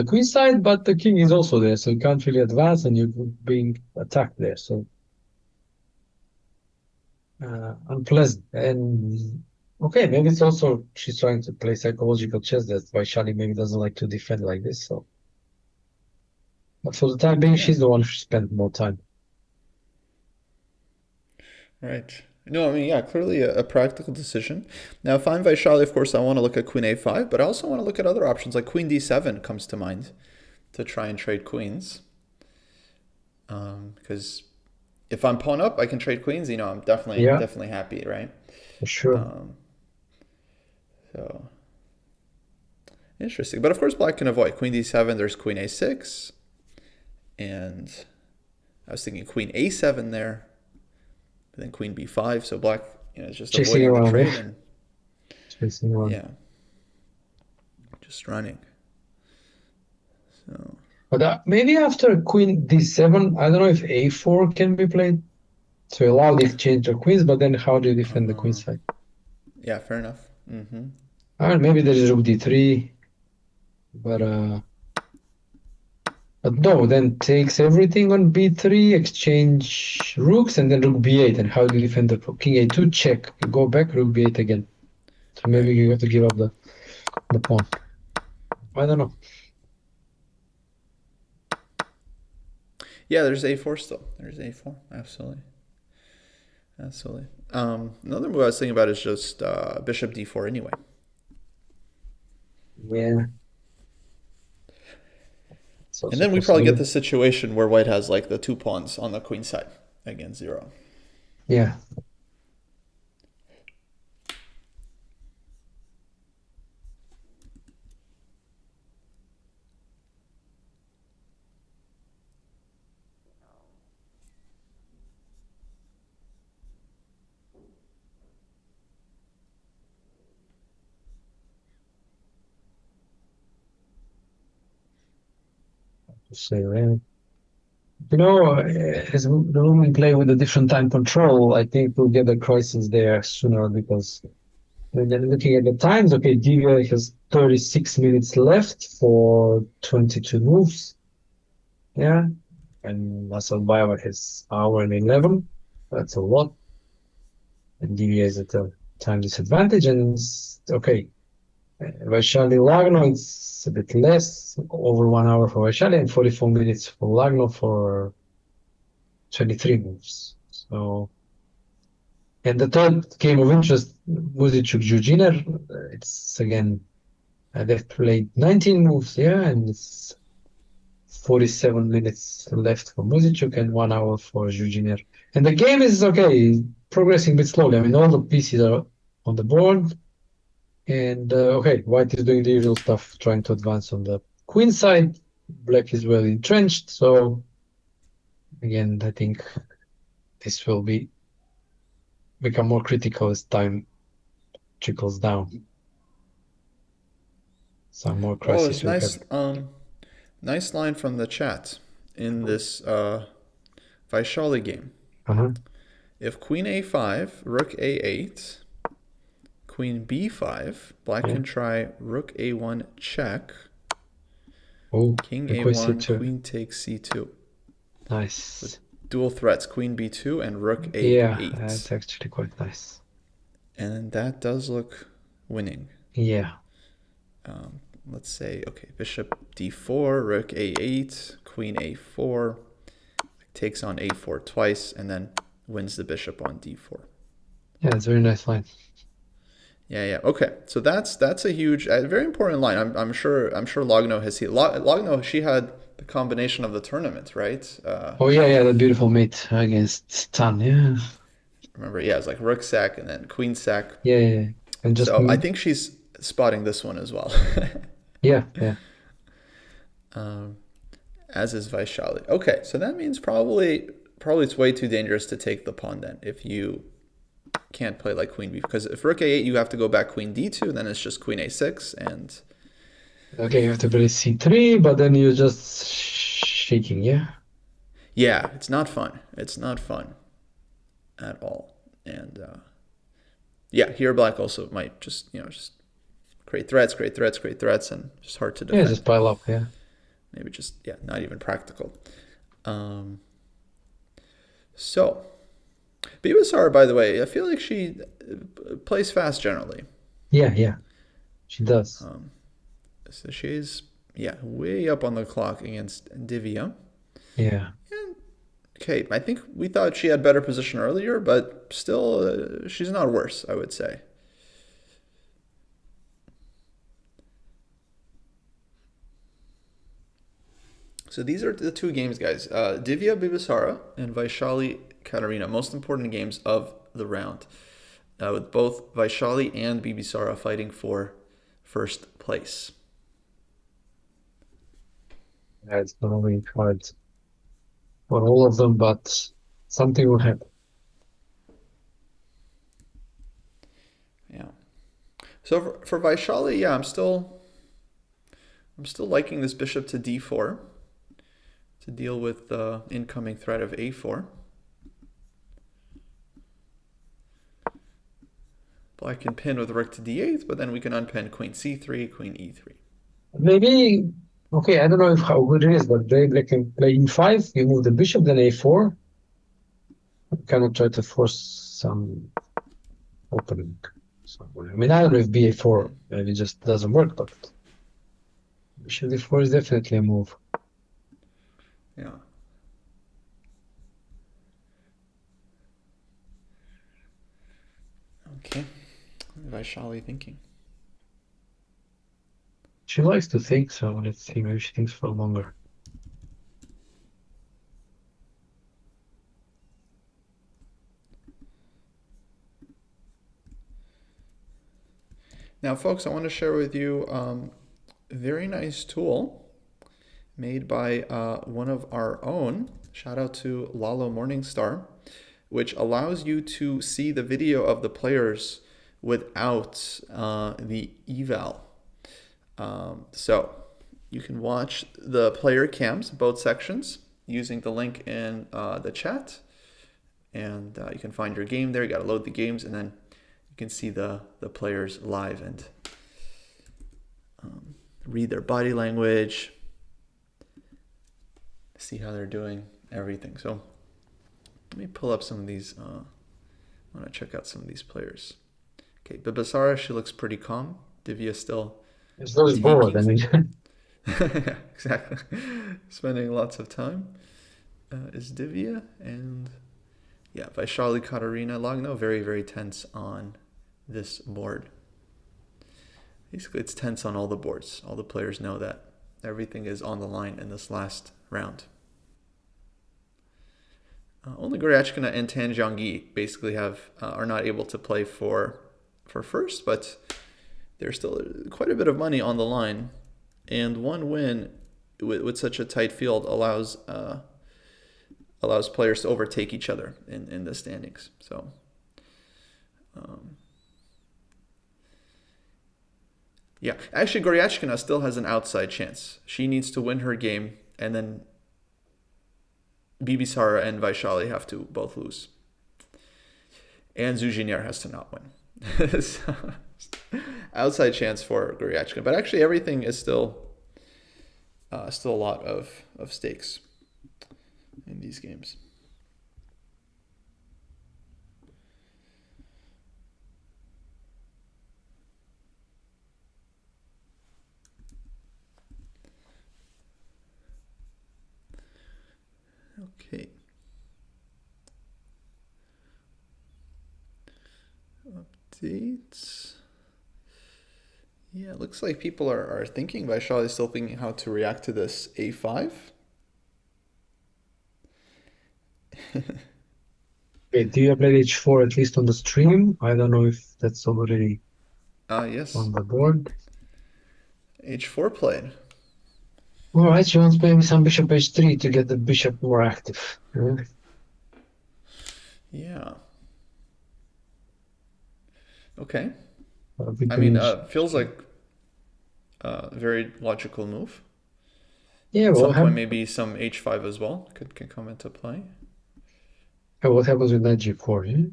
queen side, but the king is also there, so you can't really advance and you're being attacked there. So unpleasant. And okay, maybe it's also she's trying to play psychological chess. That's why Shali maybe doesn't like to defend like this. So, but for the time being, Yeah, she's the one who spent more time. right. No, I mean, yeah, clearly a practical decision. Now, if I'm Vaishali, of course, I want to look at queen a5, but I also want to look at other options, like queen d7 comes to mind to try and trade queens. Because if I'm pawn up, I can trade queens. I'm definitely Yeah, definitely happy, right? for sure. Um, so interesting. But of course, black can avoid queen d7. There's queen a6, and I was thinking queen a7 there, but then queen b5. So black, is just Chasing avoiding the around, trade yeah. and Chasing around. yeah, just running. So But maybe after queen d7, I don't know if a4 can be played to allow the exchange of queens, but then how do you defend the queen side? yeah, fair enough. Maybe there is rook d3, but no, then takes everything on b3, exchange rooks, and then rook b8. And how do you defend the king a2? Check. You go back, rook b8 again. So maybe Right. you have to give up the pawn. I don't know. Yeah, there's a4 still. There's a4. Absolutely. Absolutely. Another move I was thinking about is just bishop d4 anyway. Yeah. It's And also then we probably get possible. the situation where white has like the two pawns on the queen side against zero. Yeah. So, as the women play with a different time control, I think we'll get the crisis there sooner because when they're looking at the times, okay, Divya has 36 minutes left for 22 moves. Yeah. And Nazarbayev has hour and 11. That's a lot. And Divya is at a time disadvantage. And okay, Vaishali Lagno, it's a bit less, over 1 hour for Vaishali and 44 minutes for Lagno for 23 moves. So, and the third game of interest, Muzichuk Jujiner, it's again, they've played 19 moves, yeah, and it's 47 minutes left for Muzichuk and 1 hour for Jujiner. And the game is okay, progressing a bit slowly. I mean, all the pieces are on the board. And okay, white is doing the usual stuff, trying to advance on the queen side. Black is well entrenched. So again, I think this will become more critical as time trickles down. Some more Oh, it's crisis will nice. happen. Nice line from the chat in this Vaishali game. Uh-huh. If queen a5, rook a8, queen b5, black Yeah. can try rook a1 check, Oh, king request a1, c2. queen takes c2. So Nice. dual threats, queen b2 and rook Yeah, a8. that's actually quite nice. And that does look winning. Yeah. Let's say, okay, bishop d4, rook a8, queen a4, takes on a4 twice, and then wins the bishop on d4. Yeah, it's a very nice line. Yeah. Okay, so that's a huge, very important line. I'm sure Logno has seen. Logno, she had the combination of the tournament, right? Oh yeah, that beautiful mate against Stan. Yeah. Remember, yeah, it's like rook sack and then queen sack. Yeah. And just So I think she's spotting this one as well. yeah. As is Vaishali. Okay, so that means probably it's way too dangerous to take the pawn then if you can't play like queen b, because if rook a8 you have to go back queen d2, then it's just queen a6 and Okay, you have to play c3, but then you're just shaking, yeah? yeah, it's not fun. It's not fun at all. And yeah, here black also might just just create threats, and just hard to Yeah, just defend. pile up, yeah. Maybe just not even practical. Um, so Bibasar, by the way, I feel like she plays fast generally. Yeah, she does. So she's way up on the clock against Divya. Yeah. And okay, I think we thought she had better position earlier, but still, she's not worse, I would say. So these are the two games, guys. Divya Bibasara and Vaishali Katarina, most important games of the round, with both Vaishali and Bibasara fighting for first place. Yeah, it's gonna be hard. for all of them, but something will happen. Yeah. So for Vaishali, yeah, I'm still liking this bishop to d4 to deal with the incoming threat of a4. Black can pin with rook to d8, but then we can unpin queen c3, queen e3. Maybe, okay, I don't know if how good it is, but they can play e5, you move the bishop, then a4. You cannot try to force some opening somewhere. I mean, I don't know if ba4 maybe just doesn't work, but bishop d4 is definitely a move. Yeah. Okay. Vaishali thinking. She likes to think, so let's see, maybe she thinks for longer. Now, folks, I want to share with you a very nice tool made by one of our own. Shout out to Lalo Morningstar, which allows you to see the video of the players without the eval. So you can watch the player cams, both sections, using the link in the chat. And you can find your game there. You got to load the games, and then you can see the players live and read their body language, see how they're doing, everything. So let me pull up some of these. I want to check out some of these players. Okay, Bibasara, she looks pretty calm. Divya still It's very bored, I taking. mean. Yeah, exactly. Spending lots of time. Is Divya and yeah, Vaishali Katarina Lagno, very, very tense on this board. Basically, it's tense on all the boards. All the players know that everything is on the line in this last round. Only Goryachkina and Tan Zhangyi basically are not able to play for first, but there's still quite a bit of money on the line, and one win with such a tight field allows players to overtake each other in the standings. So. Yeah, actually, Goryachkina still has an outside chance. She needs to win her game, and then Bibisara and Vaishali have to both lose. And Zuzhiner has to not win. So, outside chance for Goryachkina. But actually, everything is still a lot of stakes in these games. Okay. Updates. Yeah, it looks like people are thinking. Vaishali is still thinking how to react to this a5. Okay, do you play h4 at least on the stream? I don't know if that's already Yes. on the board. h4 played. All right, she wants maybe some bishop h3 to get the bishop more active. Yeah. Okay. We I mean, can, feels like a very logical move. yeah, At well, some point, maybe some h5 as well can come into play. what happens with knight g4? Yeah?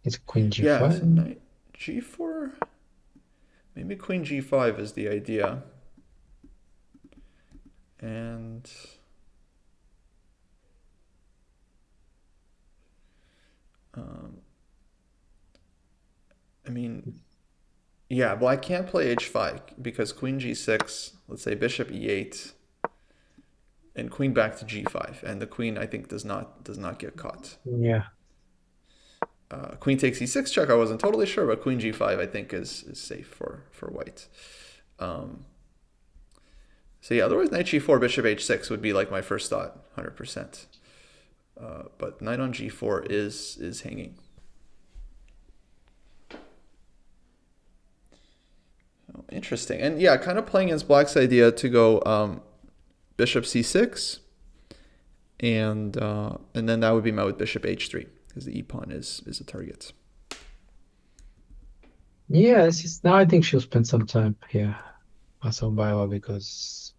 It's queen Yeah, so g5. knight g4. Maybe queen g5 is the idea. And I mean, yeah, well, I can't play h5 because queen g6, let's say bishop e8, and queen back to g5, and the queen I think does not get caught. Yeah. Queen takes e6 check. I wasn't totally sure, but queen g5 I think is safe for white. So yeah, otherwise knight g4, bishop h6 would be like my first thought, 100%. But knight on g4 is hanging. Oh, interesting. And yeah, kind of playing against black's idea to go bishop c6 and then that would be met with bishop h3 because the e pawn is a target. Yeah, now I think she'll spend some time here, Asambaeva, because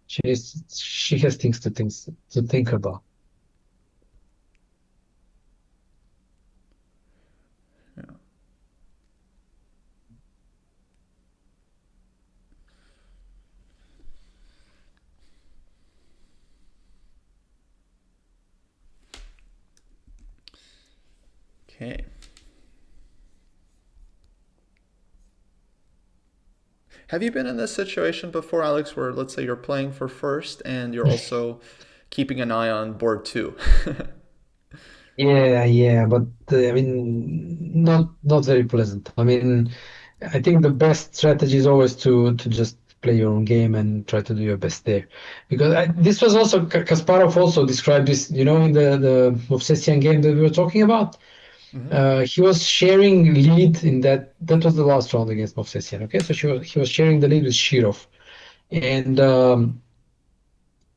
she has things to think about. Yeah. Okay. Have you been in this situation before, Alex, where let's say you're playing for first and you're also keeping an eye on board two? Yeah, but I mean, not very pleasant. I mean, I think the best strategy is always to just play your own game and try to do your best there, because this was also Kasparov also described this, in the Movsesian game that we were talking about. Hmm. He was sharing lead in that was the last round against Movsesian. Okay, so he was sharing the lead with Shirov, and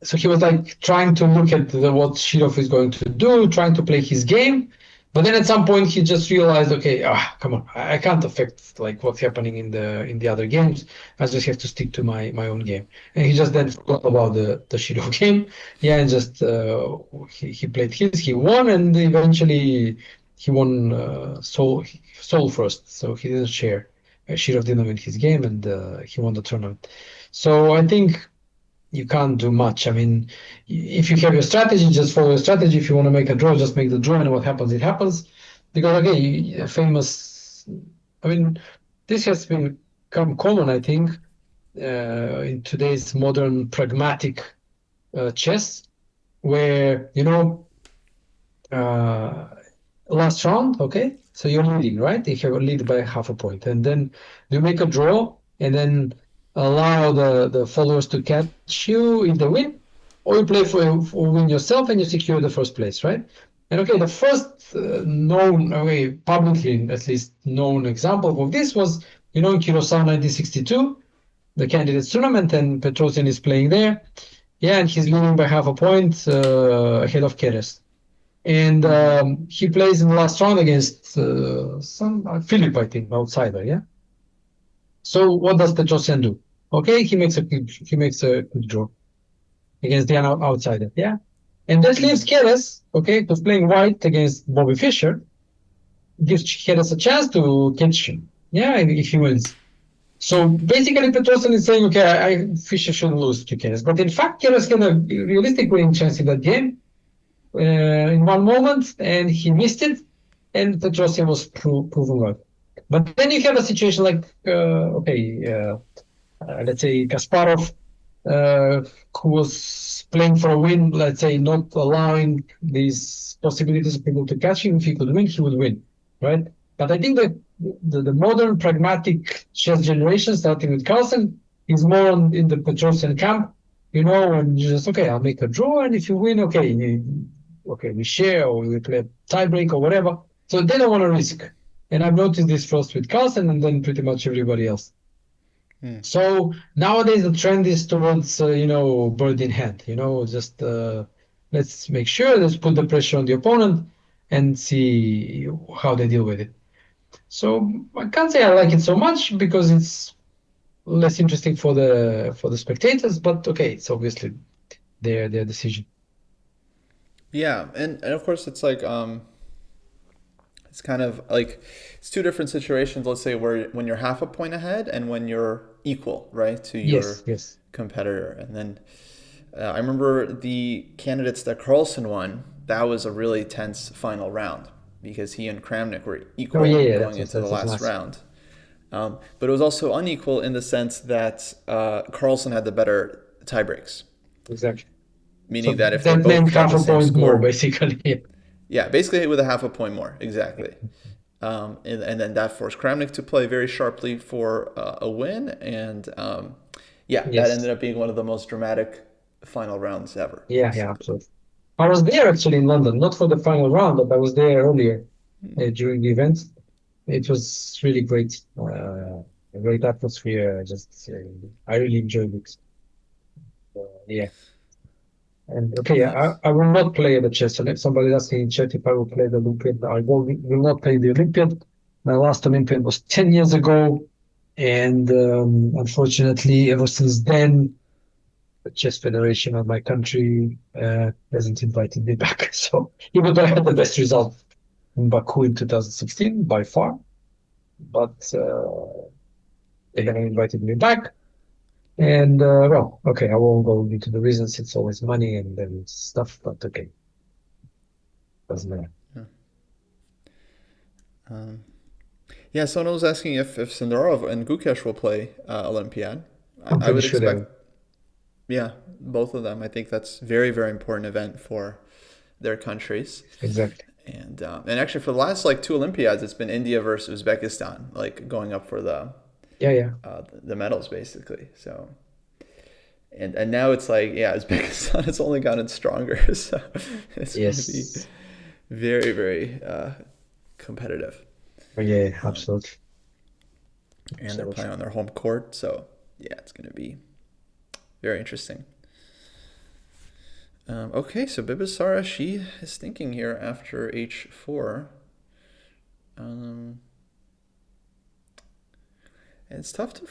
so he was like trying to look at what Shirov is going to do, trying to play his game. But then at some point he just realized, okay, come on, I can't affect like what's happening in the other games. I just have to stick to my own game. And he just then forgot about the Shirov game. Yeah, and just he played his, he won, and eventually he won Seoul first. So he didn't share. Shirov didn't win his game, and he won the tournament. So I think you can't do much. I mean, if you have your strategy, just follow your strategy. If you want to make a draw, just make the draw, and what happens, it happens. Because again, famous. I mean, this has become common, I think, in today's modern pragmatic chess, where uh, last round, okay? So you're leading, right? You have a lead by half a point, and then you make a draw, and then allow the followers to catch you if they win, or you play for win yourself and you secure the first place, right? And okay, the first known, okay, publicly at least known example of this was, in Curacao 1962, the candidates tournament, and Petrosian is playing there. Yeah, and he's leading by half a point ahead of Keres, and Hmm. he plays in the last round against some Philip, I think, outsider. Yeah. So what does Petrosian do? Okay, he makes a quick draw against the outsider. Yeah, and that leaves Hmm. Keres, okay, who's playing white against Bobby Fischer, gives Keres a chance to catch him. Yeah, if he wins. So basically, Petrosian is saying, okay, Fischer should lose to Keres, but in fact, Keres had a realistic winning chance in that game in one moment, and he missed it, and Petrosian was proven right. But then you have a situation like, let's say Kasparov, uh, who was playing for a win, let's say not allowing these possibilities of people to catch him. If he could win, he would win, right? But I think that the modern pragmatic chess generation, starting with Carlsen, is more in the Petrosian camp, and you just, okay, I'll make a draw, and if you win, okay, okay, we share or we play tiebreak or whatever. So they don't want to risk. And I've noticed this first with Carlsen and then pretty much everybody else. Hmm. So nowadays the trend is towards bird in hand. Just let's make sure, let's put the pressure on the opponent and see how they deal with it. So I can't say I like it so much because it's less interesting for the spectators, but okay, it's obviously their decision. Yeah, and of course it's like it's kind of like it's two different situations. Let's say where when you're half a point ahead and when you're equal, right, to Yes, your yes, competitor. And then I remember the candidates that Carlsen won. That was a really tense final round because he and Kramnik were oh yeah, equal yeah, going into the that was last nice. round. But it was also unequal in the sense that Carlsen had the better tiebreaks, Exactly. meaning So that if they that both meant got half the a same point more, score, basically. yeah, basically with a half a point more, exactly. And then that forced Kramnik to play very sharply for a win, and yeah, that ended Yes. up being one of the most dramatic final rounds ever, Yeah, yeah, basically. absolutely. I was there actually in London, not for the final round, but I was there earlier during the event. It was really great, a great atmosphere. I really enjoyed it. Yeah. And okay, Nice. I will not play the chess. And if somebody asking in chat if I will play the Olympiad, will not play the Olympiad. My last Olympiad was 10 years ago. And unfortunately, ever since then, the chess federation of my country hasn't invited me back. So even though I had the best result in Baku in 2016 by far, but they haven't invited me back. And well, okay, I won't go into the reasons. It's always money and then stuff, but okay, doesn't matter. Yeah. Um, yeah, someone was asking if Sindarov and Gukesh will play Olympiad. I'm I pretty would sure they expect, will. yeah, both of them. I think that's very, very important event for their countries. Exactly. And actually for the last like two Olympiads, it's been India versus Uzbekistan, like going up for Yeah, yeah. the medals basically. So and now it's like yeah, Uzbekistan has only gotten stronger, so it's going to be Yes. very, very competitive. Oh, yeah, Um, absolutely. and they're playing Absolutely. on their home court, so yeah, it's going to be very interesting. Okay, so Bibisara, she is thinking here after h4. Um, and it's tough to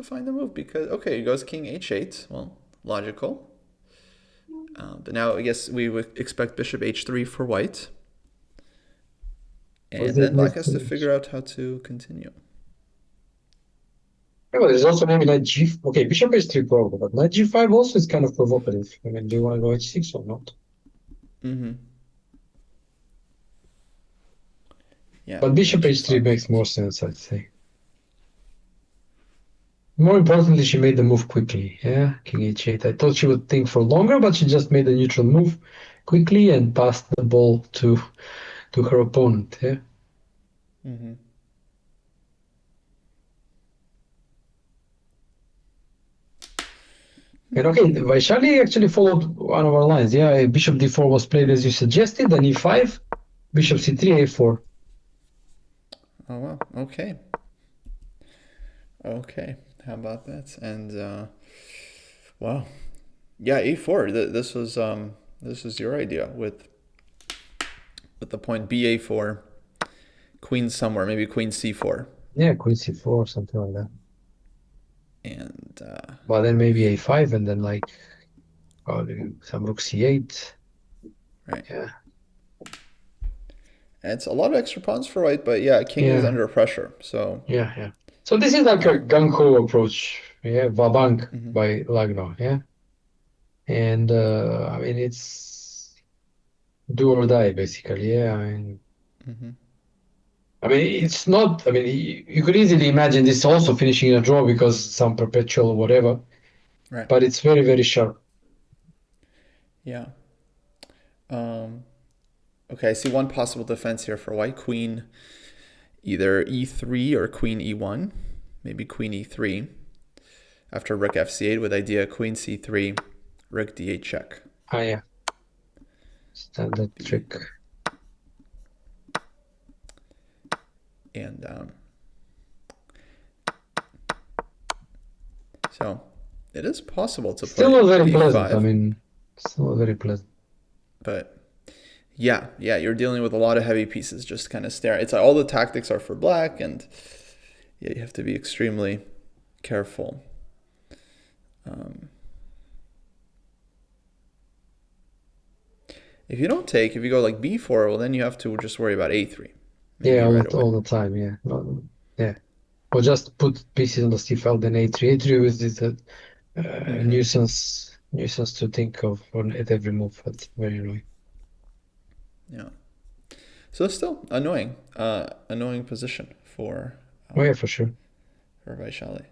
find the move because okay, he goes king h8. Well, logical. But now I guess we would expect bishop h3 for white, Was and it then move black has to to... figure out how to continue. Yeah, but there's also maybe knight g. Okay, bishop h3 probably, but knight g5 also is kind of provocative. I mean, do you want to go h6 or not? Mm-hmm. Yeah, But bishop knight h3 g5 is makes more also. sense, I'd say. More importantly, she made the move quickly. Yeah, king h8. I thought she would think for longer, but she just made a neutral move quickly and passed the ball to her opponent. Yeah. Mm-hmm. And okay, Vaishali actually followed one of our lines. Yeah, bishop d4 was played as you suggested, then e5, bishop c3, a4. Oh wow. Okay. Okay. How about that? And wow. Yeah, e4. This was your idea with the point ba4, queen somewhere, maybe queen c4, Yeah, queen c4, something like that. and But then maybe a5, and then like some rook c8. right. Yeah, And it's a lot of extra pawns for white, but yeah, king is yeah, under pressure. So yeah, yeah. So this is like a um, gung ho approach. Yeah, Vabank mhm, by Lagno. Yeah, and I mean it's do or die basically. Yeah, mhm, I mean, it's not. I mean, you could easily imagine this also finishing in a draw because some perpetual whatever, right. but it's very, very sharp. Yeah. Um, okay, I see one possible defense here for white. Queen either e3 or queen e1. Maybe queen e3 after rook f c8 with idea queen c3, rook d8 check. Ah, yeah, standard Be trick. and so it is possible to Still play not very pleasant. I b5, mean, still not very pleasant. but yeah, you're dealing with a lot of heavy pieces. Just kind of stare. It's like all the tactics are for black, and yeah, you have to be extremely careful. Um, if you don't take, if you go like b4, well, then you have to just worry about a3, Yeah, maybe right away. all the time. Yeah, yeah. Or just put pieces on the c file, then a3. A3 is this Mm-hmm. nuisance to think of at every move. That's very annoying. Yeah. So it's still annoying, annoying position Oh um, yeah, for sure. for Vaishali.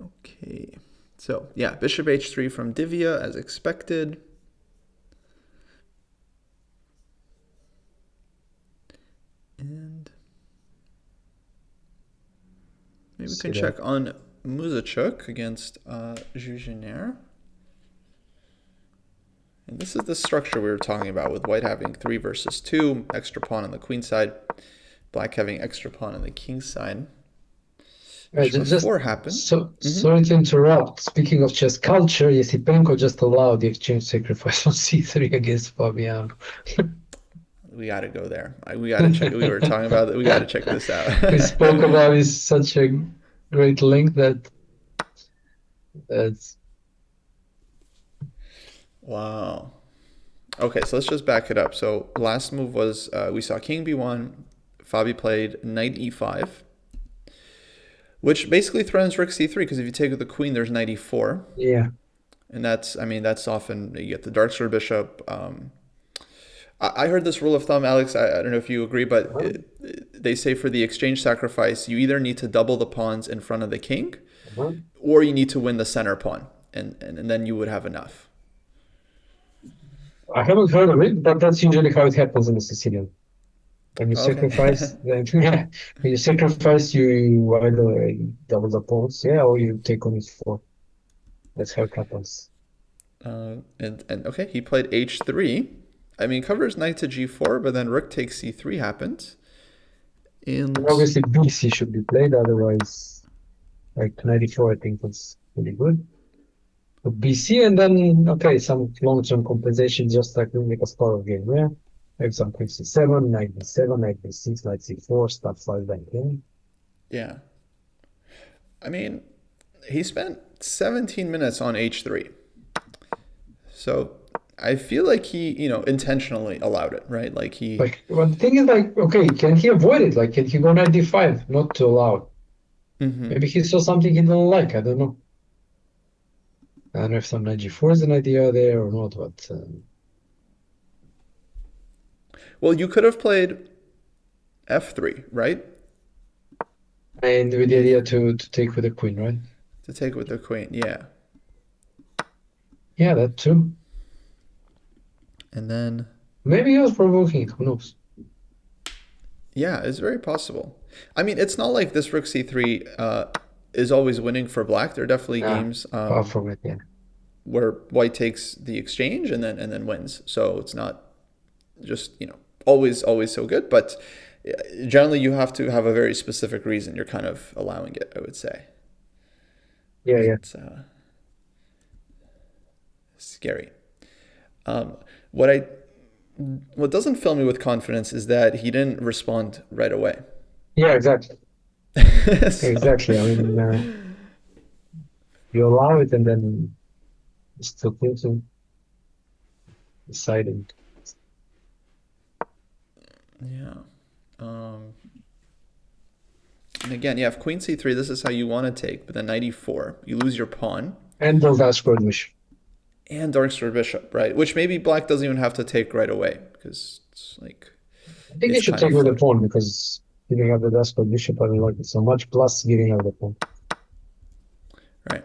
Okay. So yeah, bishop h3 from Divya as expected. And maybe we See can that. check on Muzachuk against Jujiner. And this is the structure we were talking about with white having 3 versus 2, extra pawn on the queen side, black having extra pawn on the king side. Right, Bishop just f4 happened. so sorry to interrupt. Speaking of chess culture, Yesipenko just allowed the exchange sacrifice on c3 against Fabiano. We got to go there. We got to check. We were talking about that. We got to check this out. We spoke about it such a great link that's Wow. Okay, so let's just back it up. So last move was we saw king b1. Fabi played knight e5, which basically threatens rook c3 because if you take with the queen, there's knight e4. yeah. And that's, I mean, that's often, you get the dark sword bishop. I heard this rule of thumb, Alex, I don't know if you agree, but they say for the exchange sacrifice, you either need to double the pawns in front of the king, or you need to win the center pawn, and then you would have enough. I haven't heard of it, but that's usually how it happens in the Sicilian. When you Okay. sacrifice, then yeah, when you sacrifice, you either double the pawns, yeah, or you take on e4. That's how it happens. And okay, he played h3. I mean, covers knight to g4, but then rook takes c3 happened. And obviously, BC should be played, otherwise, like 94, I think was really good. So BC, and then, okay, some long-term compensation, just like in the Kasparov game, yeah? Like some queen c7, knight b7, knight b6, knight c4, stuff like that, yeah? yeah, I mean, he spent 17 minutes on h3. So I feel like he, intentionally allowed it, right? Like he. Like, well, the thing is, like, okay, can he avoid it? Like, can he go knight d5, not to allow it? Maybe he saw something he didn't like, I don't know. I don't know if some knight g4 is an idea there or not, but... Well, you could have played f3, right? And with the idea to take with the queen, right? To take with the queen, yeah. Yeah, that too. And then, Maybe he was provoking it, who knows? yeah, it's very possible. I mean, it's not like this rook c3 is always winning for black. There are definitely games Far from it, yeah. where white takes the exchange and then wins. So it's not just, always so good. But generally, you have to have a very specific reason you're kind of allowing it, I would say. Yeah, yeah. It's scary. What doesn't fill me with confidence is that he didn't respond right away. Yeah, exactly. So, Exactly. I mean, you allow it and then you still thinking, deciding. yeah. And again, yeah, if queen c3, this is how you want to take, but then knight e4, you lose your pawn. And those are squared wish. And dark sword bishop, right? Which maybe black doesn't even have to take right away because it's like I think it's you should kind take of with the fun. pawn because giving up the dashboard bishop, I don't like it so much, plus giving up the pawn. Right.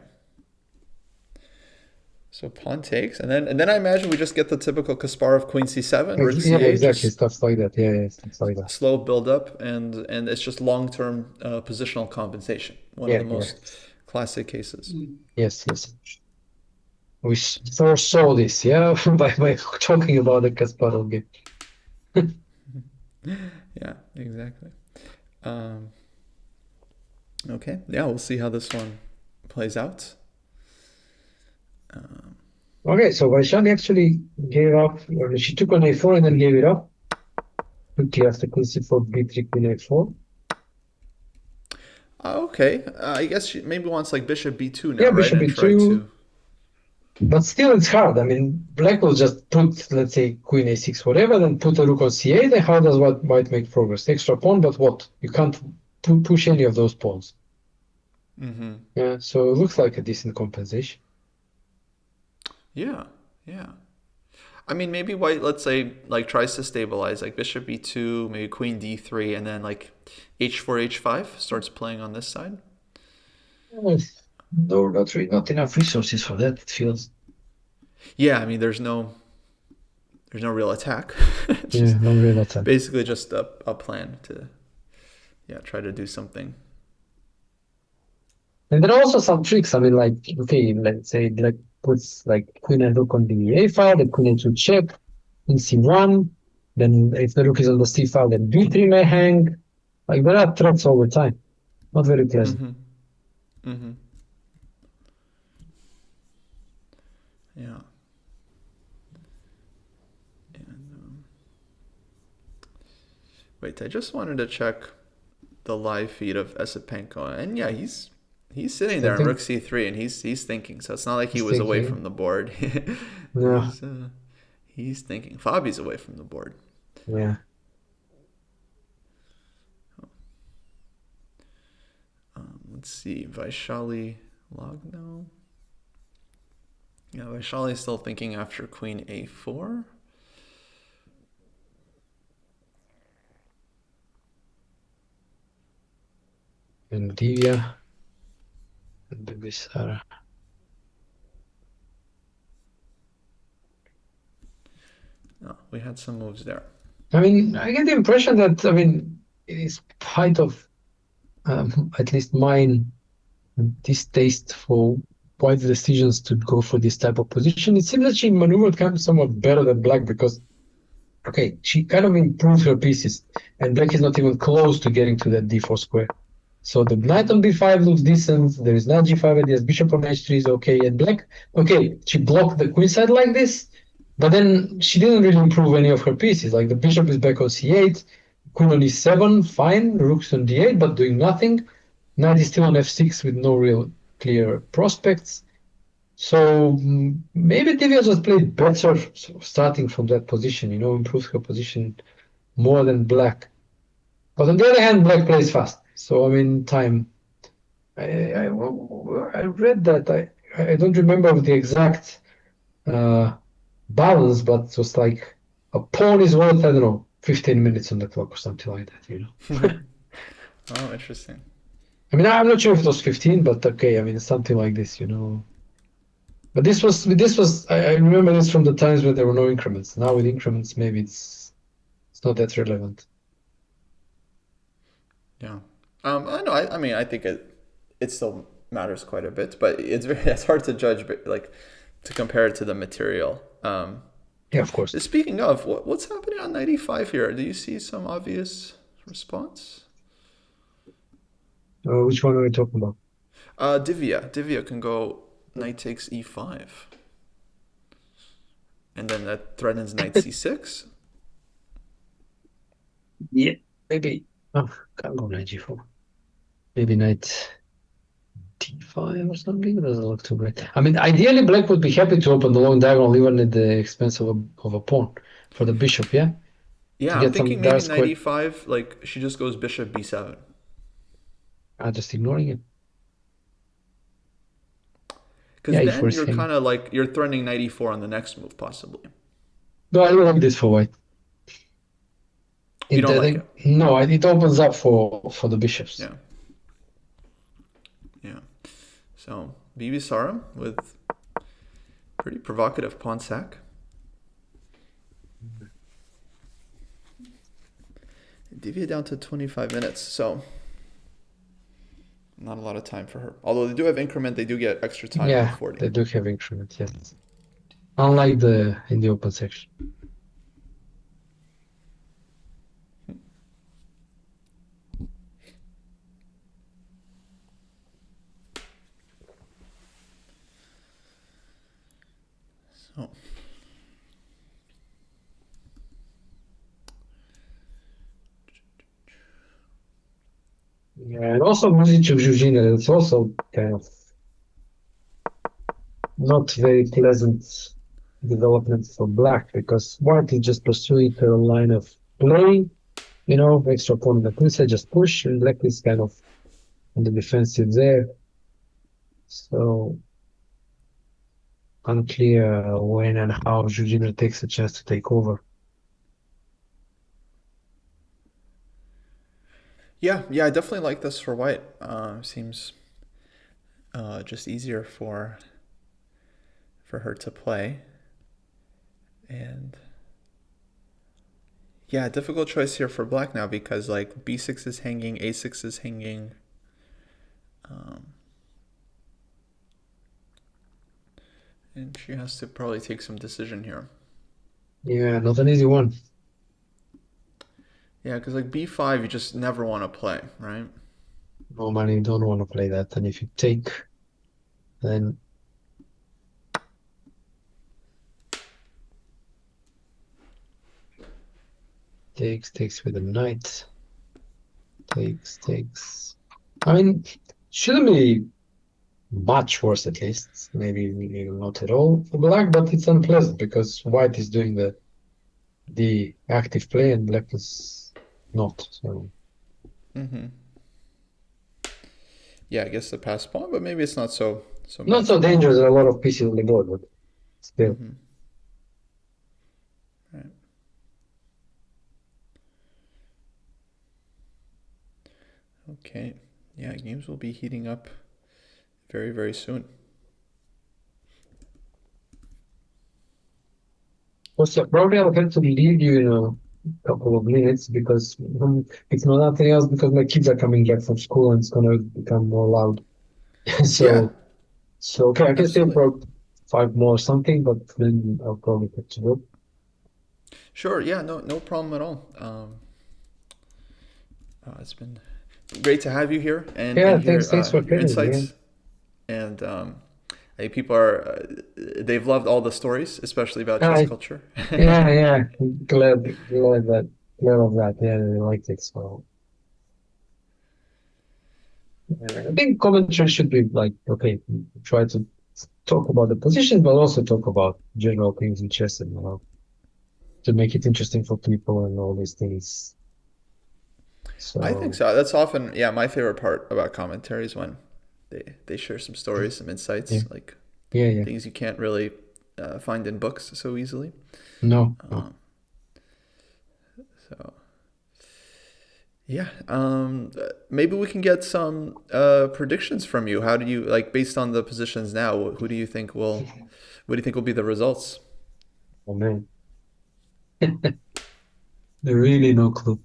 So pawn takes, and then I imagine we just get the typical Kasparov queen c7, rook Yeah, c8, exactly. just Stuff like that. Yeah, stuff like that. slow build up, and it's just long-term positional compensation. One of Yeah, the yeah. most classic cases. Yes, yes. We foresaw this, yeah, by talking about the Kasparov game. Yeah, exactly. Okay, yeah, we'll see how this one plays out. Okay, so Vaishali actually gave up, or she took on a4 and then gave it up. Quickly after queen c4, b3, queen a4. Okay, I guess she maybe wants like bishop b2 now, Yeah, right? bishop And try b2. to. But still, it's hard. I mean, black will just put, let's say, queen a6, whatever, then put a rook on c8. Then how does white make progress? Extra pawn, but what? You can't push any of those pawns. Yeah, so it looks like a decent compensation. Yeah, yeah. I mean, maybe white, let's say, like tries to stabilize, like bishop b2, maybe queen d3, and then like h4, h5 starts playing on this side. No, not enough resources for that, it feels. Yeah, I mean, there's no real attack. It's Yeah, just no real attack. basically just a plan to, yeah, try to do something. And there are also some tricks. I mean, like, okay, let's say, like puts like queen and rook on the a file, the queen a2 check, in c1. Then if the rook is on the c file, then b3 may hang. Like there are threats over time. Not very pleasant. Mm-hmm. Mm-hmm. Yeah. And wait, I just wanted to check the live feed of Esipenko, and yeah, he's sitting there on Thinking, Rook C3, and he's thinking. So it's not like he he's was away from thinking. the board. Yeah, he's he's thinking. Fabi's away from the board. yeah. Let's see, Vaishali Logno. Yeah, Vaishali's still thinking after Queen A4. And Divya and baby Sarah. No, we had some moves there. I mean, I get the impression that, I mean, in spite of at least mine distaste for white decisions to go for this type of position, it seems that she maneuvered kind of somewhat better than black because, okay, she kind of improved her pieces, and black is not even close to getting to that d4 square. So the knight on b5 looks decent. There is knight g5 ideas. Bishop on h3 is okay. And black, okay, she blocked the queen side like this, but then she didn't really improve any of her pieces. Like the bishop is back on c8, queen on e7, fine. Rook's on d8, but doing nothing. Knight is still on f6 with no real clear prospects. So maybe Divya just played better starting from that position, improved her position more than black. But on the other hand, black plays fast. So I mean, time. I read that. I don't remember the exact uh, balance, but it was like a pawn is worth, I don't know, 15 minutes on the clock or something like that. Oh, interesting. I mean, I'm not sure if it was 15, but okay, I mean, something like this. But I remember this from the times when there were no increments. Now with increments, maybe it's not that relevant. Yeah. I know. I mean, I think it still matters quite a bit, but it's hard to judge, but like to compare it to the material. Yeah, of course. Speaking of, what's happening on 95 here? Do you see some obvious response? Which one are we talking about? Divya can go knight takes e5, and then that threatens knight c6. Yeah, maybe. Oh, can't go knight g4. Maybe knight d5 or something. It doesn't look too great. I mean, ideally, black would be happy to open the long diagonal even at the expense of a pawn for the bishop, yeah? To Yeah, I'm get some thinking maybe dark knight square. e5. Like she just goes bishop b7. I'm just ignoring it. Yeah, Because e4 then is you're hanging. kind of like you're threatening knight e4 on the next move, possibly. No, I don't like this for white. You It, don't I like it. think, no, it opens up for the bishops. Yeah, yeah. So Bibi with pretty provocative pawn sack. Divya down to 25 minutes, so not a lot of time for her. Although they do have increment, they do get extra time of Yeah, 40. they do have increment, yes. Unlike in the open section. So Yeah, and also losing to Georgina, it's also kind of not very pleasant development for black because white is just pursuing her line of play, extra pawn on the queen side, just push, and black is kind of on the defensive there. So unclear when and how Georgina takes a chance to take over. yeah, I definitely like this for white. Seems just easier for her to play, and yeah, difficult choice here for black now because like b6 is hanging, a6 is hanging. Um, And she has to probably take some decision here. Yeah, not an easy one. Yeah, because like b5, you just never want to play, right? Normally, you don't want to play that. And if you take, then takes with the knight. Takes. I mean, shouldn't be much worse at least. Maybe not at all for black, but it's unpleasant because white is doing the active play and black is not. So Mm-hmm. Yeah, I guess the pass pawn, but maybe it's not so not bad for so black. dangerous. There are a lot of pieces on the board, but still. Mm-hmm. Right. Okay. Yeah, games will be heating up very, very soon. Also, probably I'll have to leave you in a couple of minutes because it's not nothing else because my kids are coming back from school and it's gonna become more loud. Yeah, So okay, I can stay absolutely. for five more or something, but then I'll probably have to go. Sure. Yeah, no problem at all. It's been great to have you here Yeah, and hear thanks for your having me. Yeah. insights. And I think people are they've loved all the stories, especially about chess I, culture. yeah. Glad of that. Yeah, they liked it. So I think commentary should be like, okay, try to talk about the position, but also talk about general things in chess and to make it interesting for people and all these things. I think So so. That's often, yeah, my favorite part about commentary is when they share some stories, some yeah, insights, like yeah. things you can't really find in books so easily. No. So yeah, maybe we can get some predictions from you. How do you like based on the positions now? Who do you think will? What do you think will be the results? Oh man, really no clue.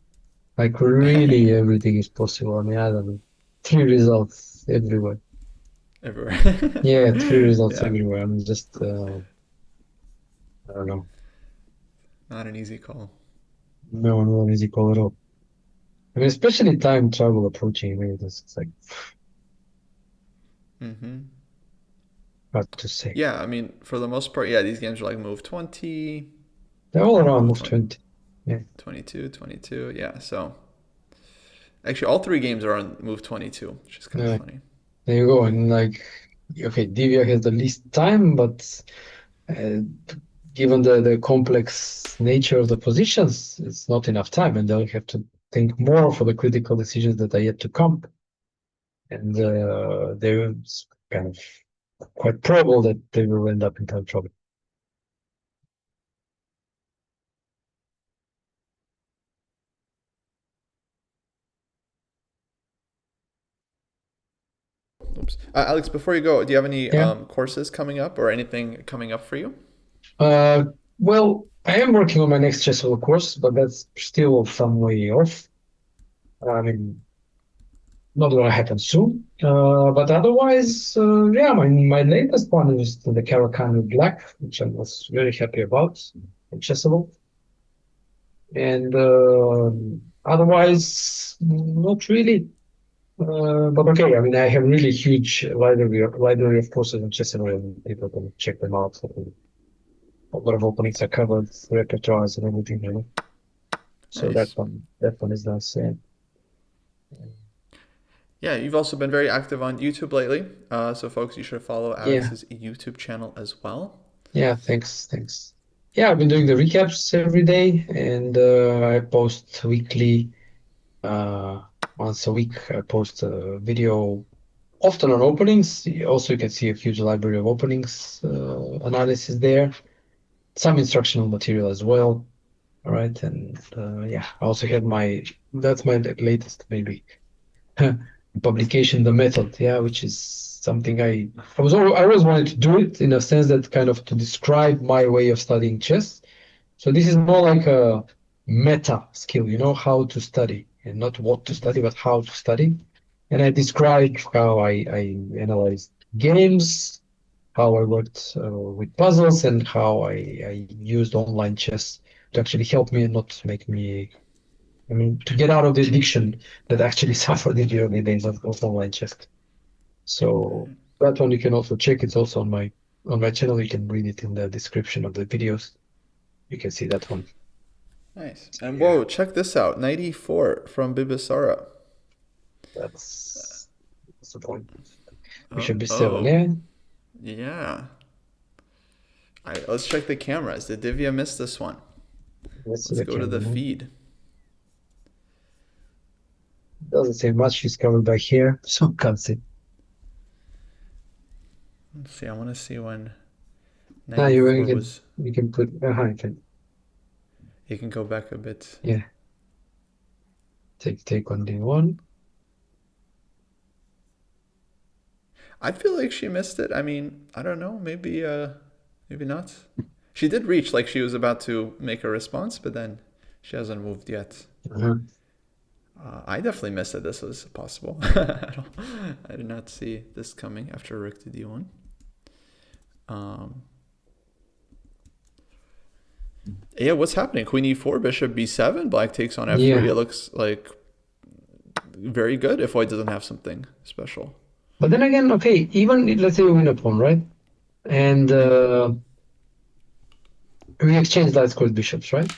Like really everything is possible. I mean, I don't know. Three results everywhere. Everywhere. Yeah, three results Yeah, everywhere. I'm just, I don't know. not an easy call. No easy call at all. I mean, especially time travel approaching. I mean, it's like Hmm. hard to say. Yeah, I mean, for the most part, yeah, these games are like move 20, They're all around move move 20, 20. Yeah, 22, 22. Yeah, so actually, all three games are on move 22, which is kind of yeah. funny. There you go. And like, okay, Divya has the least time, but uh, given the complex nature of the positions, it's not enough time, and they'll have to think more for the critical decisions that are yet to come. And there's kind of quite probable that they will end up in time trouble. Oops. Alex, before you go, do you have any Yeah. courses coming up or anything coming up for you? Uh, well, I am working on my next chess course, but that's still some way off. I mean, not gonna happen soon. But otherwise, yeah, my latest one is the Caracan Black, which I was very happy about, accessible. And otherwise, not really. But okay, I mean, I have really huge library of courses on Chessable, and people can check them out. So a lot of openings are covered, repertoires and everything, you know. So Nice. that one is nice. Yeah, Yeah, you've also been very active on YouTube lately. So, folks, you should follow yeah, Alex's YouTube channel as well. yeah. Thanks. Yeah, I've been doing the recaps every day, and I post weekly. Uh, Once a week, I post a video often on openings. Also, you can see a huge library of openings analysis there. Some instructional material as well. All right, and yeah, I also have that's my latest maybe publication, the method, yeah, which is something I always wanted to do it in a sense that kind of to describe my way of studying chess. So this is more like a meta skill, you know, how to study and not what to study, but how to study. And I describe how I analyze games, how I worked with puzzles and how I used online chess to actually help me and not make me, I mean, to get out of the addiction that actually suffered in the early days of online chess. So that one you can also check. It's also on my channel. You can read it in the description of the videos. You can see that one. Nice. So And yeah, whoa, check this out. 94 from Bibisara. that's the point. We should be seven, Oh, yeah. yeah. All right, let's check the cameras. Did Divya miss this one? Let's see Let's the go to the camera. feed. Doesn't say much. She's covered by hair, so can't see. Let's see. I want to see when Now 94 was. you can put you can, You can go back a bit. yeah. Take on the one. I feel like she missed it. I mean, I don't know. Maybe not. She did reach like she was about to make a response, but then she hasn't moved yet. Uh-huh. I definitely missed that this was possible. I did not see this coming after rook to d1. Um, yeah, what's happening? Queen e4, bishop b7, black takes on f3. Yeah. It looks like very good if white doesn't have something special. But then again, okay, even let's say we win a pawn, right? And Mm-hmm. we exchange light squared bishops, right?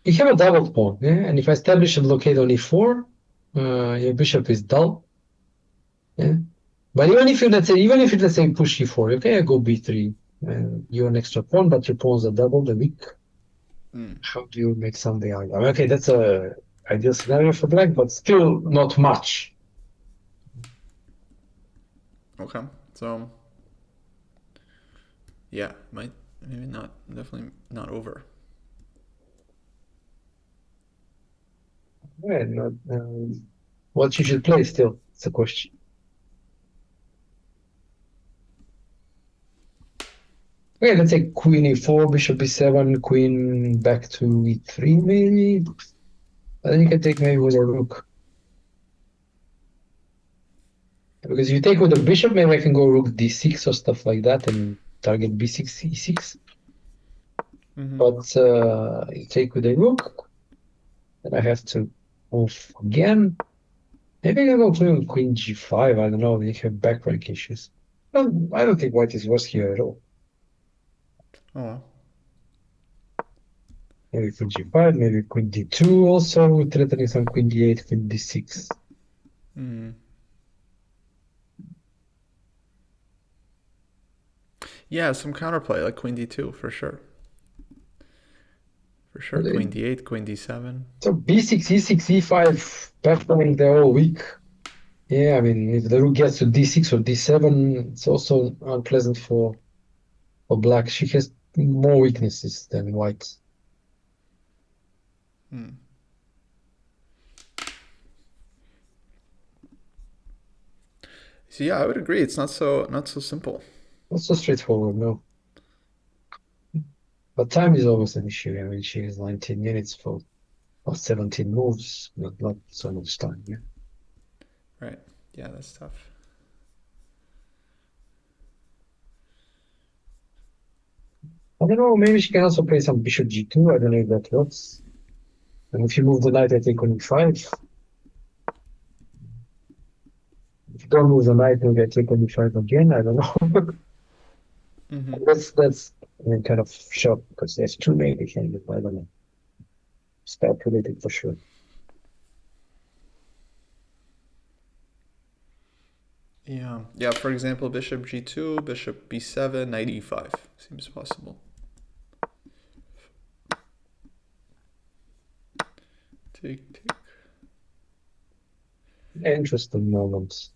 You have a double pawn, yeah? And if I establish a blockade on e4, your bishop is dull, yeah? But even if you even if you let's say push e4, okay, I go b3, and you're an extra pawn, but your pawns are double, the weak. Mm. How do you make something out? I mean, okay, that's a ideal scenario for black, but still not much. Okay. So, yeah, might maybe not, definitely not over. Yeah, not, what you should play still, it's a question. Okay, let's say queen e4, bishop e7, queen back to e3 maybe. And then you can take maybe with a rook. Because if you take with a bishop, maybe I can go rook d6 or stuff like that and target b6, e6. Mm-hmm. But you take with a rook, then I have to move again. Maybe I can go play with queen g5. I don't know. They have back rank issues. Well, I don't think white is worse here at all. Oh well. Maybe queen g5, maybe queen d2 also, threatening some queen d8, queen d6. Mm. Yeah, some counterplay like queen d2 for sure. For sure. Queen d8, queen d7. So b6, e6, e5, backbone, they're all weak. Yeah, I mean, if the rook gets to d6 or d7, it's also unpleasant for black. She has more weaknesses than white. Mm. So yeah, I would agree. It's not so simple. Not so straightforward, no. But time is always an issue. I mean, she has 19 minutes for 17 moves, not so much time. Yeah. Right. Yeah, that's tough. I don't know, maybe she can also play some bishop g2. I don't know if that works. And if you move the knight, I take on e5. If you don't move the knight, maybe I take on e5 again. I don't know. Mm-hmm. That's I mean, kind of shocked because there's too many hand. I don't know. Speculated for sure. Yeah. Yeah, for example, bishop g2, bishop b7, knight e5. Seems possible. Take. Interesting moments.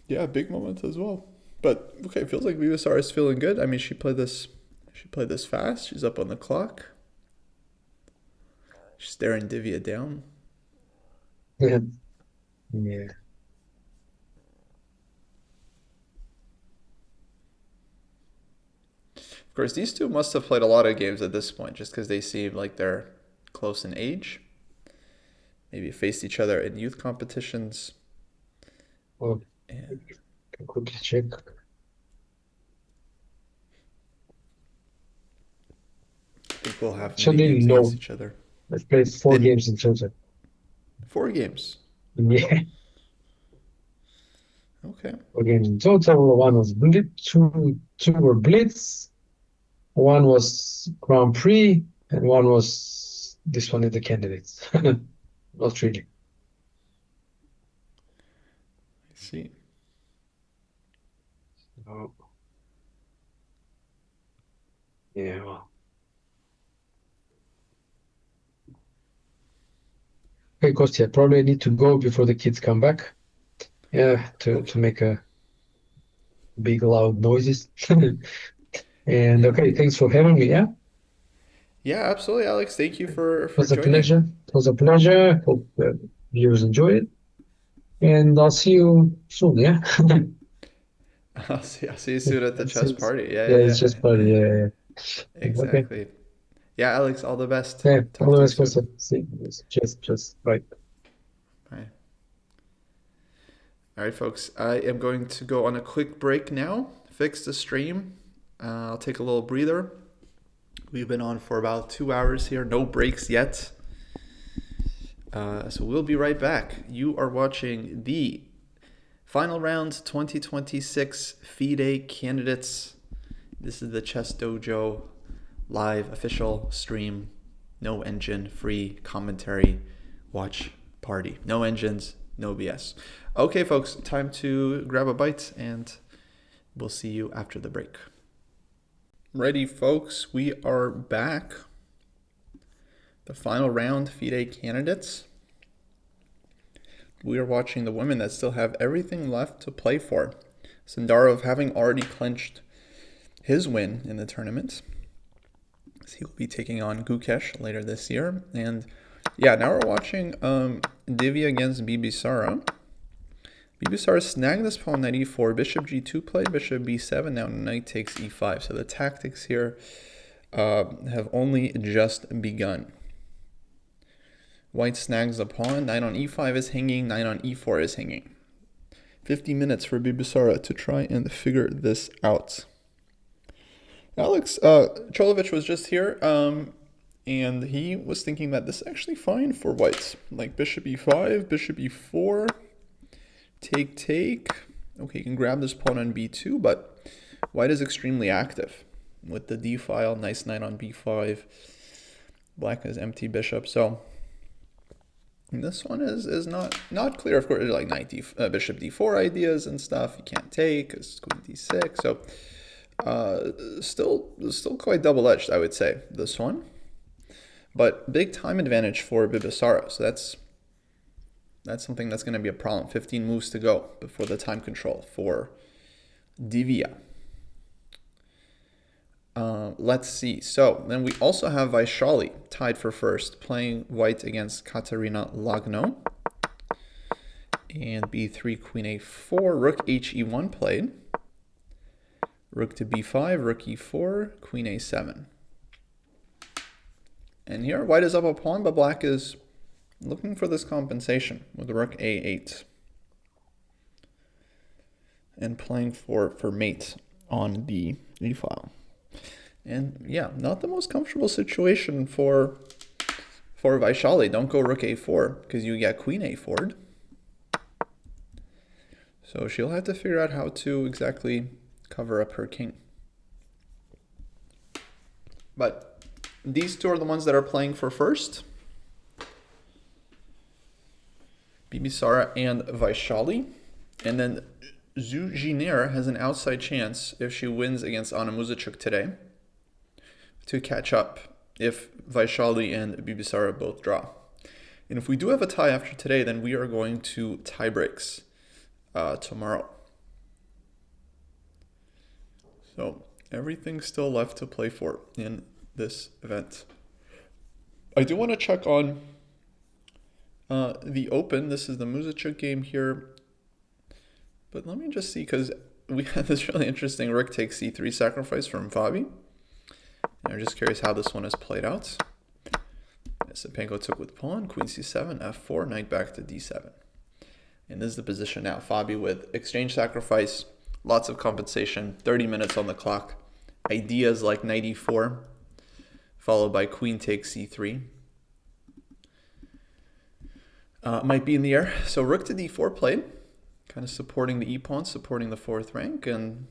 Yeah, big moments as well. But okay, it feels like VSR is feeling good. I mean, she played this fast. She's up on the clock. She's staring Divya down. Yeah. Yeah. Of course, these two must have played a lot of games at this point, just because they seem like they're close in age. maybe faced each other in youth competitions. Well, And can quickly check. I think we'll have many Actually, games against no. each other. I've played 4 In games in total. 4 games. Yeah, Okay. 4 games in total. One was Blitz, two were Blitz, one was Grand Prix, and one was this one in the candidates. Not really. I see. Oh, yeah, well. Hey, Kostya, probably I need to go before the kids come back. Yeah, to Okay. make a big loud noises. And Yeah. okay, thanks for having me. Yeah, Yeah, absolutely, Alex. Thank you it for was a joining. pleasure. It was a pleasure. Hope viewers enjoy it. And I'll see you soon. Yeah. I'll see you soon at the chess party. Yeah, Yeah, yeah, it's just funny. yeah. Yeah, yeah. Okay. Exactly. Yeah, Alex, all the best. Yeah. All Talk the to you best, soon. Kostya. See you. Just right. Bye. All right, folks. I am going to go on a quick break now, fix the stream. I'll take a little breather. We've been on for about 2 hours here, no breaks yet. So we'll be right back. You are watching the final round 2026 FIDE candidates. This is the Chess Dojo live official stream. No engine, free commentary, watch party. No engines, no BS. Okay, folks, time to grab a bite and we'll see you after the break. Ready, folks, we are back. The final round FIDE candidates. We are watching the women that still have everything left to play for. Sindarov having already clinched his win in the tournament. He will be taking on Gukesh later this year. And yeah, now we're watching Divya against Bibisara. Bibisara snagged this pawn knight e4, bishop g2 played, bishop b7, now knight takes e5. So the tactics here have only just begun. White snags the pawn, knight on e5 is hanging, knight on e4 is hanging. 50 minutes for Bibisara to try and figure this out. Alex Cholovich was just here, and he was thinking that this is actually fine for whites. Like bishop e5, bishop e4, take. Okay, you can grab this pawn on b2, but white is extremely active with the d file. Nice knight on b5. Black has empty bishop, so this one is not clear. Of course, like bishop d4 ideas and stuff. You can't take. It's queen d6, so. Still quite double-edged, I would say, this one. But big time advantage for Bibisara, so that's something that's going to be a problem. 15 moves to go before the time control for Divya. Let's see. So then we also have Vaishali tied for first, playing white against Katerina Lagno. And b3, queen a4, rook he1 played. Rook to b5, rook e4, queen a7. And here white is up a pawn, but black is looking for this compensation with rook a8. And playing for mate on the e-file. And yeah, not the most comfortable situation for Vaishali. Don't go rook a4 because you get queen a4. So she'll have to figure out how to exactly cover up her king. But these two are the ones that are playing for first. Bibisara and Vaishali. And then Zhu Jiner has an outside chance if she wins against Anna Muzichuk today to catch up if Vaishali and Bibisara both draw. And if we do have a tie after today, then we are going to tie breaks tomorrow. So everything's still left to play for in this event. I do want to check on the Open. This is the Muzichuk game here. But let me just see, because we had this really interesting rook takes c3 sacrifice from Fabi. And I'm just curious how this one has played out. Sapenko took with pawn, queen c7, f4, knight back to d7. And this is the position now. Fabi with exchange sacrifice, lots of compensation, 30 minutes on the clock. Ideas like knight e4, followed by queen takes c3. Might be in the air. So rook to d4 played, kind of supporting the e-pawn, supporting the fourth rank, and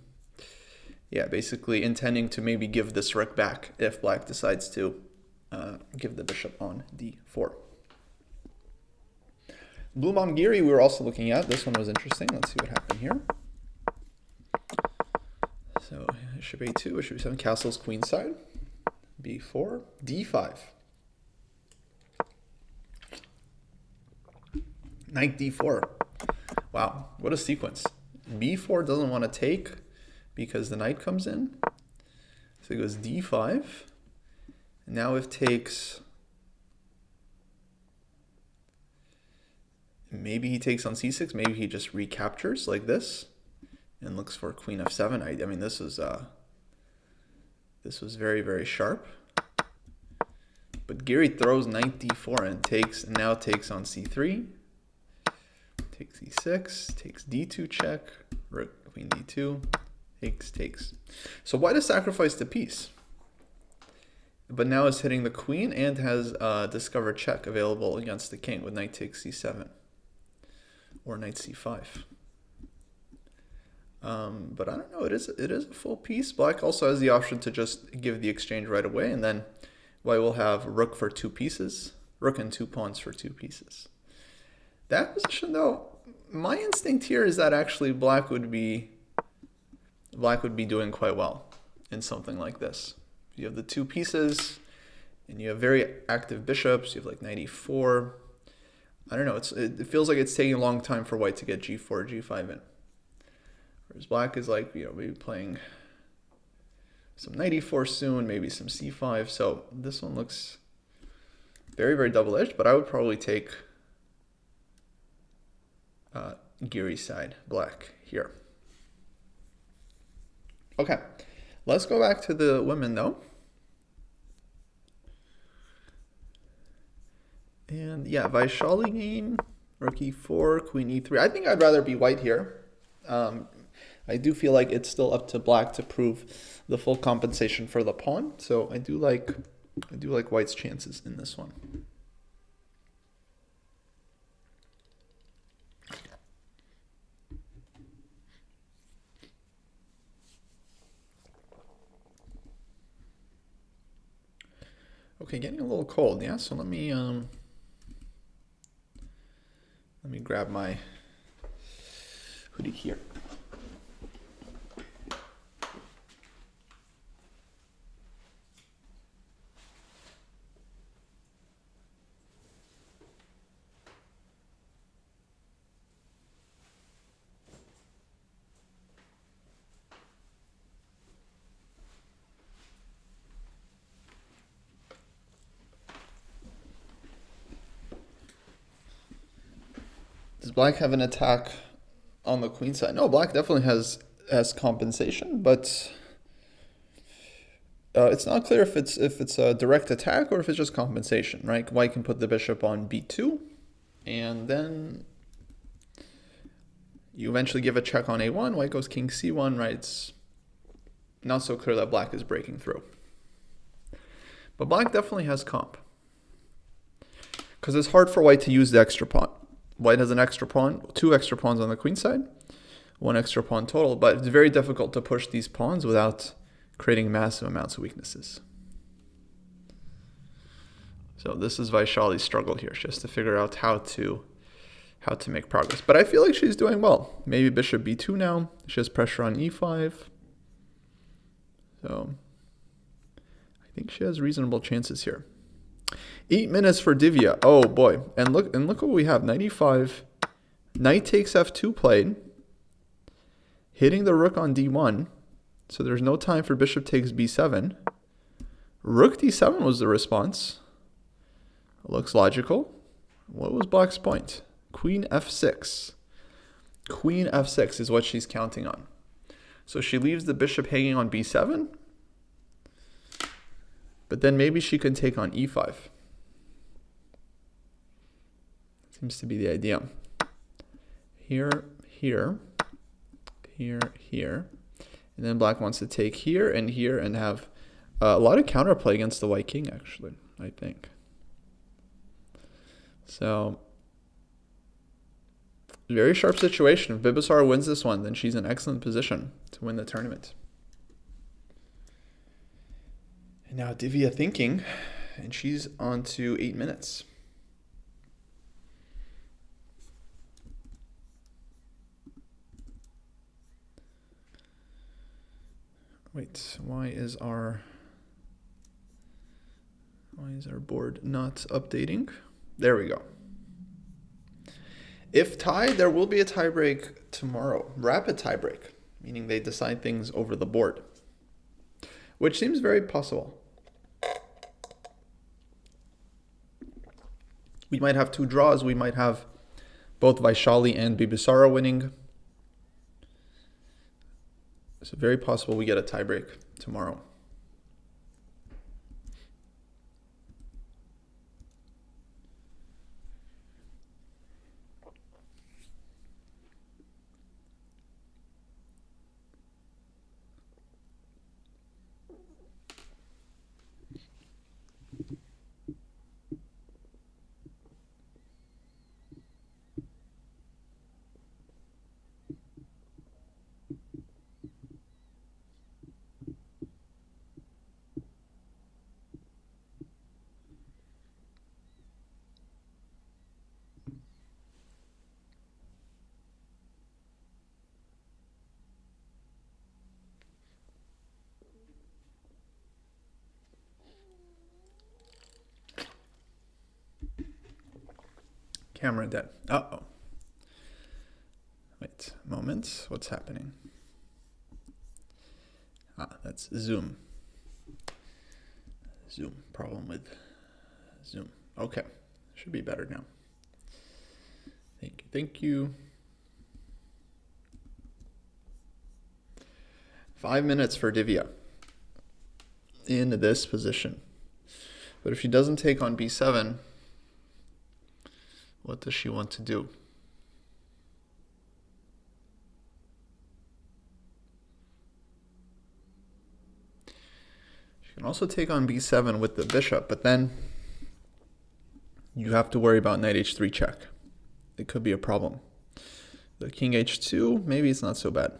yeah, basically intending to maybe give this rook back if black decides to give the bishop on d4. Blumam-Giri we were also looking at. This one was interesting. Let's see what happened here. So bishop a2, bishop e7, castles queenside, b4, d5. Knight d4. Wow, what a sequence. b4 doesn't want to take because the knight comes in. So it goes d5. Now if takes, maybe he takes on c6, maybe he just recaptures like this and looks for queen f7. I mean, this was very, very sharp. But Giri throws knight d4 and now takes on c3. Takes e6, takes d2 check, rook, queen d2, takes. So why does sacrifice the piece? But now it's hitting the queen and has discovered check available against the king with knight takes c7 or knight c5. But I don't know, it is a full piece. Black also has the option to just give the exchange right away, and then white will have rook for 2 pieces, rook and 2 pawns for 2 pieces. That position, though, my instinct here is that actually black would be doing quite well in something like this. You have the 2 pieces, and you have very active bishops. You have like knight e4. I don't know. It feels like it's taking a long time for white to get g4, g5 in. Whereas black is like, maybe playing some knight e4 soon, maybe some c5. So this one looks very, very double-edged, but I would probably take Giri's side, black, here. Okay, let's go back to the women, though. And yeah, Vaishali game, rook e4, queen e3. I think I'd rather be white here. I do feel like it's still up to black to prove the full compensation for the pawn. So I do like white's chances in this one. Okay, getting a little cold, yeah. So let me grab my hoodie here. Does black have an attack on the queen side? No, black definitely has compensation, but it's not clear if it's a direct attack or if it's just compensation, right? White can put the bishop on b2, and then you eventually give a check on a1. White goes king c1, right? It's not so clear that black is breaking through. But black definitely has comp, because it's hard for white to use the extra pawn. White has an extra pawn, 2 extra pawns on the queen side, 1 extra pawn total, but it's very difficult to push these pawns without creating massive amounts of weaknesses. So this is Vaishali's struggle here, just to figure out how to make progress. But I feel like she's doing well. Maybe bishop b2 now. She has pressure on e5. So I think she has reasonable chances here. 8 minutes for Divya. Oh boy. And look what we have. Knight e5. Knight takes f2 played. Hitting the rook on d1. So there's no time for bishop takes b7. Rook d7 was the response. Looks logical. What was black's point? Queen f6. Queen f6 is what she's counting on. So she leaves the bishop hanging on b7. But then maybe she can take on e5. Seems to be the idea. Here, here, here, here. And then black wants to take here and have a lot of counterplay against the white king, actually, I think. So, very sharp situation. If Bibisara wins this one, then she's in excellent position to win the tournament. And now Divya thinking, and she's on to 8 minutes. Wait, why is our board not updating? There we go. If tied, there will be a tiebreak tomorrow. Rapid tiebreak, meaning they decide things over the board, which seems very possible. We might have 2 draws. We might have both Vaishali and Bibisara winning. So very possible we get a tiebreak tomorrow. Camera dead. Uh-oh. Wait, moment. What's happening? Ah, that's Zoom. Zoom. Problem with Zoom. Okay. Should be better now. Thank you. Thank you. 5 minutes for Divya in this position. But if she doesn't take on b7, what does she want to do? She can also take on b7 with the bishop, but then you have to worry about knight h3 check. It could be a problem. The king h2, maybe it's not so bad.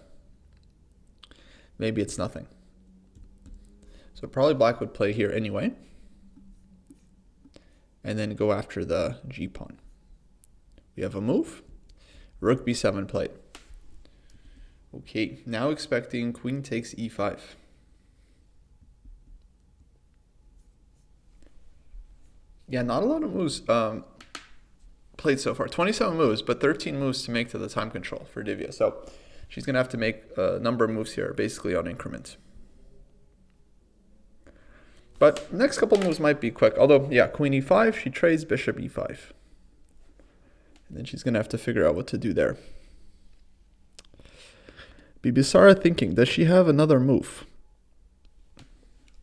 Maybe it's nothing. So probably black would play here anyway, and then go after the g pawn. We have a move. Rook b7 played. Okay, now expecting queen takes e5. Yeah, not a lot of moves played so far. 27 moves, but 13 moves to make to the time control for Divya. So she's going to have to make a number of moves here, basically on increment. But next couple moves might be quick. Although, yeah, queen e5, she trades bishop e5. And then she's going to have to figure out what to do there. Bibisara thinking, does she have another move?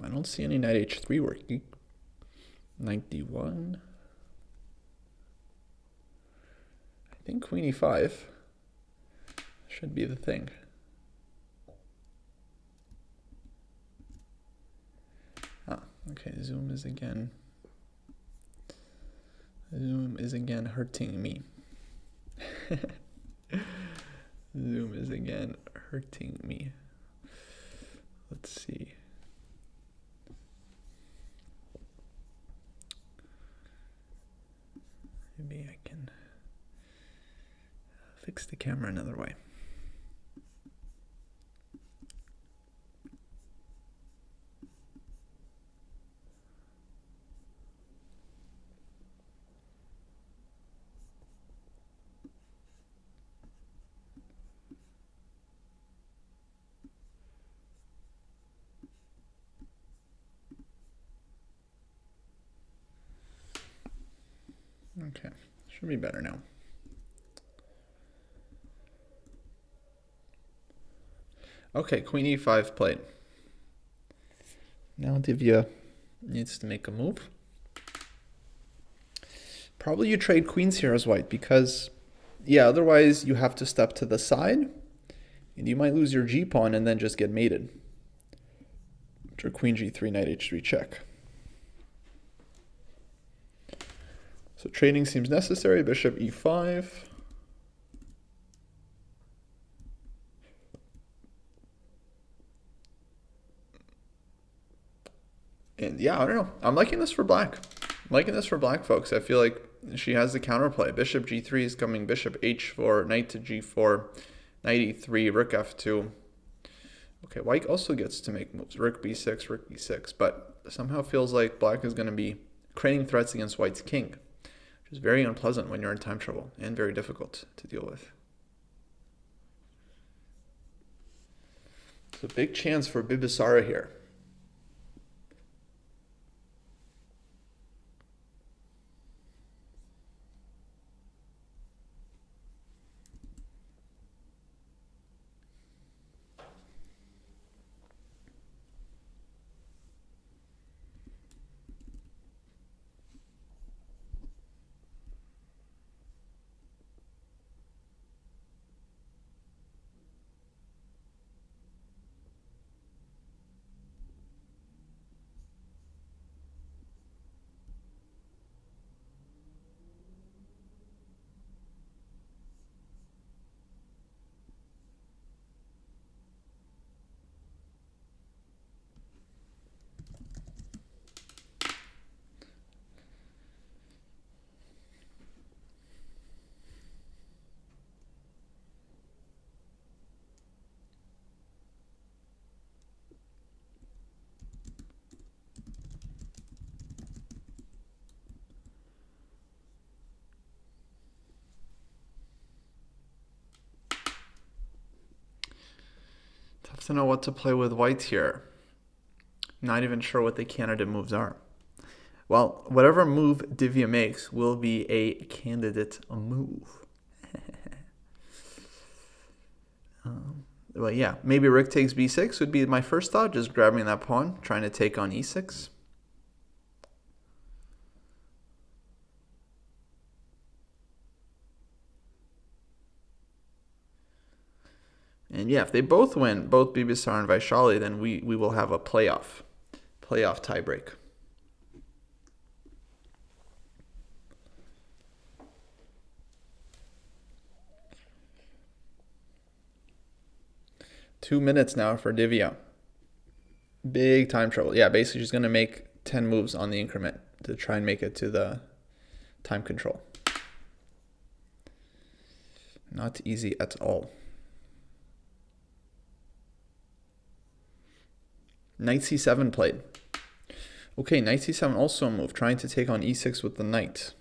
I don't see any knight h3 working. Knight d1. I think queen e5 should be the thing. Ah, okay, Zoom is again hurting me. Zoom is again hurting me. Let's see. Maybe I can fix the camera another way. Okay, should be better now. Okay, queen e5 played. Now Divya needs to make a move. Probably you trade queens here as white because, yeah, otherwise you have to step to the side and you might lose your g pawn and then just get mated. After queen g3, knight h3 check. So trading seems necessary. Bishop e5. And yeah, I don't know. I'm liking this for black. I'm liking this for black, folks. I feel like she has the counterplay. Bishop g3 is coming. Bishop h4, knight to g4, knight e3, rook f2. Okay, white also gets to make moves. Rook b6, rook b6. But somehow feels like black is going to be creating threats against white's king, which is very unpleasant when you're in time trouble and very difficult to deal with. So big chance for Bibisara here. Tough to know what to play with white here. Not even sure what the candidate moves are. Well, whatever move Divya makes will be a candidate move. Well, yeah, maybe rook takes b6 would be my first thought, just grabbing that pawn, trying to take on e6. And yeah, if they both win, both Bibisar and Vaishali, then we will have a playoff tiebreak. Two-minutes now for Divya. Big time trouble. Yeah, basically she's going to make 10 moves on the increment to try and make it to the time control. Not easy at all. Knight c7 played. Okay, knight c7 also a move, trying to take on e6 with the knight.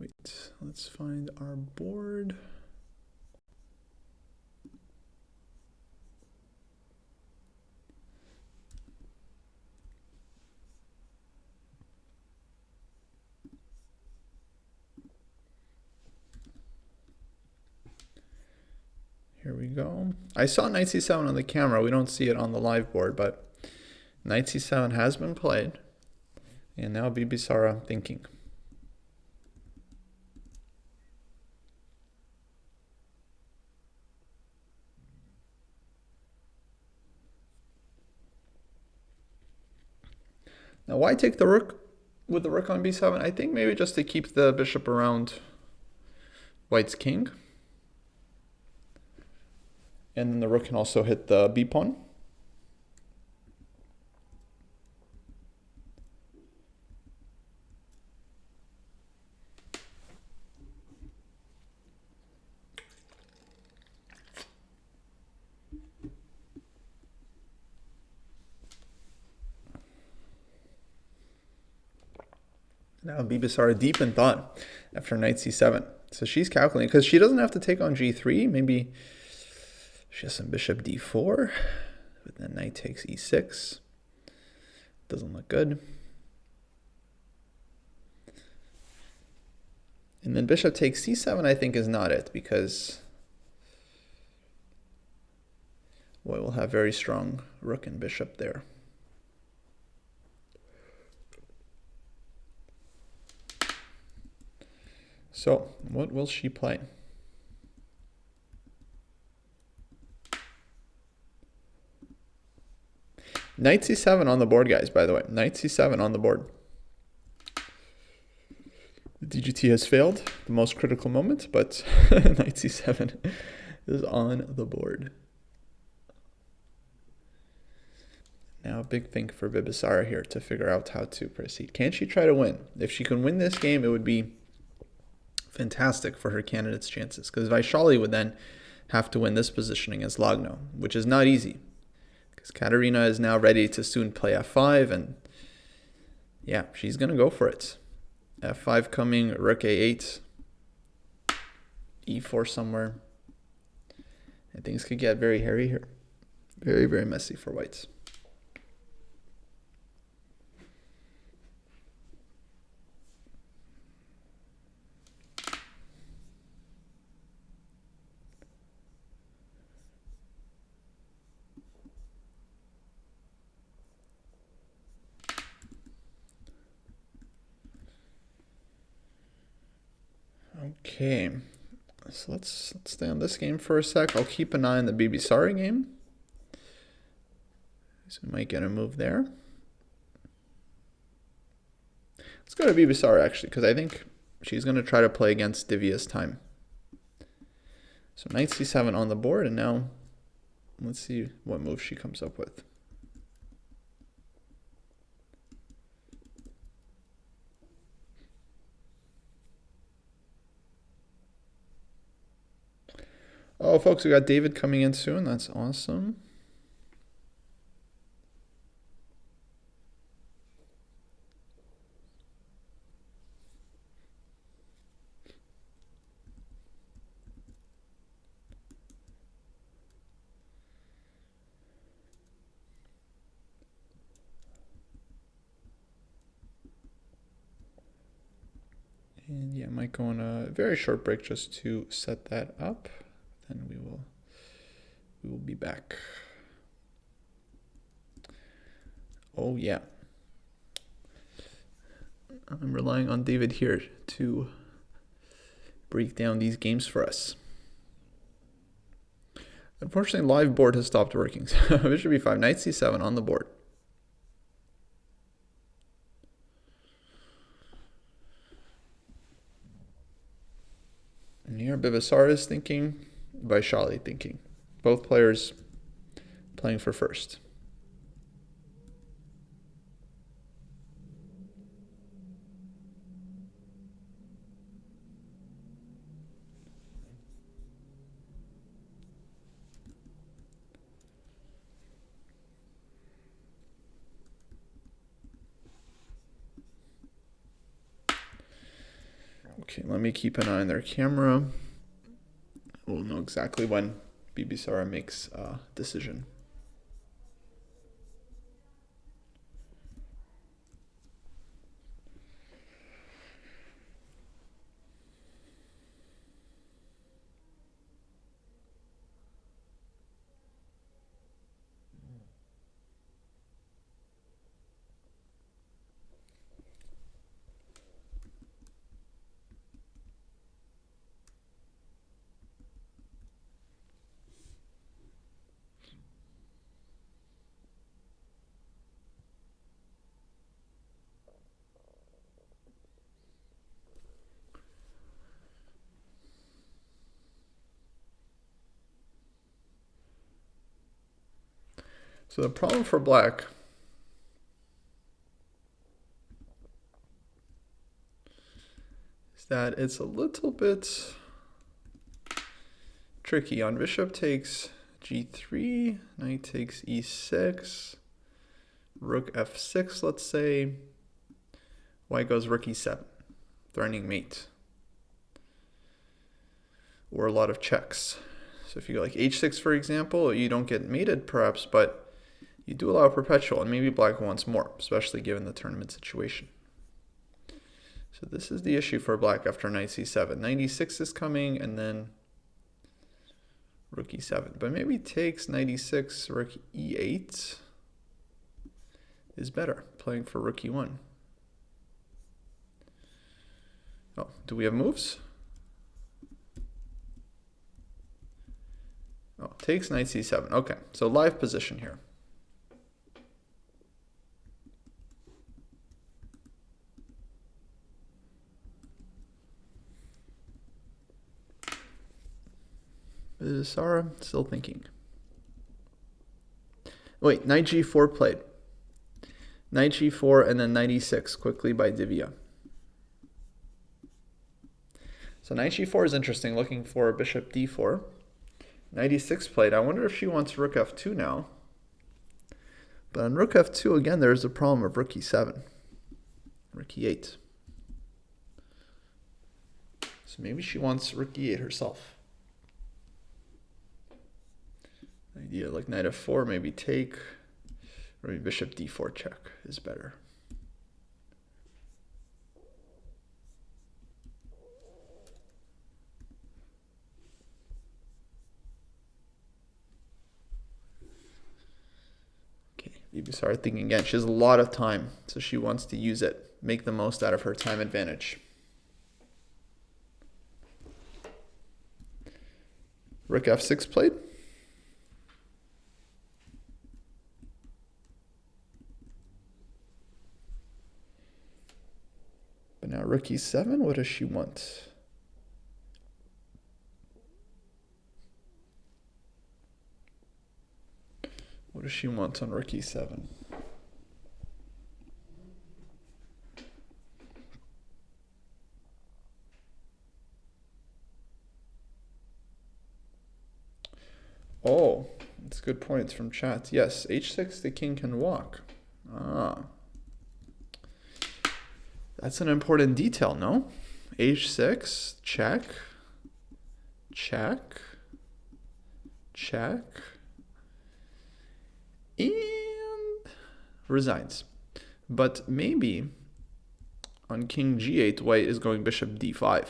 Wait, let's find our board. Here we go. I saw knight c7 on the camera. We don't see it on the live board, but knight c7 has been played. And now Bibisara thinking. Now why take the rook with the rook on b7? I think maybe just to keep the bishop around white's king. And then the rook can also hit the b pawn. Now Bibisara deep in thought after knight c7. So she's calculating, because she doesn't have to take on g3. Maybe she has some bishop d4, but then knight takes e6. Doesn't Not good. And then bishop takes c7 I think is not it, because white will have very strong rook and bishop there. So what will she play? Knight c7 on the board, guys, by the way. Knight c7 on the board. The DGT has failed, the most critical moment, but knight c7 is on the board. Now a big thing for Bibisara here to figure out how to proceed. Can she try to win? If she can win this game, it would be fantastic for her candidate's chances, because Vaishali would then have to win this position against Lagno, which is not easy, because Katerina is now ready to soon play f5, and yeah, she's going to go for it. f5 coming, rook a8, e4 somewhere, and things could get very hairy here. Very, very messy for whites. Okay, so let's stay on this game for a sec. I'll keep an eye on the Bibisara game. So we might get a move there. Let's go to Bibisara actually, because I think she's going to try to play against Divya's time. So knight c7 on the board, and now let's see what move she comes up with. Oh, folks, we got David coming in soon. That's awesome. And yeah, I might go on a very short break just to set that up. Then we will be back. Oh yeah. I'm relying on David here to break down these games for us. Unfortunately, live board has stopped working. So bishop b5, knight c7 on the board. And here Bibisara is thinking, Vaishali thinking. Both players playing for first. Okay, let me keep an eye on their camera. We'll know exactly when Bibisara makes a decision. So the problem for black is that it's a little bit tricky. On bishop takes g3, knight takes e6, rook f6, let's say. White goes rook e7, threatening mate. Or a lot of checks. So if you go like h6, for example, you don't get mated perhaps, but You do allow perpetual, and maybe black wants more, especially given the tournament situation. So this is the issue for black after knight c7. 96 is coming, and then rook e7. But maybe takes knight e6, rook e8 is better, playing for rook e1. Oh, do we have moves? Oh, takes knight c7. Okay, so live position here. Is Sarah still thinking? Wait, knight g4 played. Knight g4 and then knight e6 quickly by Divya. So knight g4 is interesting, looking for bishop d4. Knight e6 played. I wonder if she wants rook f2 now. But on rook f2, again, there's a problem of rook e7. Rook e8. So maybe she wants rook e8 herself. Idea like knight f4, maybe take, or maybe bishop d4 check is better. Okay, maybe start thinking again. She has a lot of time, so she wants to use it, make the most out of her time advantage. Rook f6 played. But now rook e7, what does she want? What does she want on rook e7? Oh, that's good points from chat. Yes, h6, the king can walk. Ah. That's an important detail, no? h6, check, check, check, and resigns. But maybe on king g8, white is going bishop d5.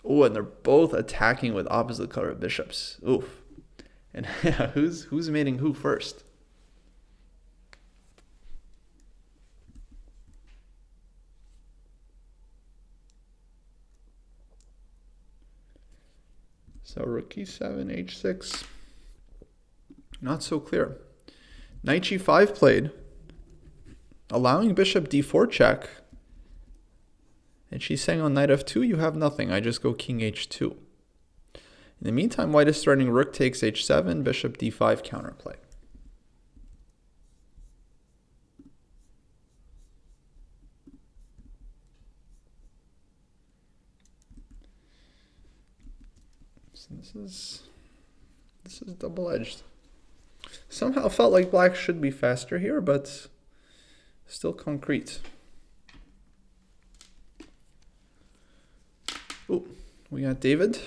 Oh, and they're both attacking with opposite color bishops. Oof. And who's mating who first? So rook e7, h6, not so clear. Knight g5 played, allowing bishop d4 check. And she's saying on knight f2, you have nothing. I just go king h2. In the meantime, white is threatening rook takes h7, bishop d5 counterplay. So this is double-edged. Somehow felt like black should be faster here, but still concrete. Oh, we got David.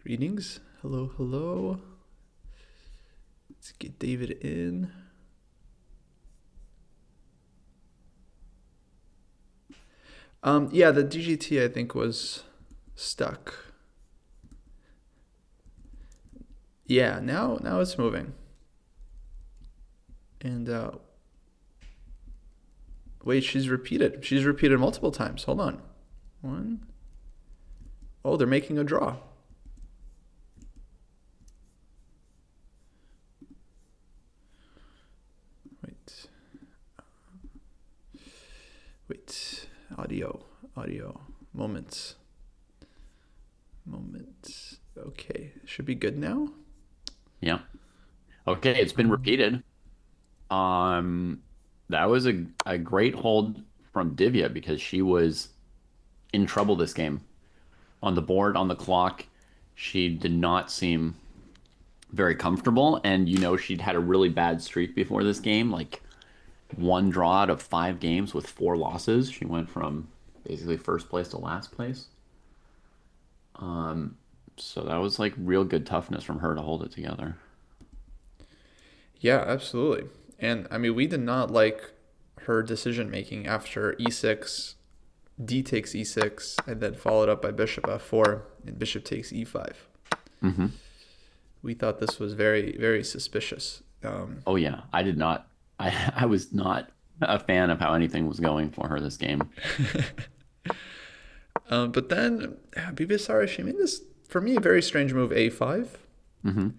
Greetings. Hello, hello. Let's get David in. Yeah, the DGT I think was stuck. Yeah, now it's moving. And wait, she's repeated. She's repeated multiple times. Hold on. One. Oh, they're making a draw. Wait. Audio. Moments. Okay, should be good now. Yeah. Okay, it's been repeated. That was a great hold from Divya because she was in trouble this game. On the board, on the clock, she did not seem very comfortable. And she'd had a really bad streak before this game, like one draw out of 5 games with 4 losses. She went from basically first place to last place. So that was like real good toughness from her to hold it together. Yeah, absolutely. And I mean, we did not like her decision making after e6, d takes e6, and then followed up by bishop f4 and bishop takes e5. Hmm. We thought this was very, very suspicious. Oh yeah, I did not. I was not a fan of how anything was going for her this game. But then Bibisara, she made this, for me, a very strange move, a5, Hmm.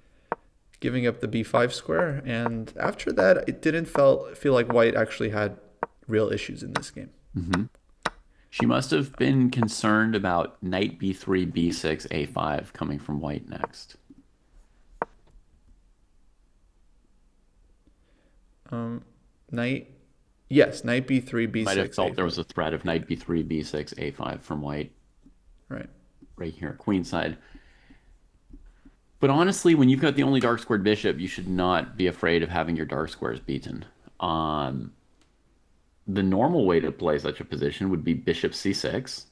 giving up the b5 square. And after that, it didn't feel like white actually had real issues in this game. Hmm. She must have been concerned about knight b3, b6, a5 coming from white next. Knight, yes, knight b3, Might have b6, felt there a5. was a threat of knight b3, b6, a5 from white Right. right here, queenside. But honestly, when you've got the only dark squared bishop, you should not be afraid of having your dark squares beaten. Um, the normal way to play such a position would be bishop c6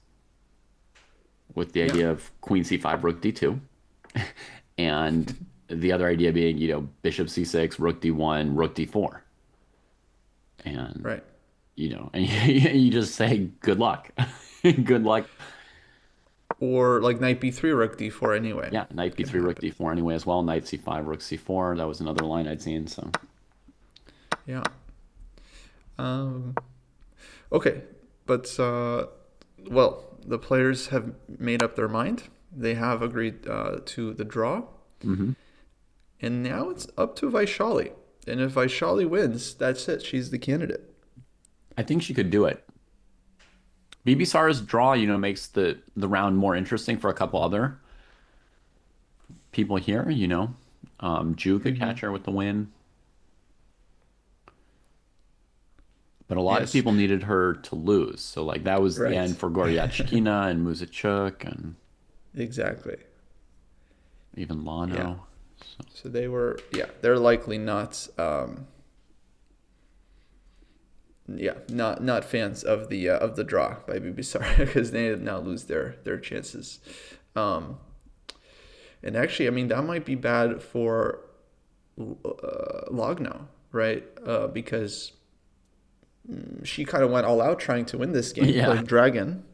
with the Yeah. idea of queen c5, rook d2. And the other idea being, bishop c6, rook d1, rook d4. And, Right. and you just say, good luck. Good luck. Or like knight b3, rook d4 anyway. Yeah, knight Can b3, rook happen. d4 anyway as well. Knight c5, rook c4. That was another line I'd seen. So, Yeah. Um, okay. But, well, the players have made up their mind. They have agreed to the draw. hmm. And now it's up to Vaishali. And if Vaishali wins, that's it. She's the candidate. I think she could do it. Bibisara's draw, makes the round more interesting for a couple other people here. Ju could Hmm. catch her with the win, but a lot of Yes. people needed her to lose. So like that was the Right. end for Goryachkina and Muzachuk and Exactly. even Yeah. Lano. So, So they were, yeah, they're likely not, yeah, not fans of the draw by Bibisara because they now lose their chances. Um, and actually, I mean, that might be bad for Logno, right? Because she kind of went all out trying to win this game, yeah, playing Dragon.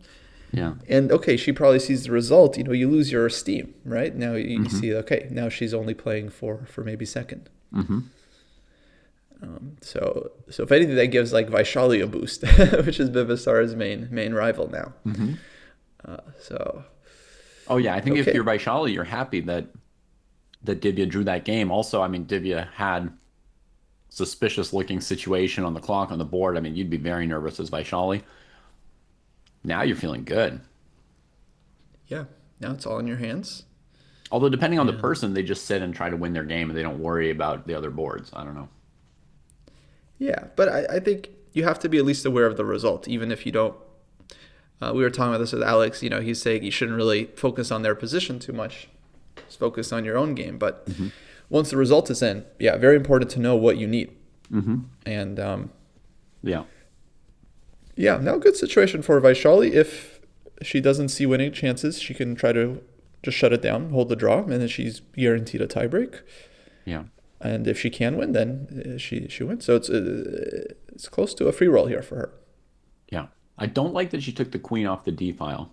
yeah. And okay, she probably sees the result. You lose your esteem, right? Now you Hmm. see, okay, now she's only playing for maybe second. Hmm. So if anything, that gives like Vaishali a boost, which is Bibisara's main rival now. Hmm. So Oh yeah, I think if okay, you're Vaishali, you're happy that Divya drew that game. Also, I mean, Divya had suspicious looking situation on the clock on the board. I mean, you'd be very nervous as Vaishali. Now you're feeling good. yeah, now it's all in your hands. Although depending on the And person, they just sit and try to win their game and they don't worry about the other boards. I don't know. yeah, but I think you have to be at least aware of the result, even if you don't. We were talking about this with Alex. He's saying you shouldn't really focus on their position too much. Just focus on your own game. But Hmm. once the result is in, yeah, very important to know what you need. Hmm. And Yeah. yeah, now good situation for Vaishali. If she doesn't see winning chances, she can try to just shut it down, hold the draw, and then she's guaranteed a tiebreak. Yeah. And if she can win, then she wins. So it's close to a free roll here for her. Yeah. I don't like that she took the queen off the d file.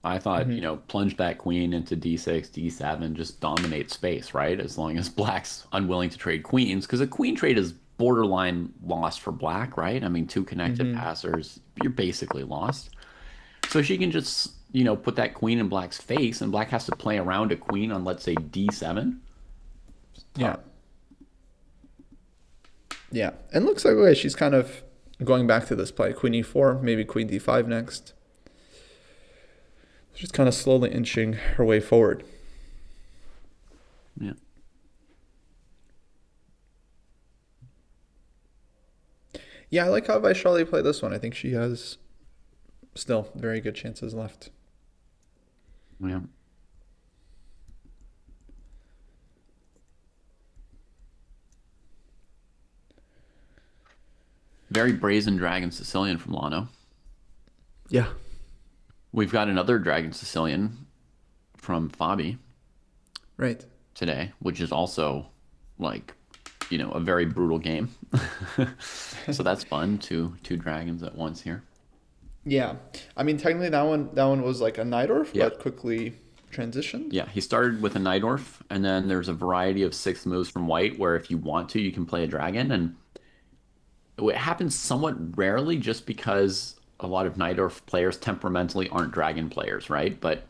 I thought, Hmm. plunge that queen into d6, d7, just dominate space, right? As long as black's unwilling to trade queens, because a queen trade is borderline lost for black, right? I mean, two connected Hmm. passers, you're basically lost. So she can just, put that queen in black's face, and black has to play around a queen on, let's say, d7. It's Yeah, tough. yeah. And looks like okay, she's kind of going back to this play. Queen e4, maybe queen d5 next. She's kind of slowly inching her way forward. Yeah. Yeah, I like how Vaishali played this one. I think she has still very good chances left. Yeah. Very brazen dragon Sicilian from Lano. Yeah, We've got another dragon Sicilian from Fabi. right. today, which is also like, a very brutal game. So that's fun. Two dragons at once here. Yeah, I mean technically that one was like a Nightorf, Yeah. but quickly transitioned. Yeah, he started with a Nightorf, and then there's a variety of six moves from white where if you want to, you can play a dragon. And it happens somewhat rarely just because a lot of Nightorf players temperamentally aren't dragon players, right? But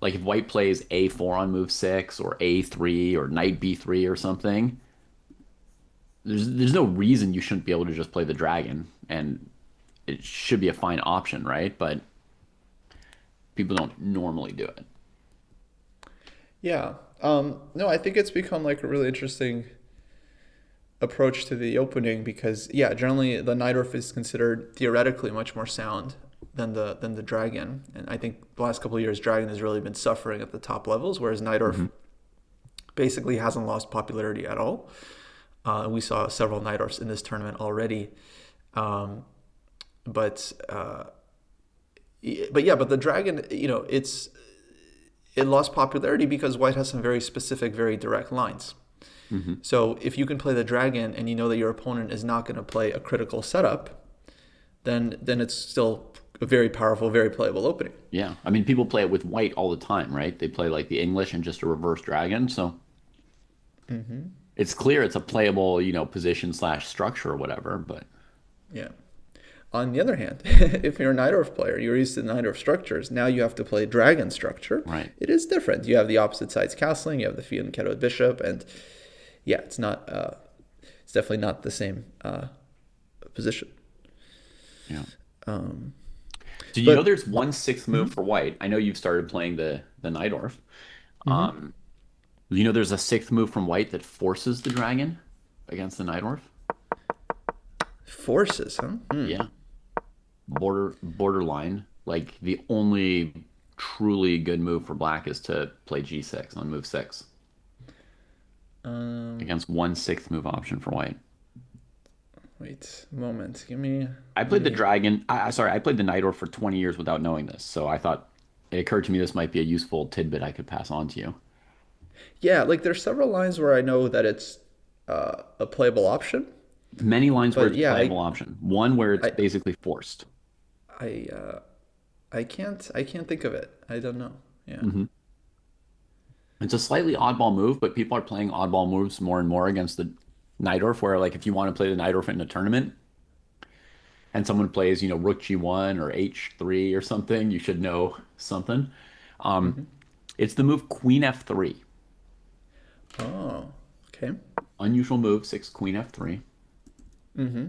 like if white plays A4 on move 6 or A3 or knight B3 or something, there's no reason you shouldn't be able to just play the dragon, and it should be a fine option, right? But people don't normally do it. Yeah. No, I think it's become like a really interesting approach to the opening because yeah, generally the Nightorf is considered theoretically much more sound than the dragon, and I think the last couple of years dragon has really been suffering at the top levels, whereas Nightorf Hmm. basically hasn't lost popularity at all. We saw several Nightorfs in this tournament already, um, but but the dragon, it lost popularity because white has some very specific, very direct lines. Hmm. So if you can play the dragon and you know that your opponent is not going to play a critical setup, then it's still a very powerful, very playable opening. Yeah, I mean, people play it with white all the time, right? They play like the English and just a reverse dragon, so it's clear it's a playable, position slash structure or whatever. But Yeah. On the other hand, if you're a Nightorf player, you're used to Nightorf structures. Now you have to play dragon structure. right, It is different. You have the opposite sides castling. You have the Fiat and Keto bishop, and yeah, it's not. It's definitely not the same position. yeah. Um, Do you know but there's one sixth move for white? I know you've started playing the Nightorf. mhm. Um, you know there's a sixth move from white that forces the dragon against the Nightorf. Forces, huh? Hmm. Yeah, borderline. Like the only truly good move for black is to play G6 on move 6 Um, against one sixth move option for white. Wait, a moment. Give me. I Let played the me. dragon. Sorry, I played the Nightorf for 20 years without knowing this, so I thought it occurred to me this might be a useful tidbit I could pass on to you. Yeah, like there's several lines where I know that it's a playable option, Many lines where but it's a yeah, playable option. One where it's I, basically forced. I, I can't think of it. I don't know. Yeah. Hmm. It's a slightly oddball move, but people are playing oddball moves more and more against the Nightorf, where like if you want to play the Nightorf in a tournament and someone plays, Rook G1 or H3 or something, you should know something. Um, Hmm. it's the move Queen F3. Oh, okay. Unusual move, 6 Queen F3. Mm-hmm.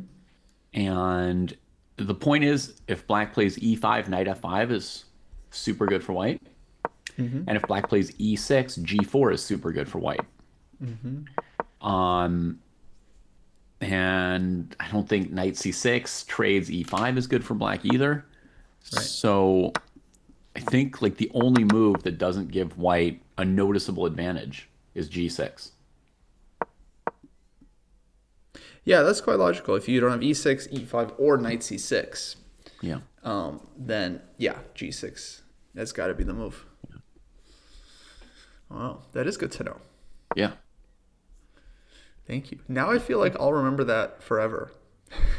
And the point is, if black plays E5, Knight F5 is super good for white. Mm-hmm. And if black plays E6, G4 is super good for white. Mm-hmm. Um, and I don't think Knight C6 trades E5 is good for black either. Right. So I think like the only move that doesn't give white a noticeable advantage is G6. Yeah, that's quite logical. If you don't have e6, e5, or knight c6, Yeah. then yeah, g6. That's got to be the move. Wow, that is good to know. Yeah. Thank you. Now I feel like I'll remember that forever.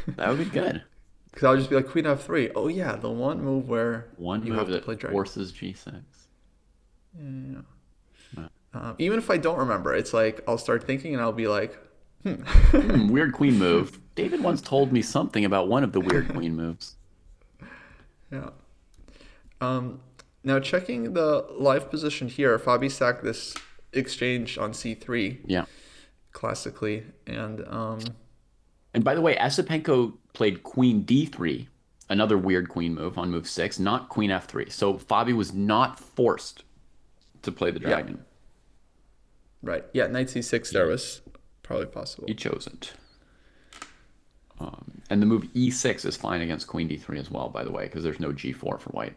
That would be good. Because I'll just be like queen f3. Oh yeah, the one move where One you move have to that play dragon. forces G6. Yeah. Yeah. Even if I don't remember, it's like I'll start thinking and I'll be like, Weird queen move. David once told me something about one of the weird queen moves. yeah. Um, Now checking the live position here, Fabi sacked this exchange on c3 Yeah. classically, and And by the way, Esipenko played queen D3, another weird queen move on move 6, not queen F3. So Fabi was not forced to play the yeah, dragon. right, yeah, knight c6 there He, was probably possible. he chose it. And the move E6 is fine against queen D3 as well, by the way, because there's no G4 for white.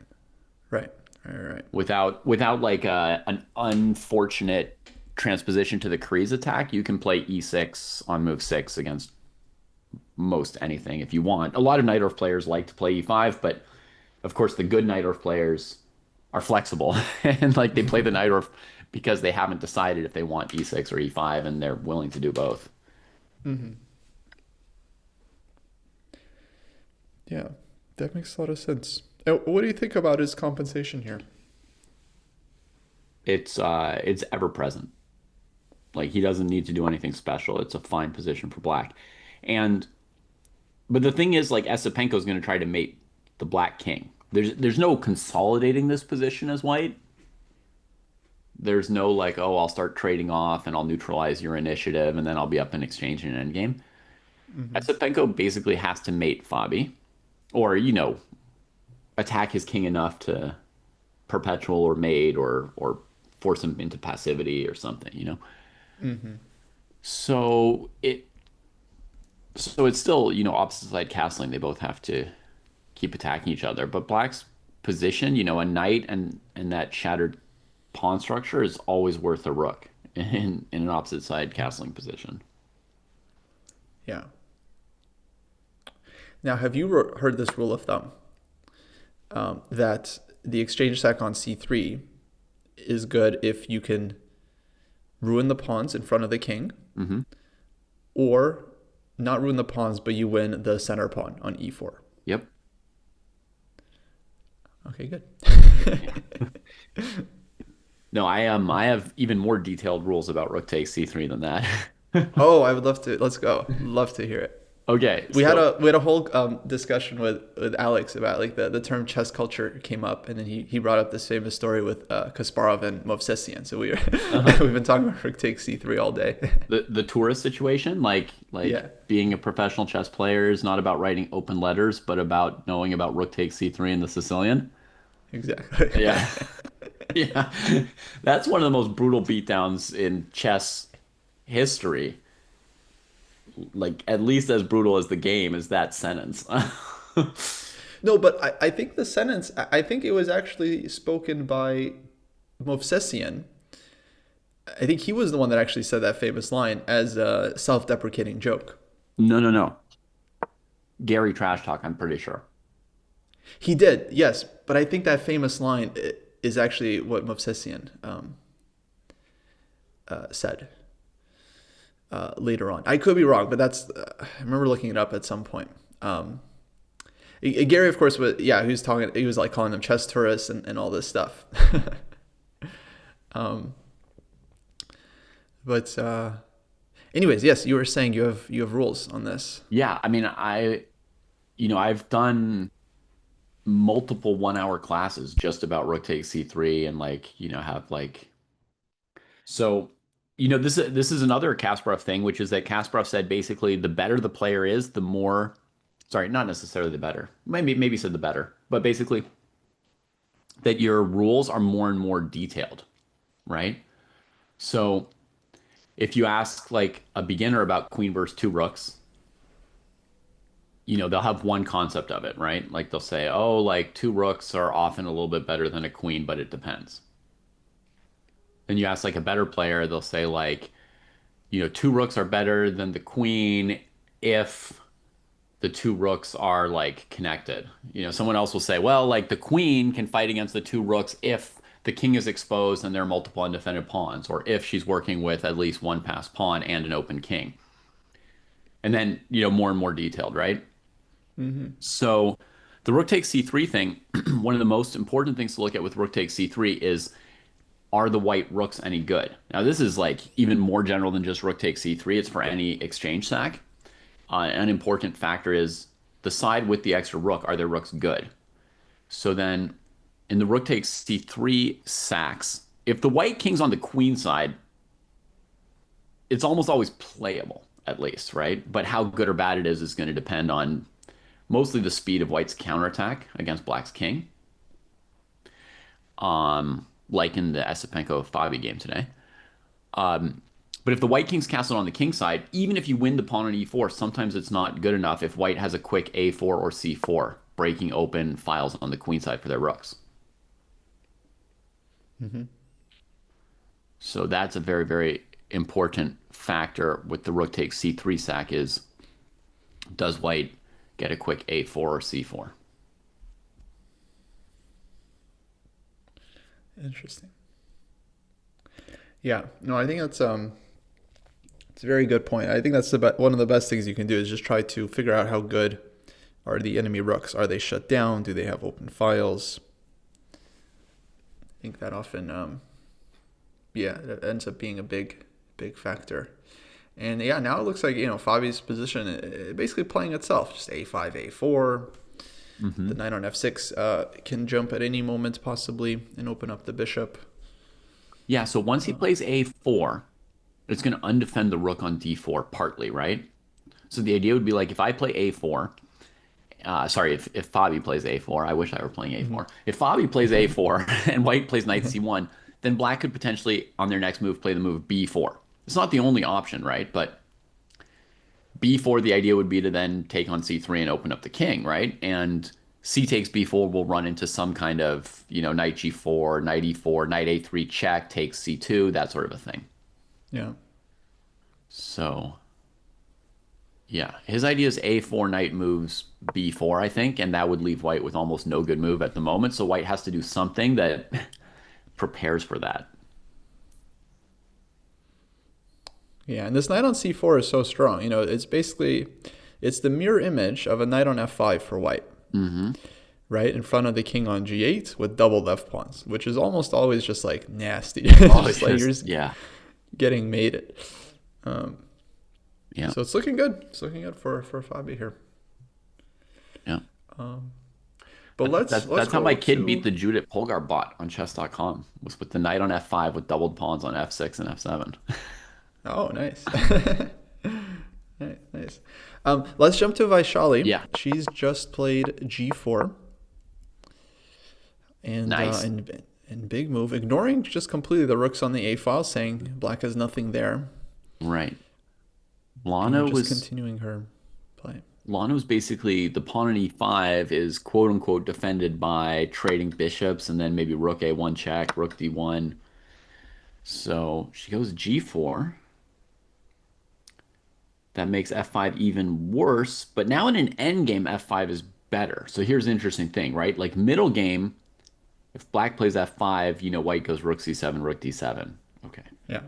Right, right. Without like an unfortunate transposition to the Kreese attack, you can play E6 on move 6 against most anything if you want. A lot of Nightorf players like to play E5, but of course the good Nightorf players are flexible and like they play the Nightorf because they haven't decided if they want e6 or e5, and they're willing to do both. Yeah, that makes a lot of sense. What do you think about his compensation here? It's ever present. Like he doesn't need to do anything special. It's a fine position for black. And but the thing is, like Esipenko is going to try to mate the black king. There's no consolidating this position as white. There's no like, oh, I'll start trading off and I'll neutralize your initiative and then I'll be up in exchange in endgame. Esipenko basically has to mate Fabi, or attack his king enough to perpetual or mate or force him into passivity or something. So it's still, opposite side castling. They both have to keep attacking each other. But black's position, a knight and that shattered pawn structure is always worth a rook in an opposite side castling position. Yeah. Now, have you heard this rule of thumb that the exchange sack on c3 is good if you can ruin the pawns in front of the king, or not ruin the pawns, but you win the center pawn on e4? Yep. Okay, good. No, I have even more detailed rules about rook takes c3 than that. Oh, I would love to. Let's go. Love to hear it. Okay, We had a whole discussion with Alex about like the term chess culture came up, and then he brought up this famous story with Kasparov and Movsesian. So we've been talking about rook takes c3 all day. the tourist situation, like Yeah. being a professional chess player is not about writing open letters, but about knowing about rook takes c3 in the Sicilian. Exactly. Yeah. Yeah. That's one of the most brutal beatdowns in chess history. Like at least as brutal as the game is that sentence. No, but I think the sentence, I think it was actually spoken by Movsesian. I think he was the one that actually said that famous line as a self-deprecating joke. No, no, no. Gary Trash Talk, I'm pretty sure. He did, yes, but I think that famous line is actually what Movsesian said later on. I could be wrong, but I remember looking it up at some point. Gary, of course, he was talking. He was like calling them chess tourists and all this stuff. But anyways, yes, you were saying you have rules on this. Yeah, I mean, I've done multiple 1 hour classes just about rook takes c3 and have so this is another Kasparov thing, which is that Kasparov said basically the better the player is, the more, sorry, not necessarily the better, maybe said the better, but basically that your rules are more and more detailed, right? So if you ask like a beginner about queen versus two rooks, they'll have one concept of it, right? Like they'll say, oh, like two rooks are often a little bit better than a queen, but it depends. Then you ask like a better player, they'll say like, two rooks are better than the queen if the two rooks are like connected. Someone else will say, well, like the queen can fight against the two rooks if the king is exposed and there are multiple undefended pawns, or if she's working with at least one passed pawn and an open king. And then, more and more detailed, right? So the rook takes c3 thing, one of the most important things to look at with rook takes c3 is, are the white rooks any good? Now, this is like even more general than just rook takes c3. It's for any exchange sack. An important factor is the side with the extra rook, are their rooks good? So then in the rook takes c3 sacks, if the white king's on the queen side, it's almost always playable, at least, right? But how good or bad it is going to depend on mostly the speed of white's counterattack against black's king. Like in the Esipenko FIDE game today. But if the white king's castled on the king side, even if you win the pawn on e4, sometimes it's not good enough if white has a quick a4 or c4, breaking open files on the queen side for their rooks. So that's a very, very important factor with the rook takes c3 sack is, does white get a quick a4 or c4? Interesting. Yeah. No, I think it's a very good point. I think that's one of the best things you can do is just try to figure out how good are the enemy rooks. Are they shut down? Do they have open files? I think that often, yeah, it ends up being a big factor. And yeah, now it looks like, Fabi's position basically playing itself. Just a5, a4. The knight on f6 can jump at any moment possibly and open up the bishop. Yeah, so once he plays a4, it's going to undefend the rook on d4 partly, right? So the idea would be like if I play a4, sorry, if Fabi plays a4, I wish I were playing a4. If Fabi plays a4 and white plays knight c1, then black could potentially, on their next move, play the move b4. It's not the only option, right? But b4, the idea would be to then take on c3 and open up the king, right? And c takes b4 will run into some kind of, knight g4, knight e4, knight a3 check, takes c2, that sort of a thing. Yeah. So, yeah, his idea is a4 knight moves b4, I think, and that would leave white with almost no good move at the moment. So white has to do something that prepares for that. Yeah, and this knight on c4 is so strong. It's the mirror image of a knight on f5 for white. Right in front of the king on g8 with double left pawns, which is almost always just like nasty. Just like you're just getting mated. Yeah. So it's looking good. It's looking good for Fabi here. Yeah. But that's how my kid beat the Judith Polgar bot on chess.com, was with the knight on f5 with doubled pawns on f6 and f7. Oh, nice. Nice. Let's jump to Vaishali. Yeah. She's just played g4. And, nice. And big move, ignoring just completely the rooks on the a file, saying black has nothing there. Right. Lana was continuing her play. Lana was basically the pawn on e5 is quote unquote defended by trading bishops and then maybe rook a1 check, rook d1. So she goes g4. That makes f5 even worse. But now in an endgame, f5 is better. So here's the interesting thing, right? Like middle game, if black plays f5, white goes rook c7, rook d7. Okay. Yeah.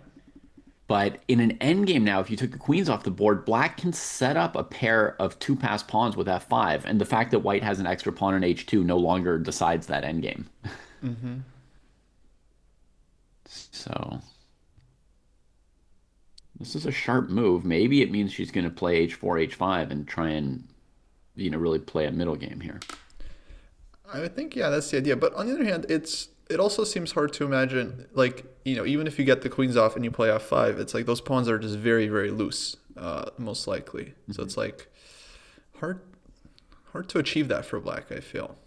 But in an endgame now, if you took the queens off the board, black can set up a pair of two-pass pawns with f5. And the fact that white has an extra pawn on h2 no longer decides that endgame. So this is a sharp move. Maybe it means she's going to play h4, h5 and try and, really play a middle game here. I would think, yeah, that's the idea. But on the other hand, it also seems hard to imagine, like, even if you get the queens off and you play f5, it's like those pawns are just very, very loose, most likely. So it's like hard to achieve that for black, I feel.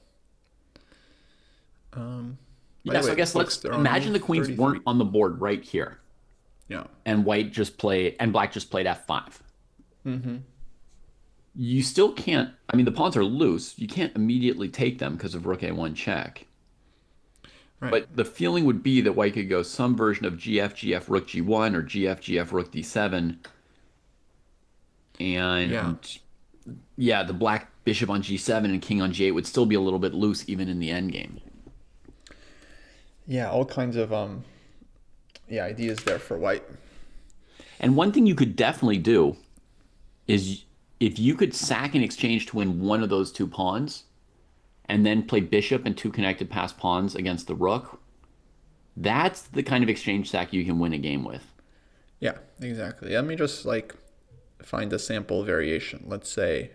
So I guess let's imagine the queens 33. weren't on the board right here. Yeah. And black just played f5. You still can't, the pawns are loose. You can't immediately take them because of rook a1 check. Right. But the feeling would be that white could go some version of gf, rook g1 or gf, rook d7. And the black bishop on g7 and king on g8 would still be a little bit loose even in the endgame. Yeah, all kinds of ideas there for white. And one thing you could definitely do is if you could sack an exchange to win one of those two pawns and then play bishop and two connected pass pawns against the rook, that's the kind of exchange sack you can win a game with. Yeah, exactly. Let me just find a sample variation. Let's say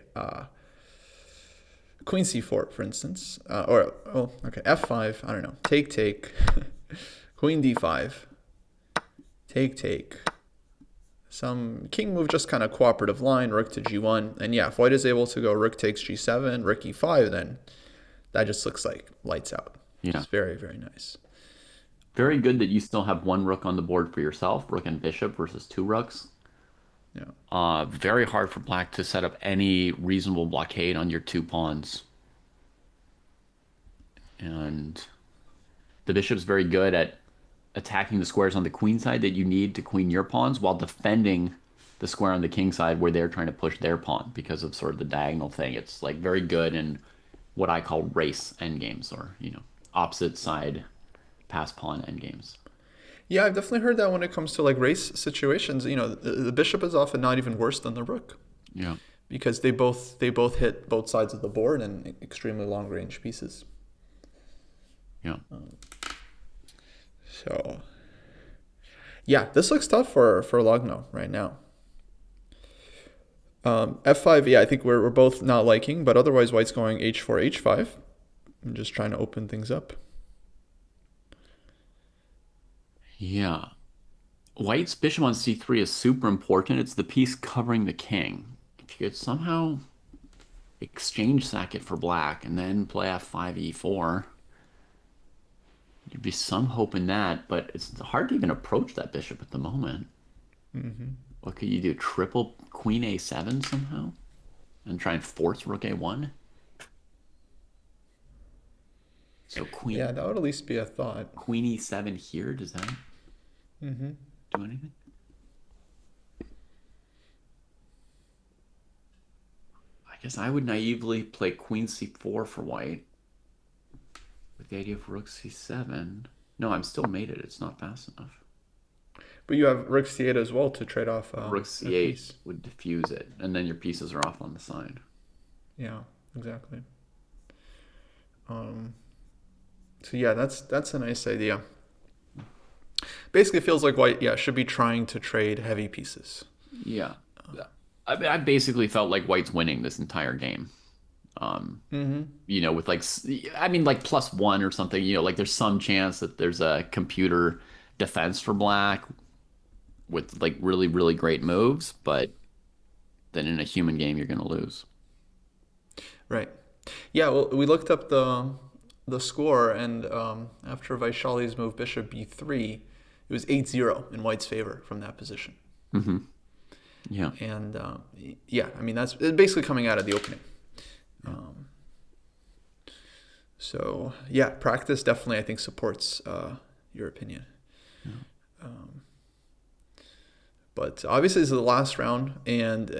queen c4, for instance, f5. I don't know. Take, queen d5. Take. Some king move, just kind of cooperative line, rook to g1. And yeah, if white is able to go rook takes g7, rook e5, then that just looks like lights out. Yeah. It's very, very nice. Very good that you still have one rook on the board for yourself, rook and bishop versus two rooks. Yeah. Very hard for black to set up any reasonable blockade on your two pawns. And the bishop's very good at attacking the squares on the queen side that you need to queen your pawns while defending the square on the king side where they're trying to push their pawn because of sort of the diagonal thing. It's like very good in what I call race endgames or, opposite side pass pawn endgames. Yeah, I've definitely heard that when it comes to like race situations, the bishop is often not even worse than the rook Yeah. because they both hit both sides of the board and extremely long range pieces. Yeah. So yeah, this looks tough for Logno right now. F5, yeah, I think we're both not liking, but otherwise White's going H4, H5. I'm just trying to open things up. Yeah. White's bishop on c3 is super important. It's the piece covering the king. If you could somehow exchange sack it for black and then play f5, e4, there'd be some hope in that, but it's hard to even approach that bishop at the moment. What could you do? Triple queen a7 somehow? And try and force rook a1? So Yeah, that would at least be a thought. queen e7 here, does that do anything? I guess I would naively play queen c4 for white with the idea of rook c7. No, I'm still mated. It's not fast enough. But you have rook c8 as well to trade off Rook a c8 piece. would diffuse it, and then your pieces are off on the side. Yeah, exactly. So yeah, that's a nice idea. Basically, it feels like White, yeah, should be trying to trade heavy pieces. Yeah. I basically felt like White's winning this entire game. With like, I mean, like +1 or something, like there's some chance that there's a computer defense for black with like really, really great moves, but then in a human game, you're going to lose. Right. Yeah. Well, we looked up the score, and after Vaishali's move bishop b3, it was 8-0 in White's favor from that position. Yeah. And yeah, I mean that's basically coming out of the opening. So yeah, practice definitely I think supports your opinion. But obviously this is the last round, and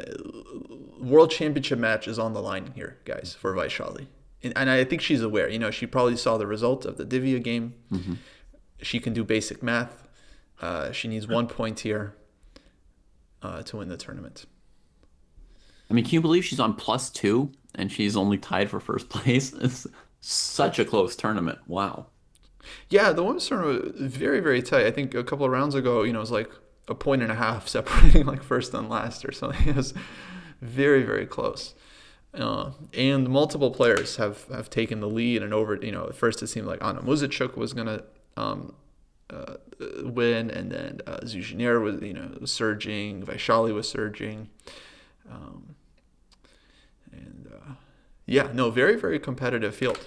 world championship match is on the line here, guys, for Vaishali. And I think she's aware. She probably saw the result of the Divya game. She can do basic math. She needs 1 point here to win the tournament. I mean, can you believe she's on +2 and she's only tied for first place? It's such a close tournament. Wow. Yeah, the women's tournament was very, very tight. I think a couple of rounds ago, it was like a point and a half separating like first and last or something. It was very, very close. And multiple players have taken the lead and over. At first it seemed like Anna Muzichuk was gonna win, and then Zuziner was surging, Vaishali was surging, and yeah, no, very, very competitive field.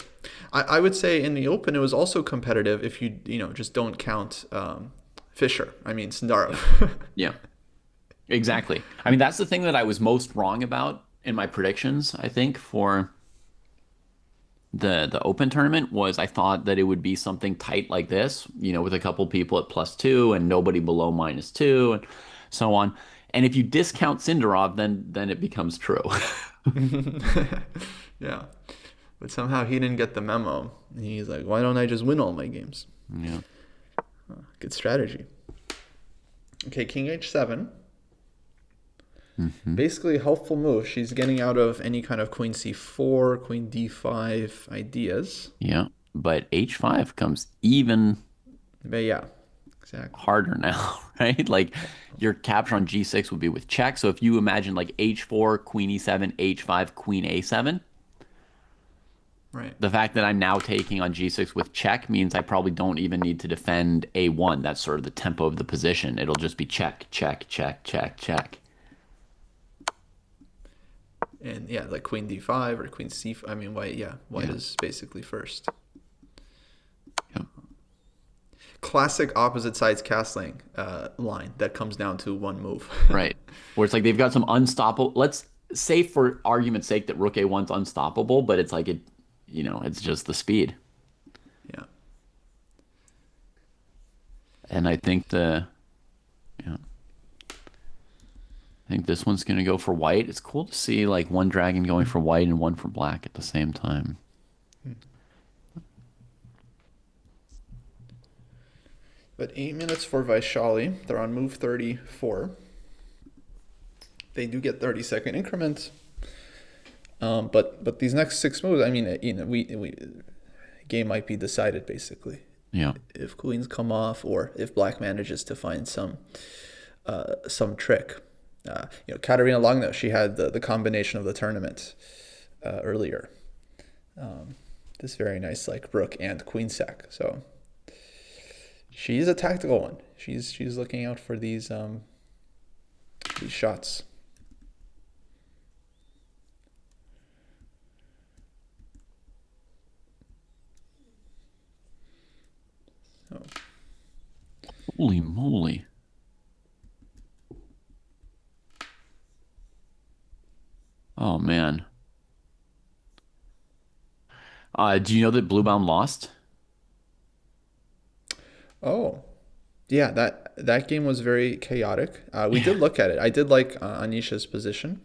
I would say in the Open it was also competitive if you just don't count Fischer. I mean Sindarov. Yeah, exactly. I mean, that's the thing that I was most wrong about in my predictions, I think, for the Open tournament was I thought that it would be something tight like this, with a couple people at +2 and nobody below -2 and so on. And if you discount Sindarov, then it becomes true. Yeah, but somehow he didn't get the memo. He's like, why don't I just win all my games? Yeah. Good strategy. Okay, King H7. Basically, a helpful move. She's getting out of any kind of Queen C4, Queen D5 ideas. Yeah, but H5 comes even But yeah, exactly. harder now, right? Like your capture on G6 would be with check. So if you imagine like H4, Queen E7, H5, Queen A7, Right. the fact that I'm now taking on G6 with check means I probably don't even need to defend A1. That's sort of the tempo of the position. It'll just be check, check, check, check, check. And yeah, like Queen D5 or Queen C5. I mean, White is basically first. Yep. Classic opposite sides castling line that comes down to one move. Right. Where it's like they've got some unstoppable. Let's say for argument's sake that Rook A1's unstoppable, but it's like it's just the speed. Yeah. And I think I think this one's gonna go for white. It's cool to see like one dragon going for white and one for black at the same time. But 8 minutes for Vaishali. They're on move 34. They do get 30-second increments. But these next six moves, I mean, we game might be decided basically. Yeah. If queens come off, or if black manages to find some trick. Katerina Lagno, she had the combination of the tournament earlier. This very nice like rook and queen sack. So she's a tactical one. She's looking out for these shots. So. Holy moly. Oh, man. Do you know that Bluebaum lost? Oh, yeah, that game was very chaotic. We did look at it. I did like Anisha's position,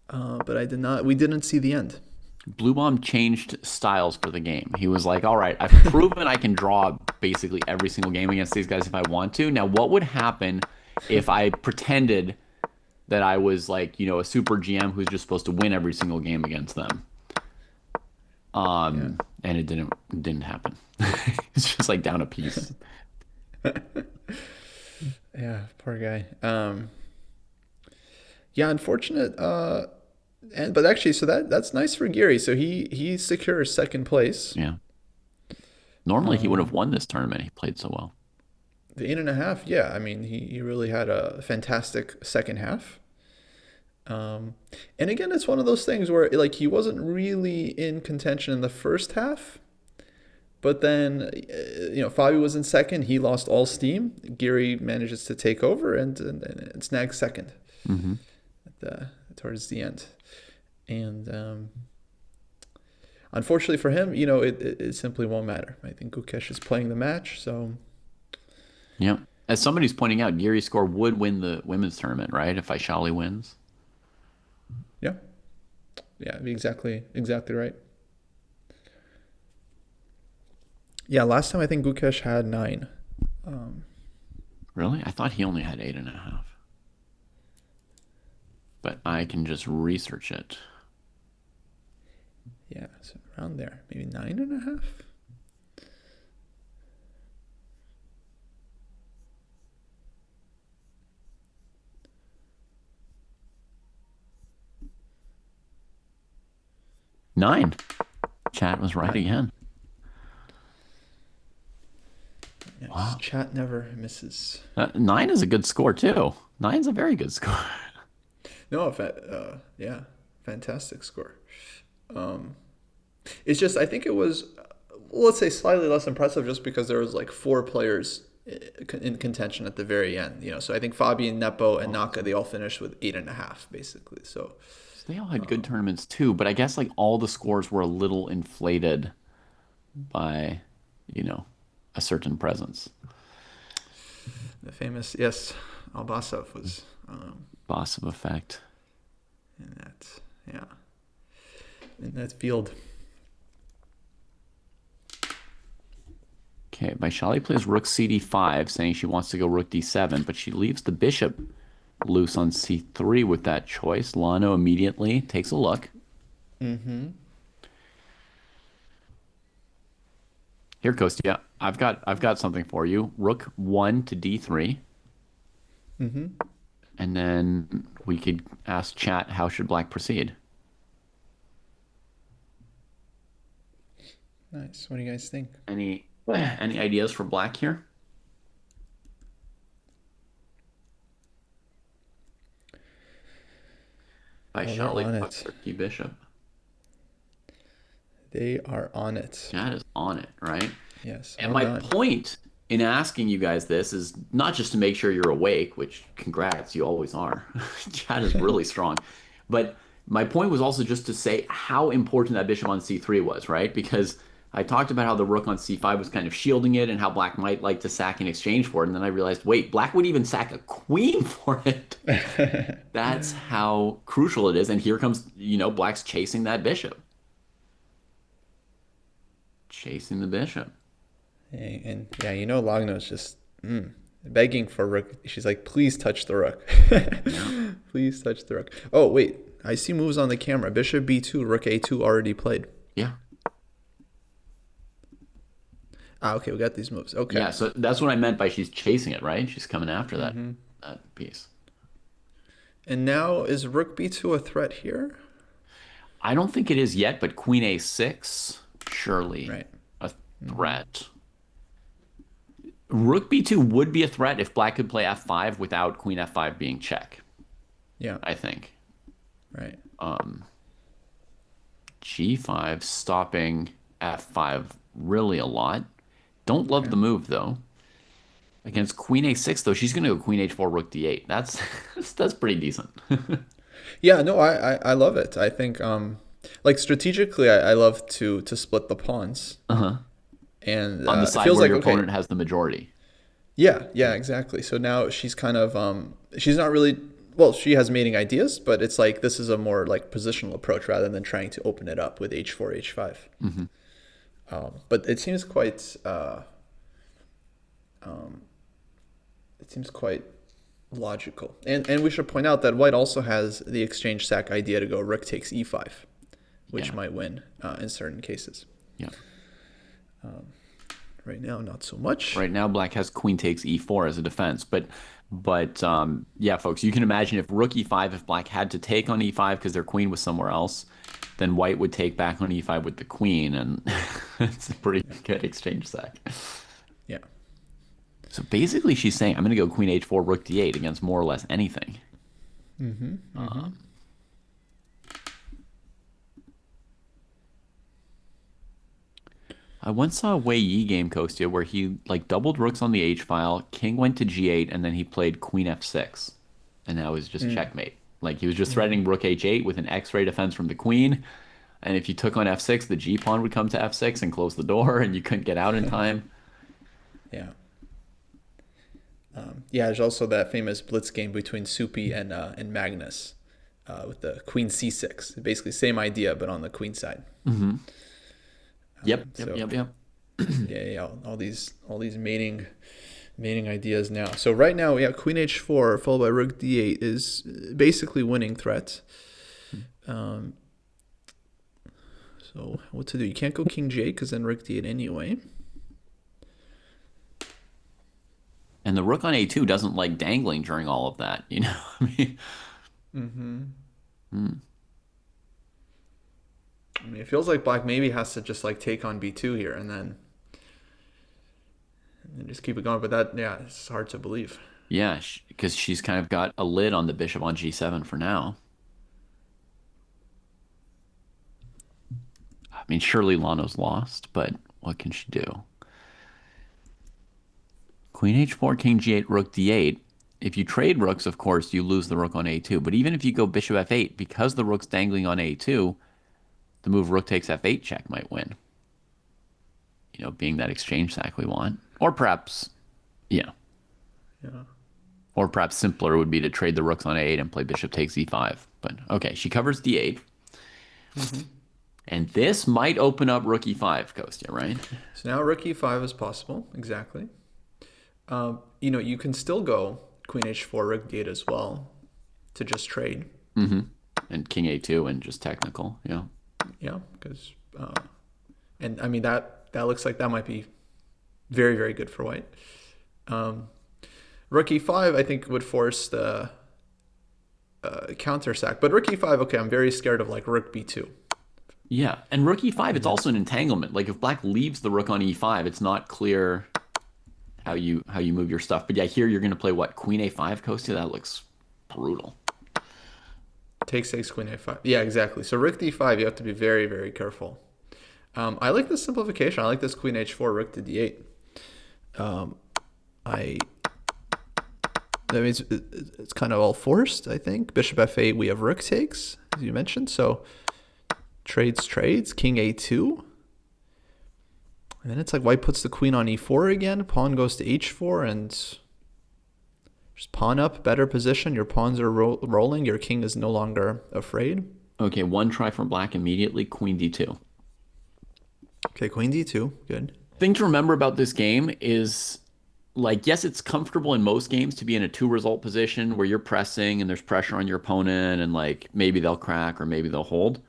but I did not. We didn't see the end. Bluebaum changed styles for the game. He was like, all right, I've proven I can draw basically every single game against these guys if I want to. Now, what would happen if I pretended that I was like, a super GM who's just supposed to win every single game against them? And it didn't happen. It's just like down a piece. Yeah, poor guy. Yeah, unfortunate. But actually, so that's nice for Geary. So he secures second place. Yeah. Normally he would have won this tournament. He played so well. The 8.5, yeah. I mean, he really had a fantastic second half. And again, it's one of those things where like he wasn't really in contention in the first half, but then Fabi was in second. He lost all steam. Geary manages to take over and snag second towards the end. And unfortunately for him, it simply won't matter. I think Gukesh is playing the match, so. Yeah. As somebody's pointing out, Geary's score would win the women's tournament, right? If Vaishali wins. Yeah. Yeah, exactly right. Yeah, last time I think Gukesh had 9. Really? I thought he only had 8.5. But I can just research it. Yeah, so around there. Maybe 9.5? Nine. Chat was right again. Yes, wow. Chat never misses. 9 is a good score too. 9's a very good score. No, yeah, fantastic score. It's just I think it was, let's say, slightly less impressive just because there was like 4 players in contention at the very end. So I think Fabi and Nepo and Naka, they all finished with 8.5 basically. So they all had good tournaments too, but I guess like all the scores were a little inflated by, a certain presence. The famous, yes, Albasov was Basov effect. In that field. Okay, Vaishali plays rook cd5, saying she wants to go rook d7, but she leaves the bishop loose on c3 with that choice. Lano immediately takes a look. Here, Kostya, I've got something for you. Rook 1 to d3. And then we could ask chat, how should black proceed? Nice. What do you guys think? Any ideas for black here? Vaishali key bishop. They are on it. Chat is on it, right? Yes. And my point in asking you guys this is not just to make sure you're awake, which congrats, you always are. Chat is really strong. But my point was also just to say how important that bishop on c3 was, right? Because I talked about how the rook on c5 was kind of shielding it and how black might like to sack in exchange for it. And then I realized, wait, black would even sack a queen for it. That's how crucial it is. And here comes, black's chasing that bishop. Chasing the bishop. And yeah, you know, Lagna's just begging for rook. She's like, please touch the rook. Yeah. Please touch the rook. Oh, wait. I see moves on the camera. Bishop b2, rook a2 already played. Yeah. Ah, okay, we got these moves. Okay. Yeah, so that's what I meant by she's chasing it, right? She's coming after that Mm-hmm. that piece. And now is rook b2 a threat here? I don't think it is yet, but queen a6, surely Right. a threat. Rook b2 would be a threat if black could play f5 without queen f5 being check, Yeah. I think. Right. G5 stopping f5 really a lot. Don't love the move though. Against queen a6 though, she's going to go queen h4 rook d8. That's pretty decent. Yeah, no, I love it. I think like strategically I love to split the pawns. Uh-huh. And On the it side feels where like your okay. opponent has the majority. Yeah, exactly. So now she's kind of she's not really, well, she has mating ideas, but it's like this is a more like positional approach rather than trying to open it up with h4 h5. But it seems quite logical. And we should point out that white also has the exchange sack idea to go rook takes e5, which Yeah. might win in certain cases. Yeah. Right now, not so much. Right now, black has queen takes e4 as a defense, but yeah, folks, you can imagine if rook e5, if black had to take on e5 because their queen was somewhere else, then white would take back on e5 with the queen, and it's a pretty good exchange sack. Yeah. So basically, she's saying, I'm going to go queen h4, rook d8 against more or less anything. I once saw a Wei Yi game, Kostya, where he like doubled rooks on the H file, king went to G8, and then he played queen F6. And that was just checkmate. Like he was just threatening rook H8 with an X-ray defense from the queen. And if you took on F6, the G pawn would come to F6 and close the door, and you couldn't get out in time. Yeah. Yeah, there's also that famous blitz game between Supi and Magnus with the queen c6. Basically, same idea, but on the queen side. Yep. Yeah. All these mating ideas now. So right now we have queen h4 followed by rook d8 is basically winning threat. So what to do? You can't go king g8 because then rook d8 anyway. And the rook on A2 doesn't like dangling during all of that, you know? I mean, I mean, it feels like black maybe has to just like take on b2 here and then just keep it going. But that, yeah, it's hard to believe. yeah, because she's kind of got a lid on the bishop on G7 for now. I mean, surely Lano's lost, but what can she do? Queen h4, king g8, rook d8. If you trade rooks, of course, you lose the rook on a2. But even if you go bishop f8, because the rook's dangling on a2, the move rook takes f8 check might win. You know, being that exchange sack we want. Or perhaps, yeah. Or perhaps simpler would be to trade the rooks on a8 and play bishop takes e5. But okay, she covers d8. And this might open up rook e5, Kostya, right? So now rook e5 is possible. Exactly. You know, you can still go queen h4, rook d8 as well to just trade. And king a2 and just technical, yeah. Yeah, because and I mean that looks like that might be very, very good for white. Rook e5 I think would force the counter sack, but rook e5, okay, I'm very scared of like rook b2. Yeah, and rook e5, it's also an entanglement. Like if black leaves the rook on e5, it's not clear how you move your stuff. But yeah, here you're going to play what, queen a5, Kostya? That looks brutal. Takes queen a5. Yeah, exactly. So rook d5, you have to be very, very careful. I like this simplification. I like this queen h4, rook to d8. I mean, it's kind of all forced, I think. Bishop f8, we have rook takes, as you mentioned. So trades, king a2. And then it's like white puts the queen on e4 again. Pawn goes to h4 and just pawn up, better position. Your pawns are rolling. Your king is no longer afraid. Okay, one try from black immediately, queen d2. Okay, queen d2, good. thing to remember about this game is like, yes, it's comfortable in most games to be in a two result position where you're pressing and there's pressure on your opponent and like maybe they'll crack or maybe they'll hold.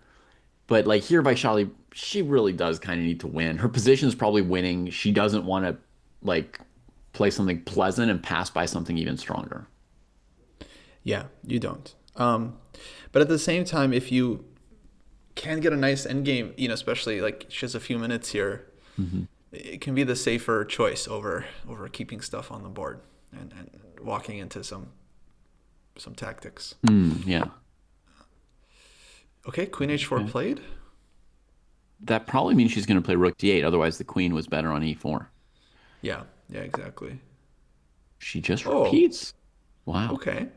But like here, Vaishali, she really does kind of need to win. Her position is probably winning. She doesn't want to like play something pleasant and pass by something even stronger. Yeah, you don't. But at the same time, if you can get a nice end game, especially like she has a few minutes here, Hmm. it can be the safer choice over keeping stuff on the board and walking into some tactics. Yeah. Okay, Queen H4 Okay. played. That probably means she's going to play Rook D8. Otherwise, the queen was better on E4. Yeah, yeah, exactly. She just Oh, repeats. Wow. okay,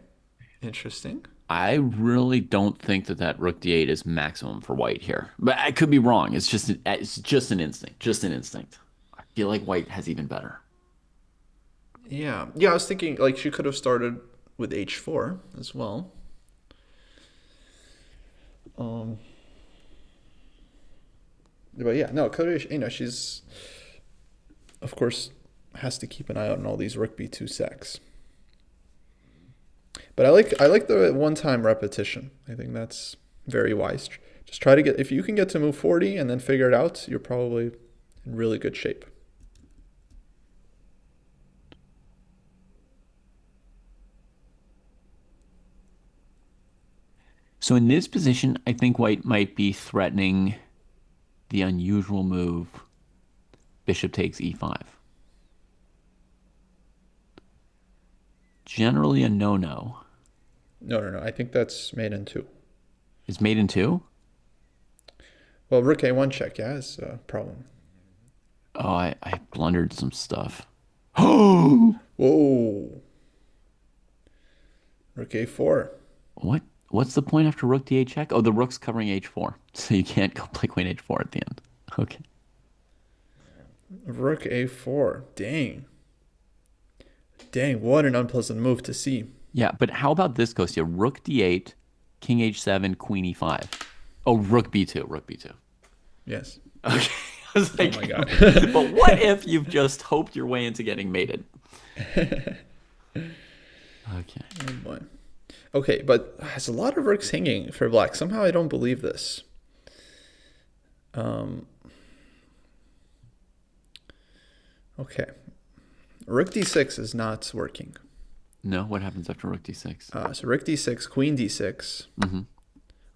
interesting. I really don't think that that Rook D8 is maximum for white here, but I could be wrong. It's just an instinct. Just an instinct. I feel like white has even better. Yeah, yeah. I was thinking like she could have started with H4 as well. Um, but yeah, no, she's of course has to keep an eye out on all these Rook B2 sacks. But I like the one-time repetition. I think that's very wise. Just try to get if you can get to move 40 and then figure it out, you're probably in really good shape. So in this position, I think white might be threatening the unusual move, bishop takes E5. Generally a no-no. No, no, no. I think that's made in two. Is mate in two? Well, Rook A1 check, yeah, is a problem. Oh, I blundered some stuff. Oh, Whoa. Rook A4. what? What's the point after rook d8 check? Oh, the rook's covering h4, so you can't go play queen h4 at the end. Okay. Rook A4. Dang. Dang, what an unpleasant move to see. Yeah, but how about this, Kostya? Rook d8, king h7, queen e5. Oh, rook b2, rook b2. Yes. Okay. I was Oh like, my god. but what if you've just hoped your way into getting mated? Okay. Oh boy. Okay, but there's a lot of rooks hanging for black. Somehow I don't believe this. Um, okay. Rook D6 is not working. No, what happens after rook d6? So Rook D6, Queen D6, Mm-hmm.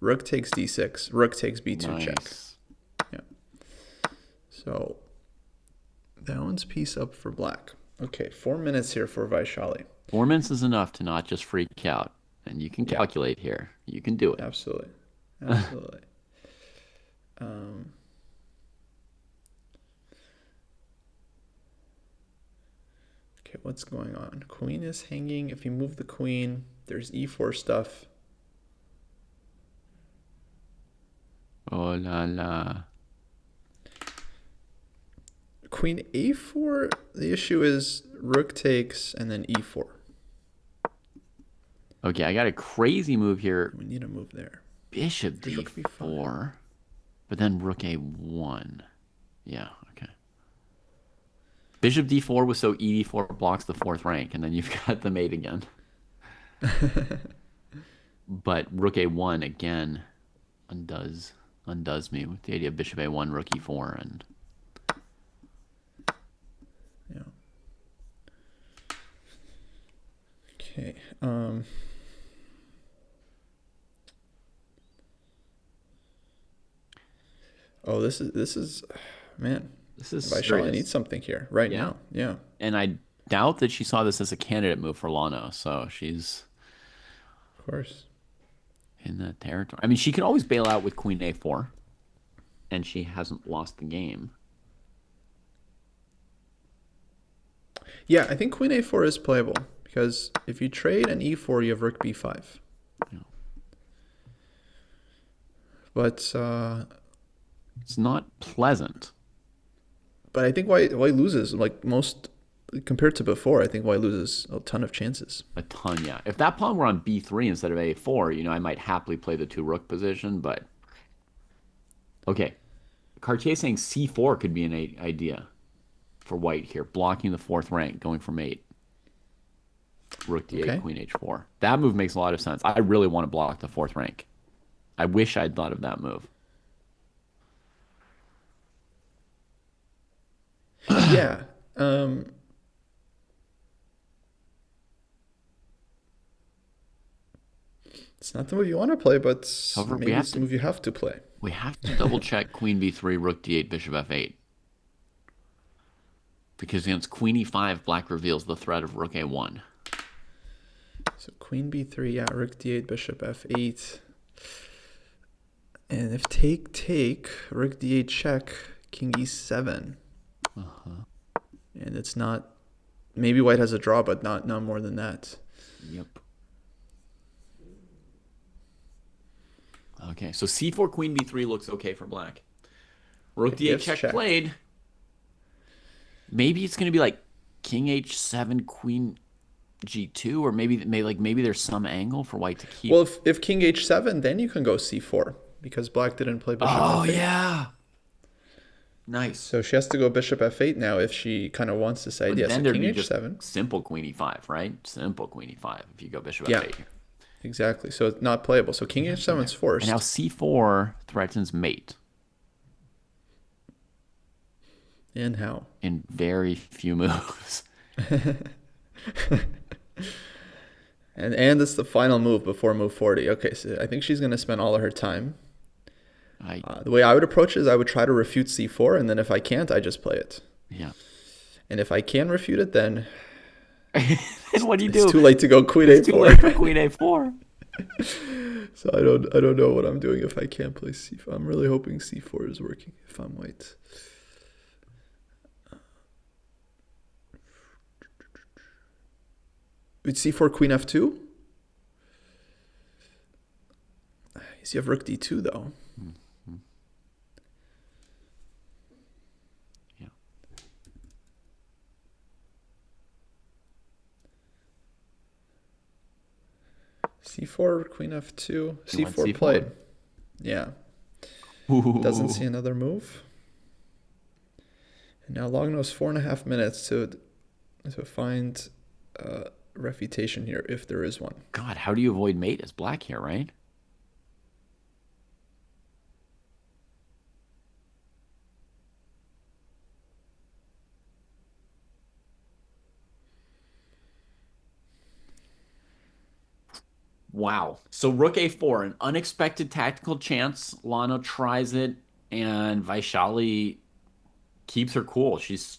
Rook takes D6, Rook takes B2 check. Nice. Yeah. So that one's piece up for black. Okay, 4 minutes here for Vaishali. 4 minutes is enough to not just freak out. And you can Yeah, calculate here. You can do it. absolutely. Absolutely. Um, okay, what's going on? Queen is hanging. If you move the queen, there's E4 stuff. Oh la la. Queen A4, the issue is rook takes and then E4. Okay, I got a crazy move here. We need a move there. Bishop There's rook B5. d4, but then rook a1. Yeah, okay. Bishop d4 was so e4 blocks the fourth rank, and then you've got the mate again. But rook a1 again undoes me with the idea of bishop a1, rook e4, and Yeah. Okay. Oh, this is man. this is Vaishali needs serious. something here right Yeah. now. Yeah. And I doubt that she saw this as a candidate move for Lano, so she's Of course. in that territory. I mean, she could always bail out with queen a4, and she hasn't lost the game. Yeah, I think Queen A4 is playable because if you trade an E4, you have Rook B5. Yeah. But It's not pleasant. but I think White loses like most compared to before. I think White loses a ton of chances. A ton, yeah. If that pawn were on b3 instead of a4, I might happily play the two rook position, but okay. Cartier saying c4 could be an idea. for white here, blocking the fourth rank, going for mate. Rook d8, Okay. queen h4. That move makes a lot of sense. I really want to block the fourth rank. I wish I'd thought of that move. Yeah. It's not the move you want to play, but However, maybe it's the move you have to play. we have to double check queen b3, rook d8, bishop f8. Because against queen e5, black reveals the threat of rook a1. So queen b3, yeah, rook d8, bishop f8. And if take, rook d8 check, king e7. And it's not, maybe white has a draw, but not more than that. Yep. Okay, so c4, queen b3 looks okay for black. Rook d8 check played. Maybe it's going to be like king h7, queen g2, or maybe there's some angle for white to keep. Well, if king h7, then you can go c4 because black didn't play bishop f8. Oh, yeah. Nice. So she has to go bishop f8 now if she kind of wants this idea. Then so there'd king be h7. just simple queen e5, right? Simple queen e5 if you go bishop Yeah, f8. Exactly. So it's not playable. So king h7 is forced. And now c4 threatens mate. And how? In very few moves. And it's the final move before move 40. Okay, so I think she's going to spend all of her time. The way I would approach it is I would try to refute c4, and then if I can't, I just play it. Yeah. And if I can refute it, then then what do you do? It's too late to go queen it's a4. Too late for queen a4. So I don't know what I'm doing if I can't play c4. I'm really hoping c4 is working if I'm white. With c4 queen f2. You have rook d2 though. Mm-hmm. Yeah. c4 queen f2. c4 C4 played. Yeah. Ooh. Doesn't see another move. And now long knows 4.5 minutes to find refutation here if there is one. God, how do you avoid mate as black here, right? Wow. So rook a4, an unexpected tactical chance. Lana tries it, and Vaishali keeps her cool. She's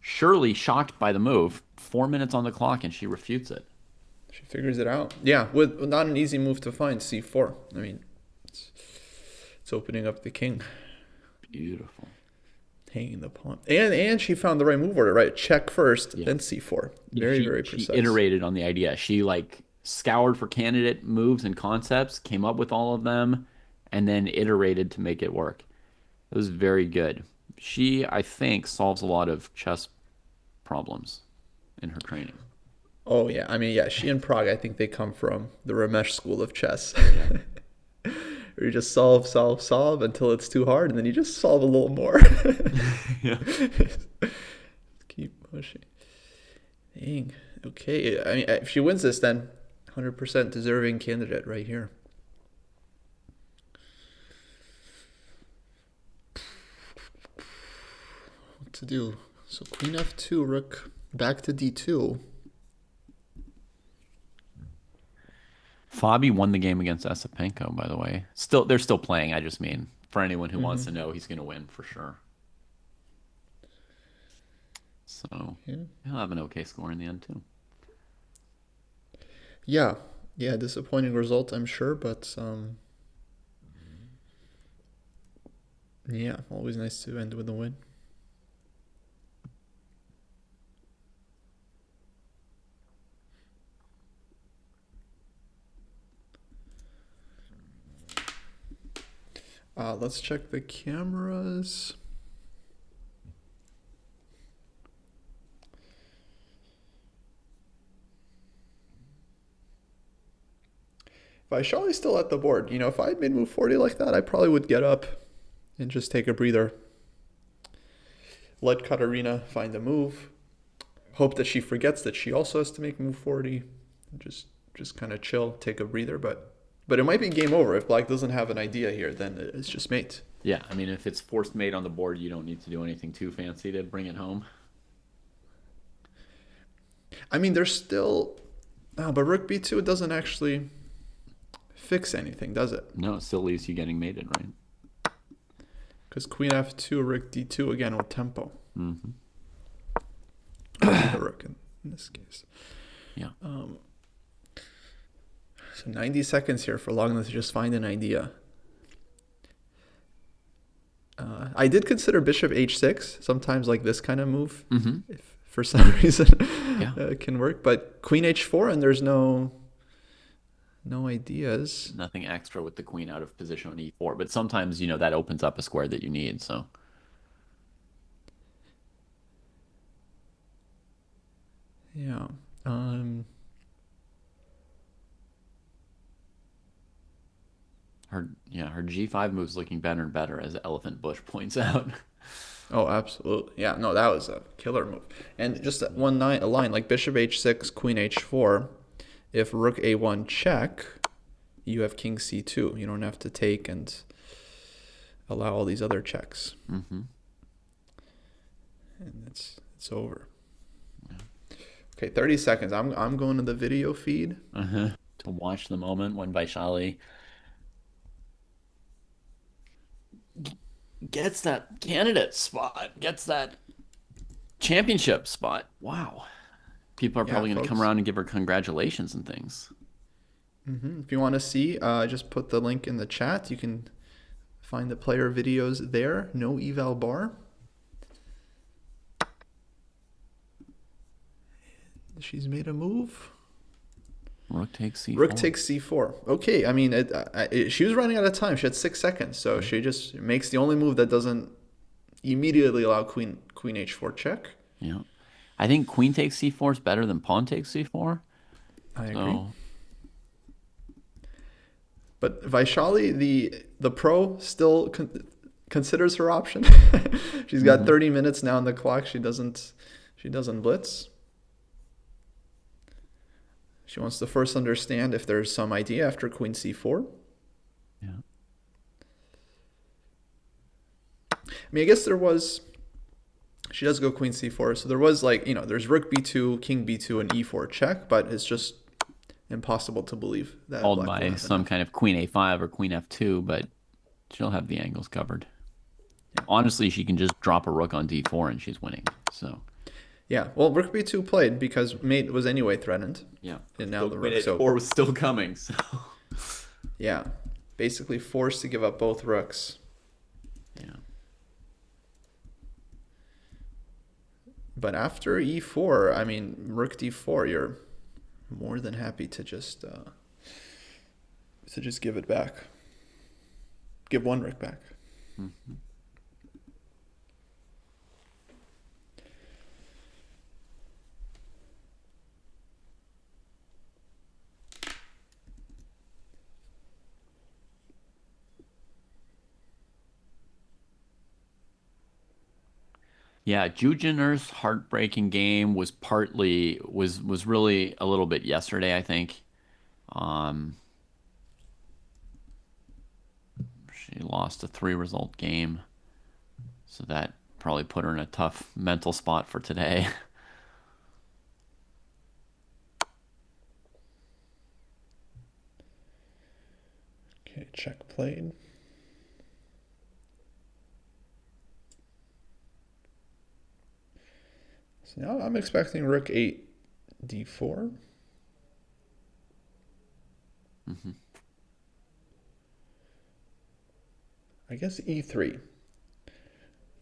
surely shocked by the move. 4 minutes on the clock, and she refutes it. She figures it out. Yeah, with not an easy move to find, c4. I mean, it's opening up the king. Beautiful. Hanging the pawn. And she found the right move order, right? Check first, then c4. Very precise. She iterated on the idea. She scoured for candidate moves and concepts, came up with all of them, and then iterated to make it work. It was very good. She, I think, solves a lot of chess problems in her training. Oh, yeah. I mean, yeah, she and Prague, I think they come from the Ramesh school of chess. Yeah. Where you just solve until it's too hard, and then you just solve a little more. Yeah. Keep pushing. Dang. Okay. I mean, if she wins this, then 100% deserving candidate right here. What to do? So queen f2, rook back to d2. Fabi won the game against Esipenko, by the way. They're still playing. I just mean for anyone who wants to know, he's going to win for sure. So he'll have an okay score in the end too. Yeah, disappointing result, I'm sure, but yeah, always nice to end with a win. Let's check the cameras. Vaishali's still at the board. You know, if I had made move 40 like that, I probably would get up and just take a breather. let Katarina find a move. Hope that she forgets that she also has to make move 40. Just kind of chill, take a breather. But it might be game over if Black doesn't have an idea here. Then it's just mate. Yeah, I mean, if it's forced mate on the board, you don't need to do anything too fancy to bring it home. I mean, there's still, but Rook B2 doesn't actually fix anything, does it? No, it still leaves you getting mated, right? Because Queen F2, Rook D2 again with tempo. Mm-hmm. The Rook in this case. Yeah. So 90 seconds here for Logna to just find an idea. I did consider Bishop H6, sometimes like this kind of move, if for some reason it can work. But Queen H4 and there's no ideas. Nothing extra with the queen out of position on E4, but sometimes, you know, that opens up a square that you need, so. Yeah. Her G5 move's looking better and better, as Elephant Bush points out. Oh, absolutely. Yeah, no, that was a killer move. And just a line like Bishop H6, Queen H4. If Rook A1 check, you have King C2. You don't have to take and allow all these other checks. Mm-hmm. And it's over. Yeah. Okay, 30 seconds. I'm going to the video feed. To watch the moment when Vaishali gets that candidate spot, gets that championship spot. Wow. People are probably going to come around and give her congratulations and things. If you want to see, just put the link in the chat. You can find the player videos there. No eval bar. She's made a move. Rook takes C4. Rook takes C4. Okay, I mean, she was running out of time. She had 6 seconds, so she just makes the only move that doesn't immediately allow Queen H4 check. Yeah, I think Queen takes C4 is better than Pawn takes C4. I agree. But Vaishali, the pro, still considers her option. She's got 30 minutes now on the clock. She doesn't blitz. She wants to first understand if there's some idea after Queen C4. Yeah. I mean, I guess there was. She does go Queen C4, so there was there's Rook B2, King B2, and E4 check, but it's just impossible to believe that. Followed by some kind of Queen A5 or Queen F2, but she'll have the angles covered. Yeah. Honestly, she can just drop a Rook on D4 and she's winning. So. Yeah, well, Rook B2 played because mate was anyway threatened. Yeah, and now the Rook A4 was still coming. So. Yeah, basically forced to give up both rooks. Yeah. But after E4, I mean, Rook D4, you're more than happy to just give it back. Give one rook back. Mm-hmm. Yeah, Jujiner's heartbreaking game was really a little bit yesterday, I think. She lost a 3-result game, so that probably put her in a tough mental spot for today. Okay, check played. So now I'm expecting Rook 8 D4. Mm-hmm. I guess E3.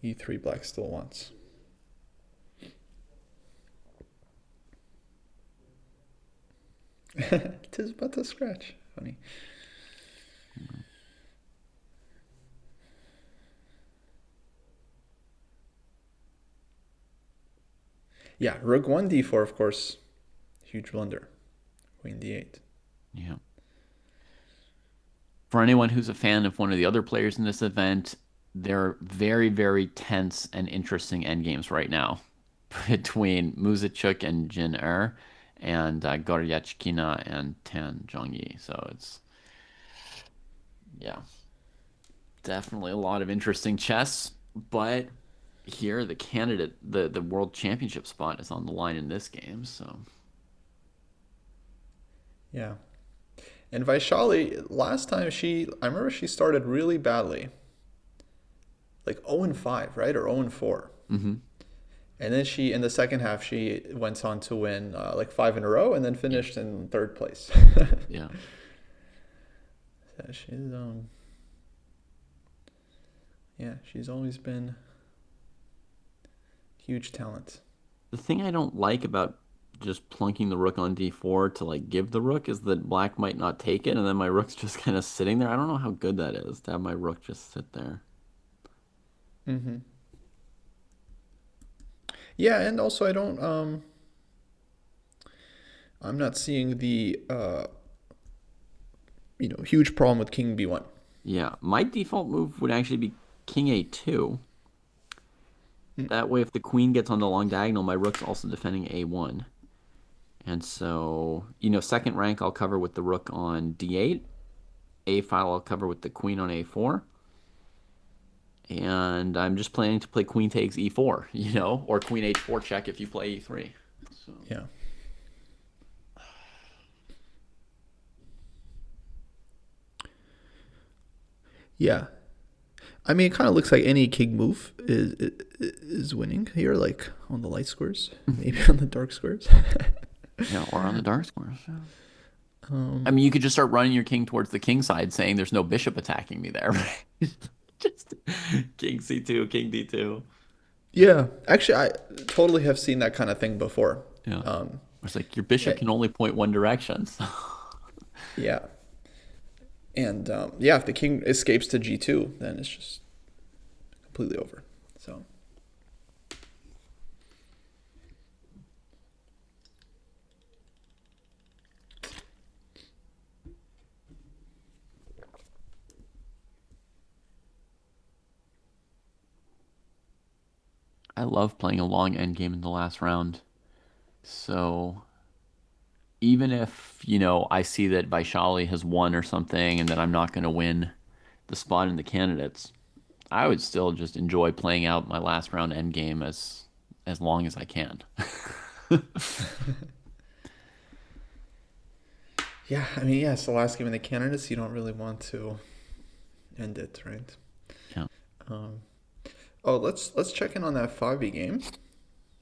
E3 black still wants. Tis but a scratch. Funny. Mm-hmm. Yeah, Rook 1 D4, of course. Huge blunder. Queen D8. Yeah. For anyone who's a fan of one of the other players in this event, they're very, very tense and interesting endgames right now between Muzichuk and Jin and Goryachkina and Tan Zhongyi. So it's, yeah, definitely a lot of interesting chess. But here, the world championship spot is on the line in this game. So Yeah. And Vaishali, last time I remember she started really badly, like 0 and 5, right? Or 0 and 4. hmm And then in the second half, she went on to win like 5 in a row and then yeah, finished in third place. yeah. So she's always been huge talent. The thing I don't like about just plunking the rook on d4 to like give the rook is that black might not take it, and then my rook's just kind of sitting there. I don't know how good that is to have my rook just sit there. Mm-hmm. Yeah, and also I'm not seeing the huge problem with King B1. Yeah, my default move would actually be king a2. That way, if the queen gets on the long diagonal, my rook's also defending a1. And so, second rank I'll cover with the rook on d8. A file I'll cover with the queen on a4. And I'm just planning to play queen takes e4, or queen h4 check if you play e3. So. Yeah. Yeah. I mean, it kind of looks like any king move is winning here, like on the light squares, maybe on the dark squares. Yeah, or on the dark squares. Yeah. I mean, you could just start running your king towards the king side, saying there's no bishop attacking me there. Right? Just king c2, king d2. Yeah, actually, I totally have seen that kind of thing before. Yeah. Um, It's like your bishop yeah, can only point one direction. So. yeah, and yeah, if the king escapes to g2, then it's just completely over. So. I love playing a long endgame in the last round. So even if, I see that Vaishali has won or something and that I'm not going to win the spot in the candidates, I would still just enjoy playing out my last round endgame as long as I can. Yeah, I mean, yeah, it's the last game in the candidates. You don't really want to end it, right? Yeah, Um, oh, let's check in on that 5e game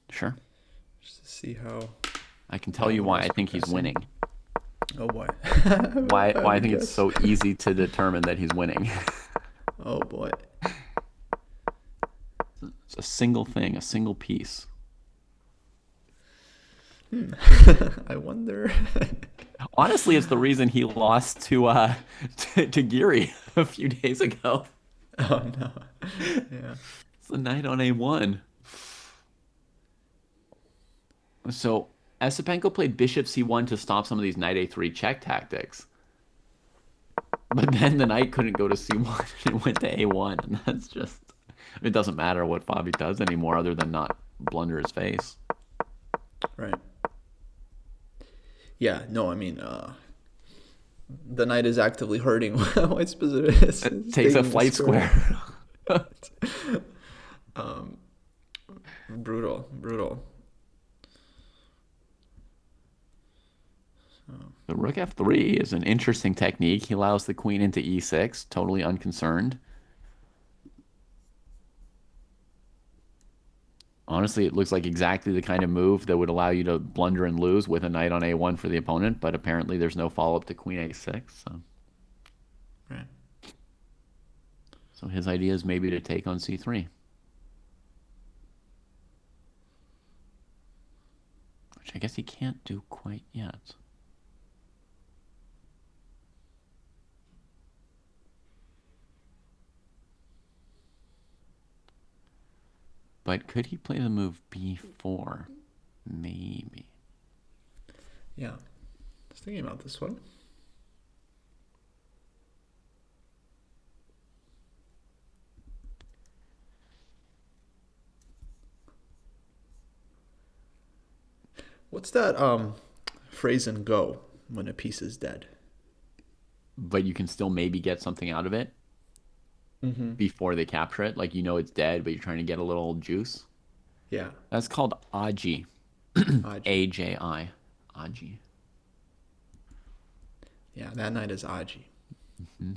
sure. just to see how I can tell you everyone why I is think he's progressing. winning. Oh boy. Why I I would think it's guess. so easy to determine that he's winning. Oh boy. It's a single thing, a single piece. I wonder. Honestly, it's the reason he lost to Geary a few days ago. Oh no. Yeah. It's the knight on a1. So Esipenko played bishop c1 to stop some of these knight a3 check tactics. But then the knight couldn't go to c1 and it went to a1. And that's just, it doesn't matter what Fabi does anymore other than not blunder his face. Right. Yeah, no, I mean, the knight is actively hurting White's position. It It's takes a taking flight square. square. Um, brutal, brutal. The rook f3 is an interesting technique. He allows the queen into e6, totally unconcerned. Honestly, it looks like exactly the kind of move that would allow you to blunder and lose with a knight on a1 for the opponent, but apparently there's no follow-up to queen a6. Right. So his idea is maybe to take on c3. Which I guess he can't do quite yet. But could he play the move b4? Maybe. Yeah. I was thinking about this one. What's that phrase in Go when a piece is dead? But you can still maybe get something out of it Mm-hmm. before they capture it. Like, you know it's dead, but you're trying to get a little juice. Yeah. That's called aji. Aji. AJI. Aji. Yeah, that knight is Aji. Hmm.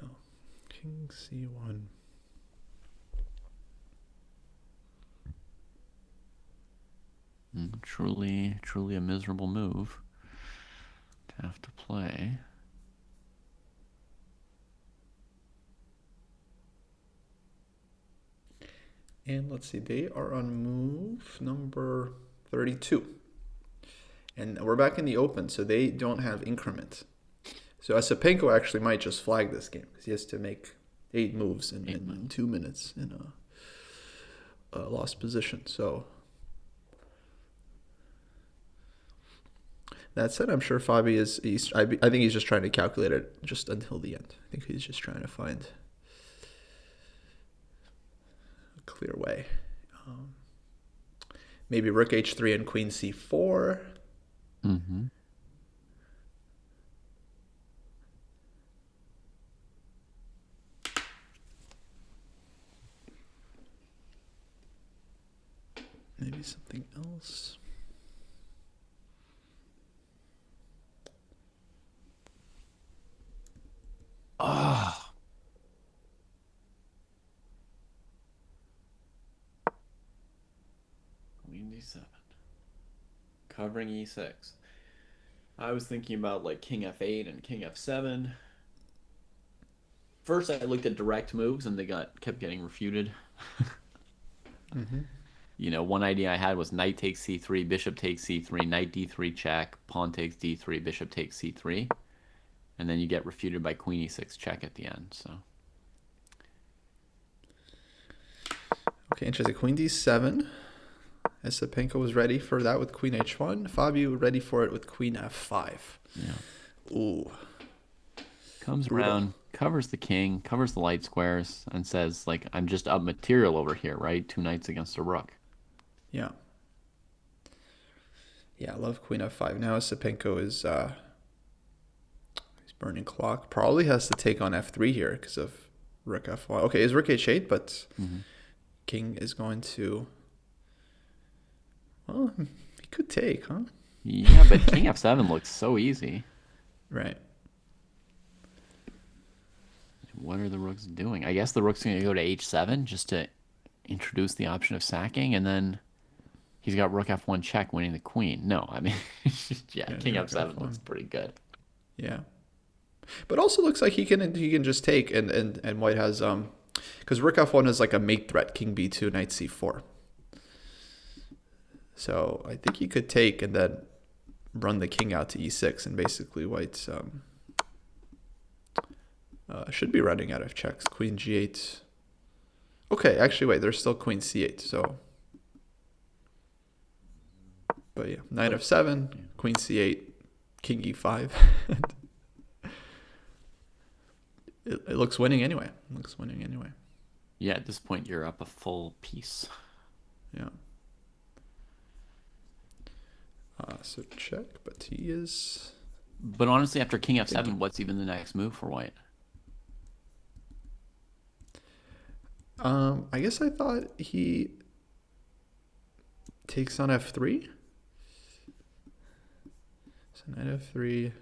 Oh, King C1. Truly, truly a miserable move to have to play. And let's see, they are on move number 32. And we're back in the open, so they don't have increment. So Esipenko actually might just flag this game because he has to make 8 moves in 2 minutes in a lost position. So that said, I'm sure Fabi I think he's just trying to calculate it just until the end. I think he's just trying to find a clear way. Maybe Rook H3 and Queen C4. Mm-hmm. Maybe something else. Ah. Queen D7. Covering E6. I was thinking about like King F8 and King F7. First, I looked at direct moves and they kept getting refuted. Mm-hmm. You know, one idea I had was knight takes C3, bishop takes C3, knight D3 check, pawn takes D3, bishop takes C3, and then you get refuted by Queen E6 check at the end. So Okay, interesting. Queen D7. Esipenko was ready for that with Queen H1. Fabio ready for it with Queen F5. yeah, Ooh. comes Brutal. around, covers the king, covers the light squares, and says like, "I'm just up material over here, right? 2 knights against a rook." Yeah. Yeah, I love Queen F5. Now Esipenko is he's burning clock. Probably has to take on F3 here because of Rook F1. Okay, is Rook H8, but Mm-hmm. King is going to. Well, he could take, huh? Yeah, but King F7 looks so easy. Right. What are the rooks doing? I guess the rook's going to go to H7 just to introduce the option of sacking, and then he's got Rook F1 check, winning the queen. No, I mean, yeah, Yeah, King Rook F7 F1. looks pretty good. Yeah. But also looks like he can just take and White has because Rook F1 is like a mate threat, King B2, Knight C4. So I think he could take and then run the king out to E6, and basically White should be running out of checks. Queen G8. Okay, actually wait, there's still Queen C8. So, but yeah, Knight F7, Queen C8, King E5. It looks winning anyway. Yeah, at this point, you're up a full piece. Yeah. So check, but he is. But honestly, after King F7, what's even the next move for White? I guess I thought he takes on F3. So Knight F3.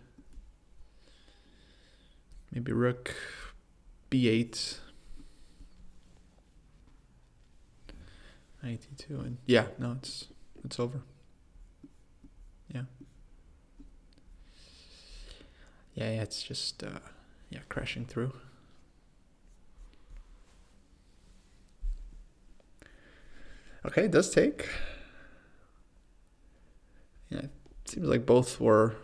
Maybe Rook B8. Knight D2, and yeah, no, it's over. Yeah. Yeah, it's just crashing through. Okay, it does take. Yeah, it seems like both were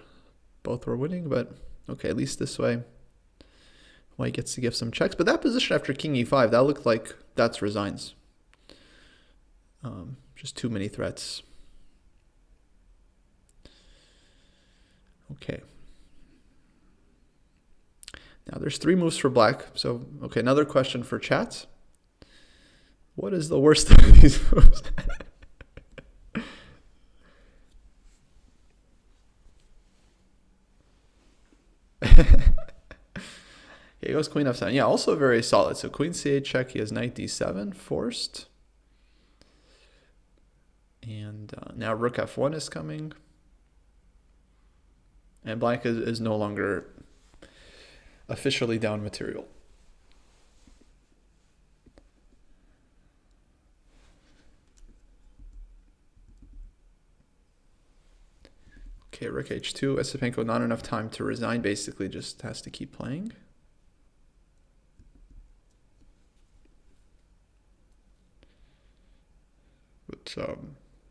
winning, but okay, at least this way White gets to give some checks. But that position after King E5, that looked like that's resigns. Just too many threats. Okay. Now there's 3 moves for black. So, okay, another question for chat. What is the worst of these moves? Here goes queen f7. Yeah, also very solid. So queen c8 check. He has knight d7 forced. And now rook f1 is coming. And black is no longer officially down material. Okay, rook h2. Esipenko not enough time to resign. Basically just has to keep playing.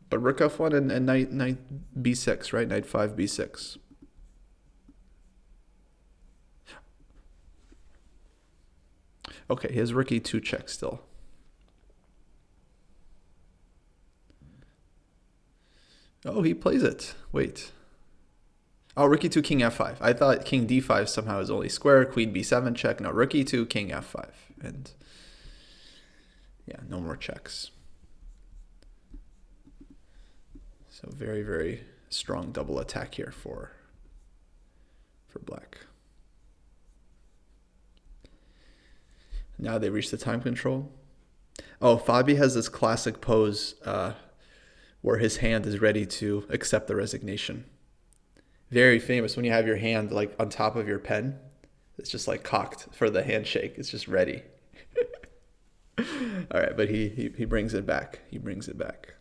But rook f1 and knight b6, right? Knight 5 b6. Okay, he has rook e2 check still. Oh, he plays it. Wait. Oh, rook e2, king f5. I thought king d5 somehow is only square. Queen b7 check. No, rook e2, king f5. And yeah, no more checks. So very, very strong double attack here for black. Now they reach the time control. Oh, Fabi has this classic pose where his hand is ready to accept the resignation. Very famous when you have your hand like on top of your pen. It's just like cocked for the handshake. It's just ready. All right, but he brings it back. He brings it back.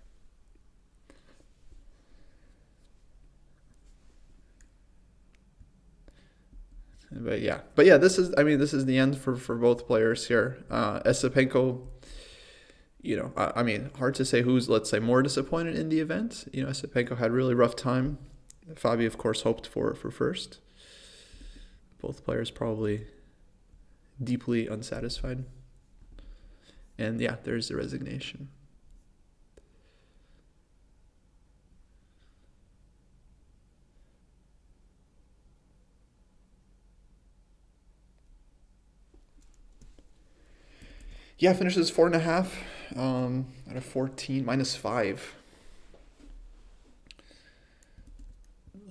But yeah, this is the end for both players here. Esipenko, hard to say who's, let's say, more disappointed in the event. Esipenko had a really rough time. Fabi, of course, hoped for first. Both players probably deeply unsatisfied. And yeah, there's the resignation. Yeah, finishes 4.5 out of 14, -5.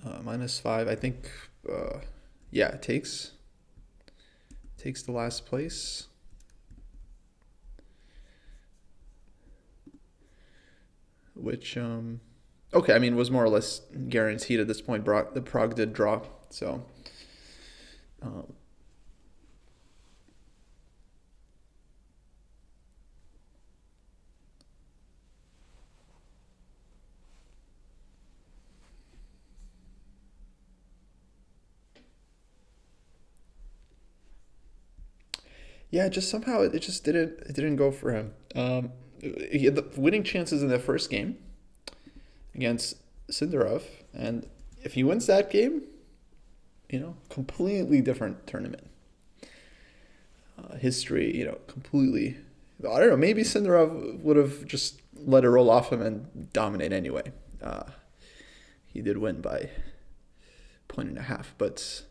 -5, I think, it takes the last place. Which, okay, was more or less guaranteed at this point. The Prague did draw, so... yeah, just somehow it just didn't go for him. He had the winning chances in the first game against Sindarov, and if he wins that game, completely different tournament. History, completely. I don't know. Maybe Sindarov would have just let it roll off him and dominate anyway. He did win by 1.5, but.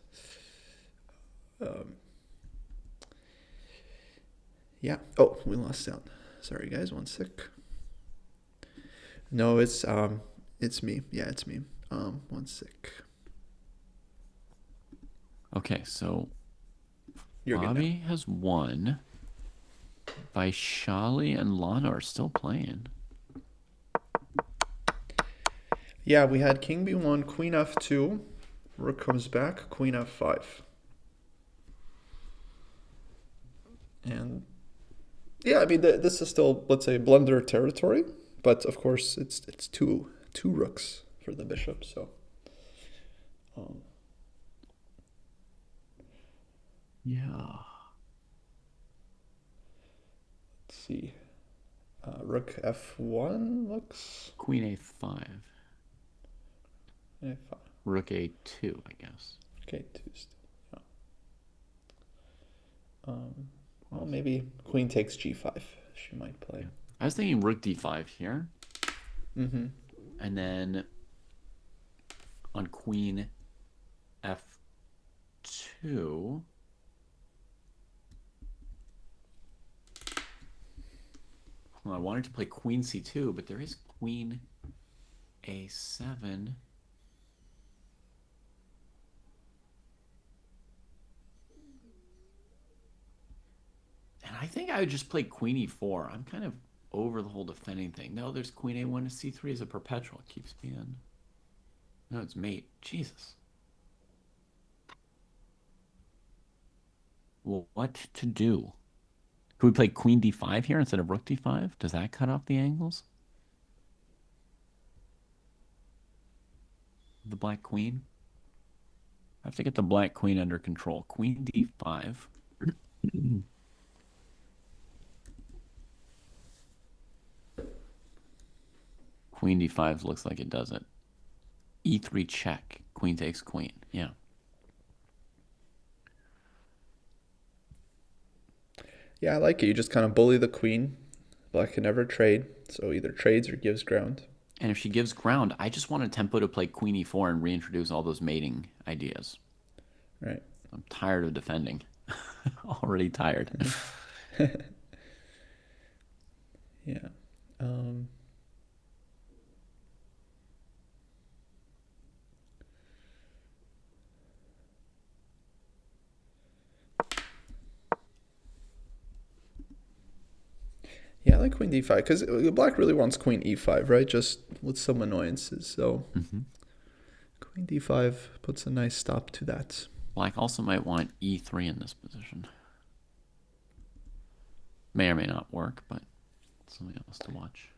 Yeah. Oh, we lost sound. Sorry, guys. One sec. No, it's me. Yeah, it's me. One sec. Okay, so You're good Bobby has won. Vaishali and Lana are still playing. Yeah, we had king b1, queen f2, rook comes back, queen f5. And yeah, this is still, let's say, blunder territory, but of course it's two rooks for the bishop, so. Yeah. Let's see. Rook f1 looks. Queen a5. A5. Rook a2, I guess. Okay, two still. Yeah. Well, maybe queen takes g5. She might play. Yeah. I was thinking rook d5 here. Mm-hmm. And then on queen f2. Well, I wanted to play queen c2, but there is queen a7. And I think I would just play queen e4. I'm kind of over the whole defending thing. No, there's queen a1 to c3 as a perpetual. It keeps me in. No, it's mate. Jesus. Well, what to do? Could we play queen d5 here instead of rook d5? Does that cut off the angles? The black queen? I have to get the black queen under control. Queen d5. Queen d5 looks like it does it. E3 check. Queen takes queen. Yeah. Yeah, I like it. You just kind of bully the queen. Black can never trade, so either trades or gives ground. And if she gives ground, I just want a tempo to play queen e4 and reintroduce all those mating ideas. Right. I'm tired of defending. Already tired. Yeah. Um, yeah, I like queen d5 because black really wants queen e5, right? Just with some annoyances. So queen d5 puts a nice stop to that. Black also might want e3 in this position. May or may not work, but something else to watch.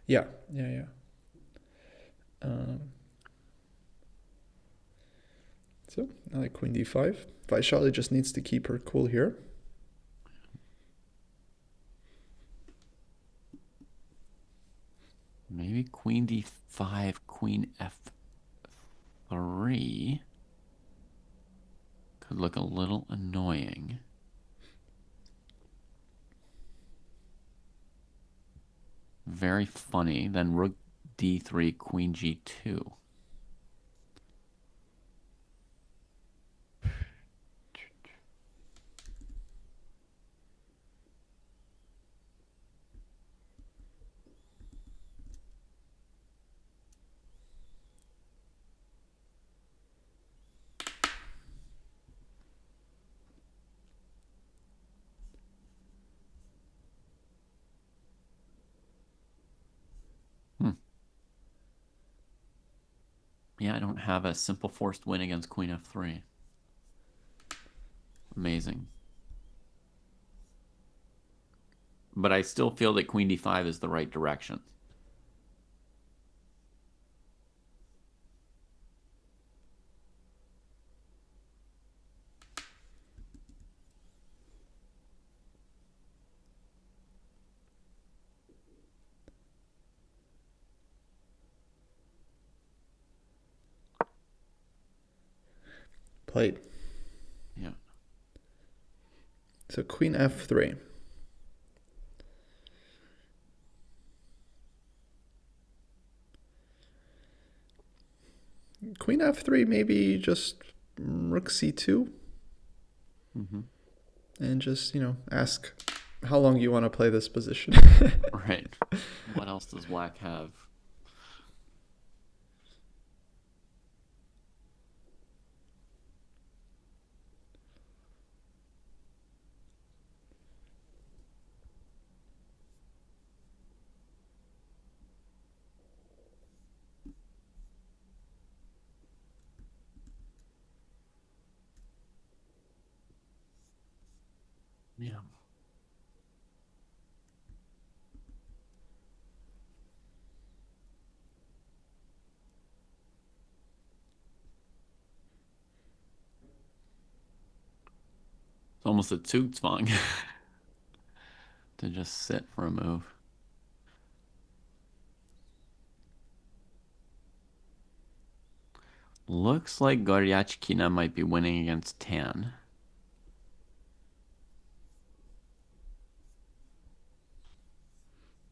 Yeah, yeah, yeah. So I like queen d5. Vaishali just needs to keep her cool here. Maybe queen d5, queen f3 could look a little annoying. Very funny. Then rook d3, queen g2. Yeah, I don't have a simple forced win against queen f3. Amazing. But I still feel that queen d5 is the right direction. Played. Yeah. So queen f3. Queen f3, maybe just rook c2. And just, ask how long you want to play this position. Right. What else does black have? Yeah. It's almost a Zugzwang to just sit for a move. Looks like Goryachkina might be winning against Tan.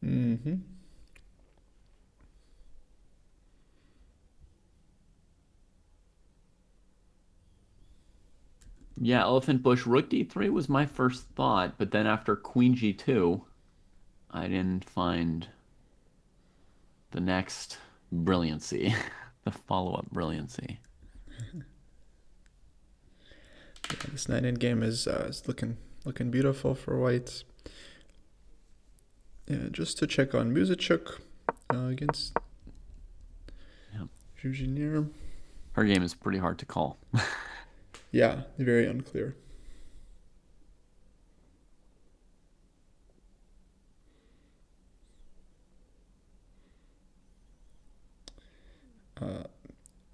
Mm-hmm. Yeah, Elephant Bush, rook d3 was my first thought, but then after queen g2, I didn't find the next brilliancy, the follow-up brilliancy. Yeah, this knight endgame is looking beautiful for white. Yeah, just to check on Musichuk against Yeah. Jujinir. Her game is pretty hard to call. Yeah, very unclear.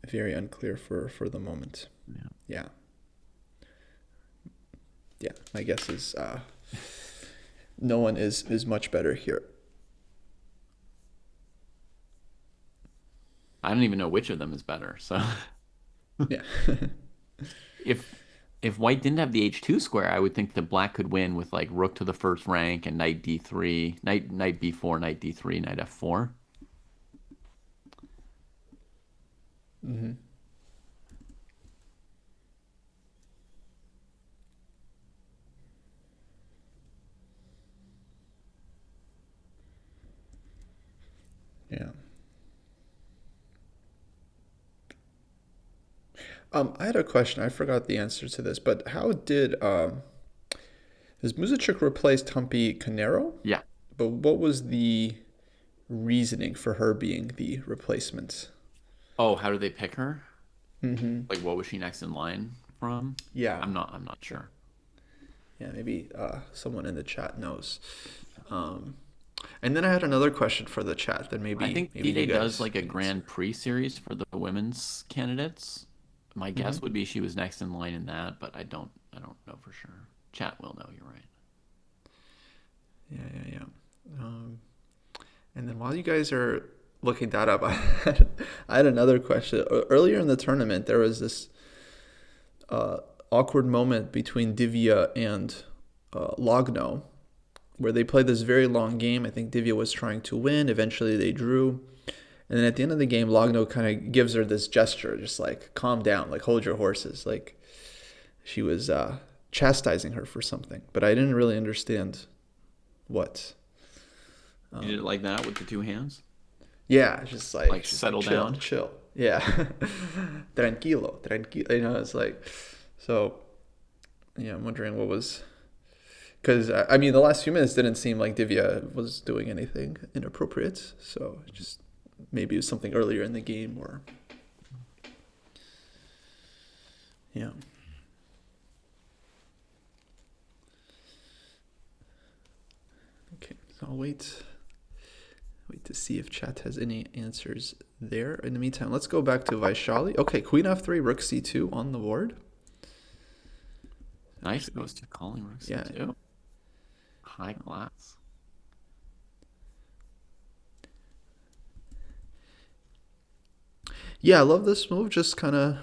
Very unclear for the moment. Yeah. Yeah. My guess is no one is much better here. I don't even know which of them is better. So Yeah. if white didn't have the h2 square, I would think that black could win with like rook to the first rank and knight d3, knight b4, knight d3, knight f4. Mm-hmm. Yeah. I had a question. I forgot the answer to this, but how did does Musichuk replace Tumpy Canero? Yeah. But what was the reasoning for her being the replacement? Oh, how do they pick her? Mm-hmm. Like, what was she next in line from? Yeah. I'm not sure. Yeah, maybe someone in the chat knows. And then I had another question for the chat that I think maybe you FIDE does guys like a can Grand answer. Prix series for the women's candidates. My Mm-hmm. guess would be she was next in line in that, but I don't know for sure. Chat will know. You're right. Yeah. And then while you guys are looking that up, I had another question. Earlier in the tournament, there was this awkward moment between Divya and Logno, where they played this very long game. I think Divya was trying to win. Eventually, they drew. And then at the end of the game, Logno kind of gives her this gesture, just like, calm down, like, hold your horses. Like, she was chastising her for something. But I didn't really understand what. You did it like that with the two hands? Yeah, just Like just like settle chill, down? chill. Yeah. Tranquilo, tranquilo. You know, it's like, so, yeah, I'm wondering what was. Because, I mean, the last few minutes didn't seem like Divya was doing anything inappropriate. So, just maybe it was something earlier in the game or. Yeah. Okay, so I'll wait to see if chat has any answers there. In the meantime, let's go back to Vaishali. Okay, Queen F3, Rook C2 on the board. Nice. Goes to calling rook Yeah. c2. High class. Yeah, I love this move. Just kind of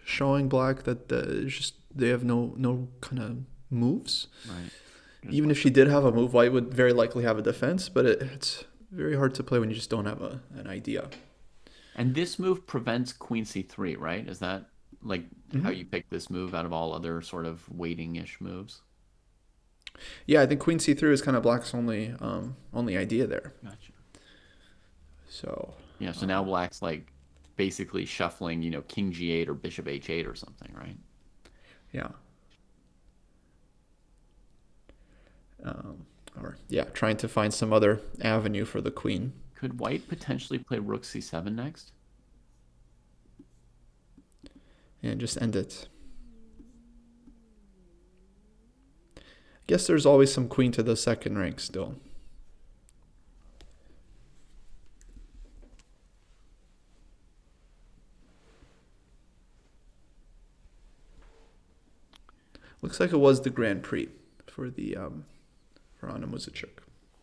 showing black that just they have no kind of moves. Right. Even if she did have a move, white would very likely have a defense, but it's very hard to play when you just don't have an idea. And this move prevents queen c3, right? Is that like how Mm-hmm. you pick this move out of all other sort of waiting-ish moves? Yeah, I think Queen C3 is kind of black's only idea there. Gotcha. So Yeah, so now black's like basically shuffling, king g8 or bishop h8 or something, right? yeah. Or yeah, trying to find some other avenue for the queen. Could white potentially play rook c7 next? And just end it. Guess there's always some queen to the second rank still. Looks like it was the Grand Prix for the for Anna Muzichuk.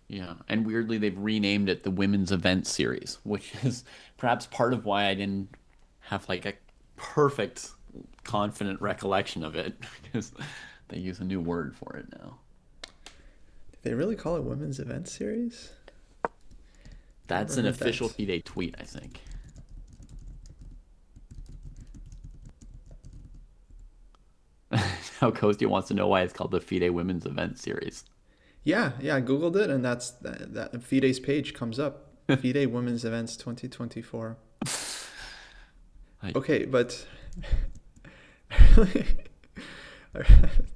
Yeah, and weirdly they've renamed it the Women's Event Series, which is perhaps part of why I didn't have like a perfect, confident recollection of it, because they use a new word for it now. Did they really call it Women's Event Series? That's Never an heard official that. FIDE tweet, I think. Now Kostya wants to know why it's called the FIDE Women's Event Series. Yeah, yeah, I Googled it, and that FIDE's page comes up. FIDE Women's Events 2024. It Okay, but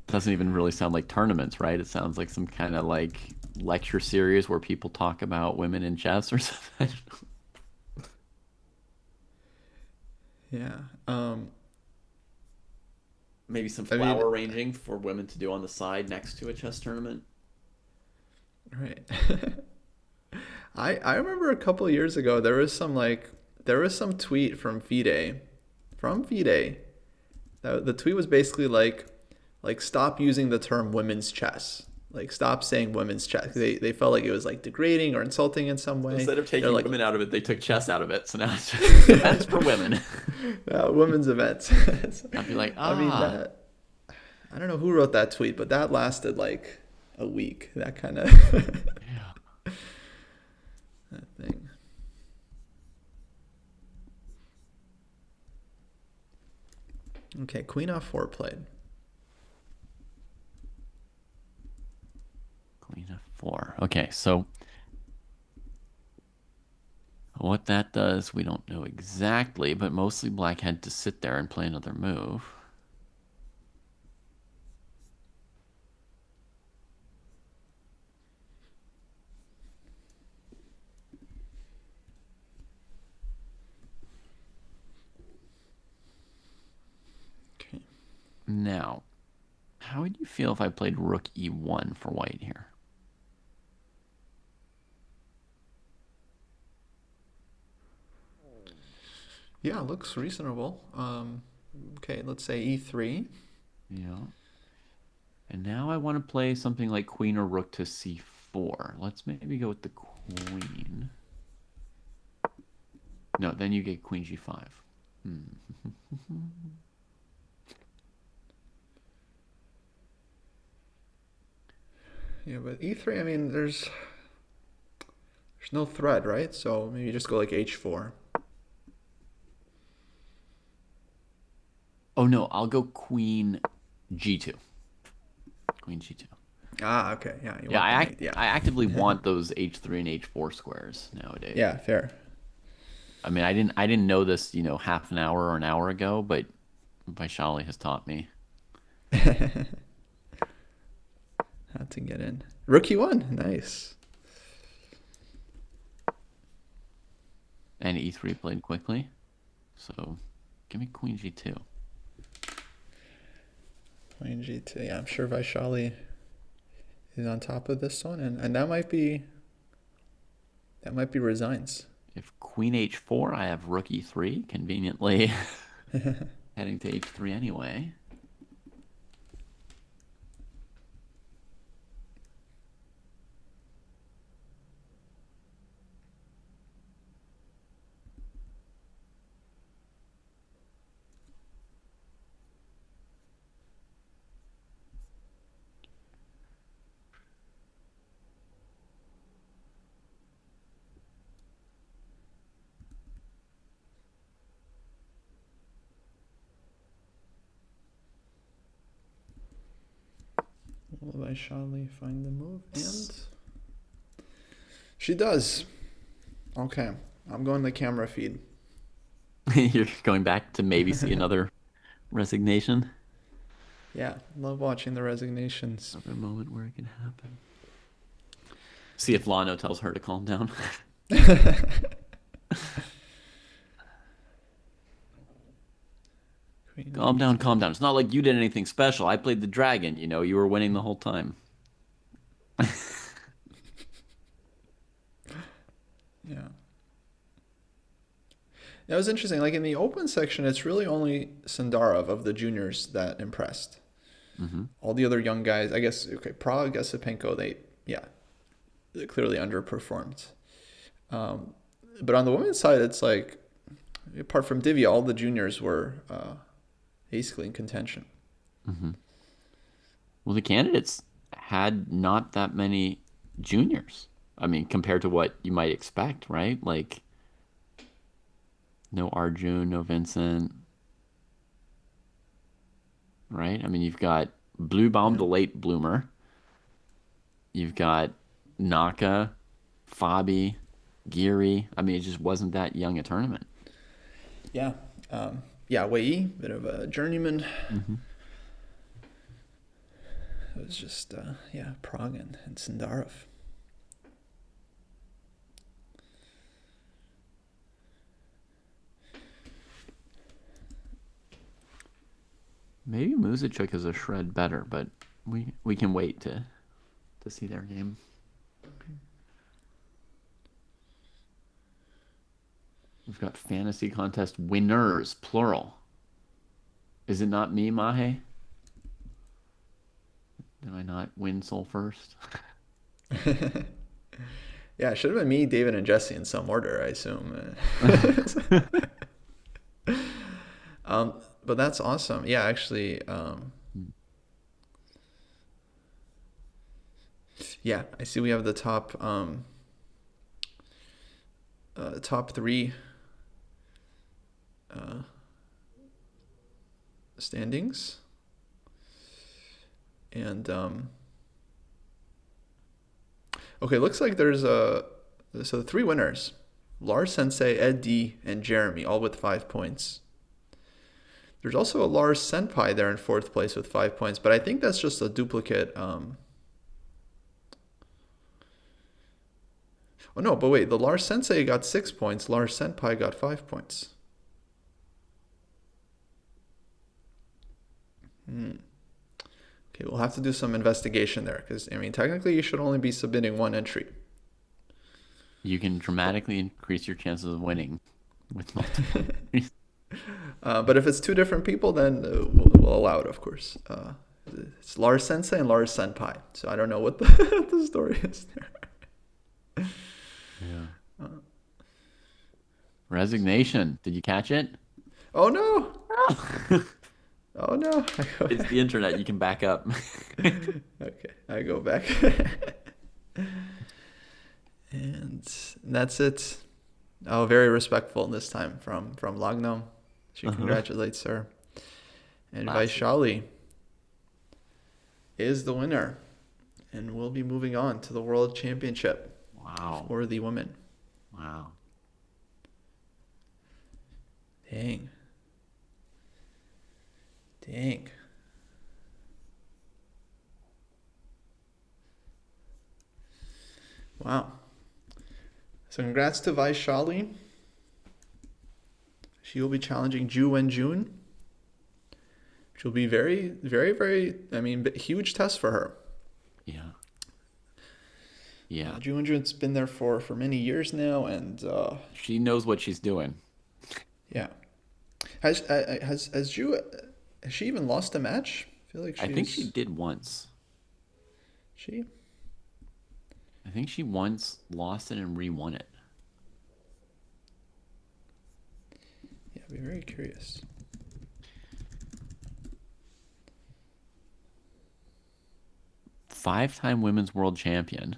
doesn't even really sound like tournaments, right? It sounds like some kind of like lecture series where people talk about women in chess or something. yeah. Maybe some I mean, flower arranging for women to do on the side next to a chess tournament. right. I remember a couple years ago there was some tweet from FIDE. The tweet was basically like stop using the term women's chess. Like stop saying women's chess. They felt like it was like degrading or insulting in some way. Instead of They're taking like women out of it, they took chess out of it. So now it's just events for women. women's events. I'd be like, I mean ah, that I don't know who wrote that tweet, but that lasted like a week. That kind of yeah. that thing. Okay, Queen F4 played. Queen f4. Okay, so what that does, we don't know exactly, but mostly black had to sit there and play another move. Okay. Now, how would you feel if I played rook e1 for white here? Yeah, looks reasonable. Okay, let's say E3. Yeah. And now I want to play something like queen or rook to c4. Let's maybe go with the queen. No, then you get queen g5. Yeah, but E3, I mean, there's no threat, right? So maybe just go like H4. Oh no, I'll go queen g2. Queen g2. Ah, okay. Yeah, you Yeah, want the mate. Yeah. I actively want those h3 and h4 squares nowadays. Yeah, fair. I mean, I didn't know this, half an hour or an hour ago, but Vaishali has taught me. How to get in. Rookie one. Nice. And e3 played quickly. So, give me queen g2. Queen G2. Yeah, I'm sure Vaishali is on top of this one, and that might be resigns. If queen h4, I have rook e3, conveniently heading to h3 anyway. Will Vaishali find the move? And she does. Okay, I'm going to camera feed. You're going back to maybe see another resignation. Yeah, love watching the resignations. Another moment where it can happen. See if Lano tells her to calm down. Calm down, calm down. It's not like you did anything special. I played the dragon, you were winning the whole time. Yeah. It was interesting. Like in the open section, it's really only Sandarov of the juniors that impressed. Mm-hmm. All the other young guys, I guess, okay, Prague, Osipenko, they clearly underperformed. But on the women's side, it's like, apart from Divya, all the juniors were basically in contention. Mm-hmm. Well, the candidates had not that many juniors. I mean, compared to what you might expect, right? Like, no Arjun, no Vincent, right? I mean, you've got Bluebaum, Yeah. the late bloomer. You've got Naka, Fabi, Geary. I mean, it just wasn't that young a tournament. Yeah. Yeah, Wei, bit of a journeyman. Mm-hmm. It was just, yeah, Prague and Sindarov. Maybe Muzichuk is a shred better, but we can wait to see their game. We've got fantasy contest winners, plural. Is it not me, Mahe? Did I not win Soul first? Yeah, it should have been me, David, and Jesse in some order, I assume. But that's awesome. Yeah, actually, yeah, I see we have the top three standings, and okay, looks like there's so the three winners: Lars Sensei, Ed D, and Jeremy, all with 5 points. There's also a Lars Senpai there in fourth place with 5 points, but I think that's just a duplicate. Oh no, but wait, the Lars Sensei got 6 points, Lars Senpai got 5 points. Okay, we'll have to do some investigation there, because, I mean, technically you should only be submitting one entry. You can dramatically increase your chances of winning with multiple entries. But if it's two different people, then we'll allow it, of course. It's Lars Sensei and Lars Senpai, so I don't know what the story is there. Yeah. Resignation. Did you catch it? Oh no! Oh no! It's the internet. You can back up. Okay, I go back. And that's it. Oh, very respectful this time from Lagno. She congratulates her. And Vaishali is the winner. And we'll be moving on to the World Championship. Wow. For the women. Wow. Dang. Wow. So congrats to Vaishali. She will be challenging Ju Wenjun, which will be very, very, very, I mean, huge test for her. Yeah. Yeah. Ju Wenjun's been there for many years now, and she knows what she's doing. Yeah. Has Ju, has she even lost a match? I think she did once. I think she once lost it and re-won it. Yeah, I'd be very curious. Five-time women's world champion.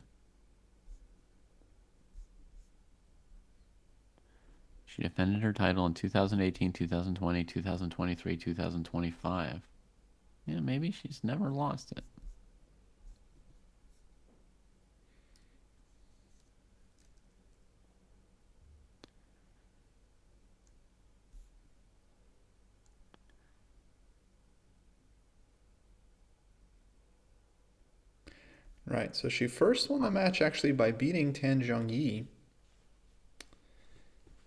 She defended her title in 2018, 2020, 2023, 2025. Yeah, maybe she's never lost it. Right, so she first won the match actually by beating Tan Zhongyi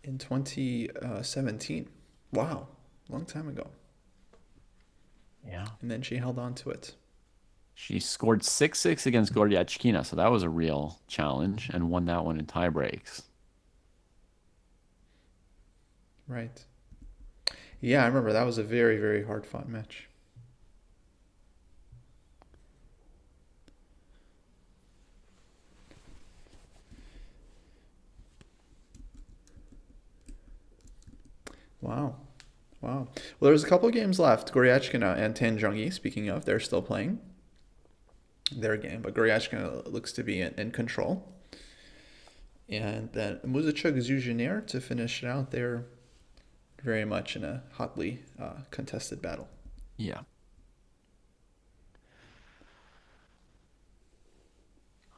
in 2017. Wow, long time ago. Yeah. And then she held on to it. She scored 6-6 against Goryachkina, so that was a real challenge, and won that one in tie breaks. Right. Yeah, I remember that was a very, very hard-fought match. Wow. Well, there's a couple of games left. Goryachkina and Tan Zhongyi, speaking of, they're still playing their game, but Goryachkina looks to be in control. And then Muzichuk Zuzhiner to finish it out. They're very much in a hotly contested battle. Yeah.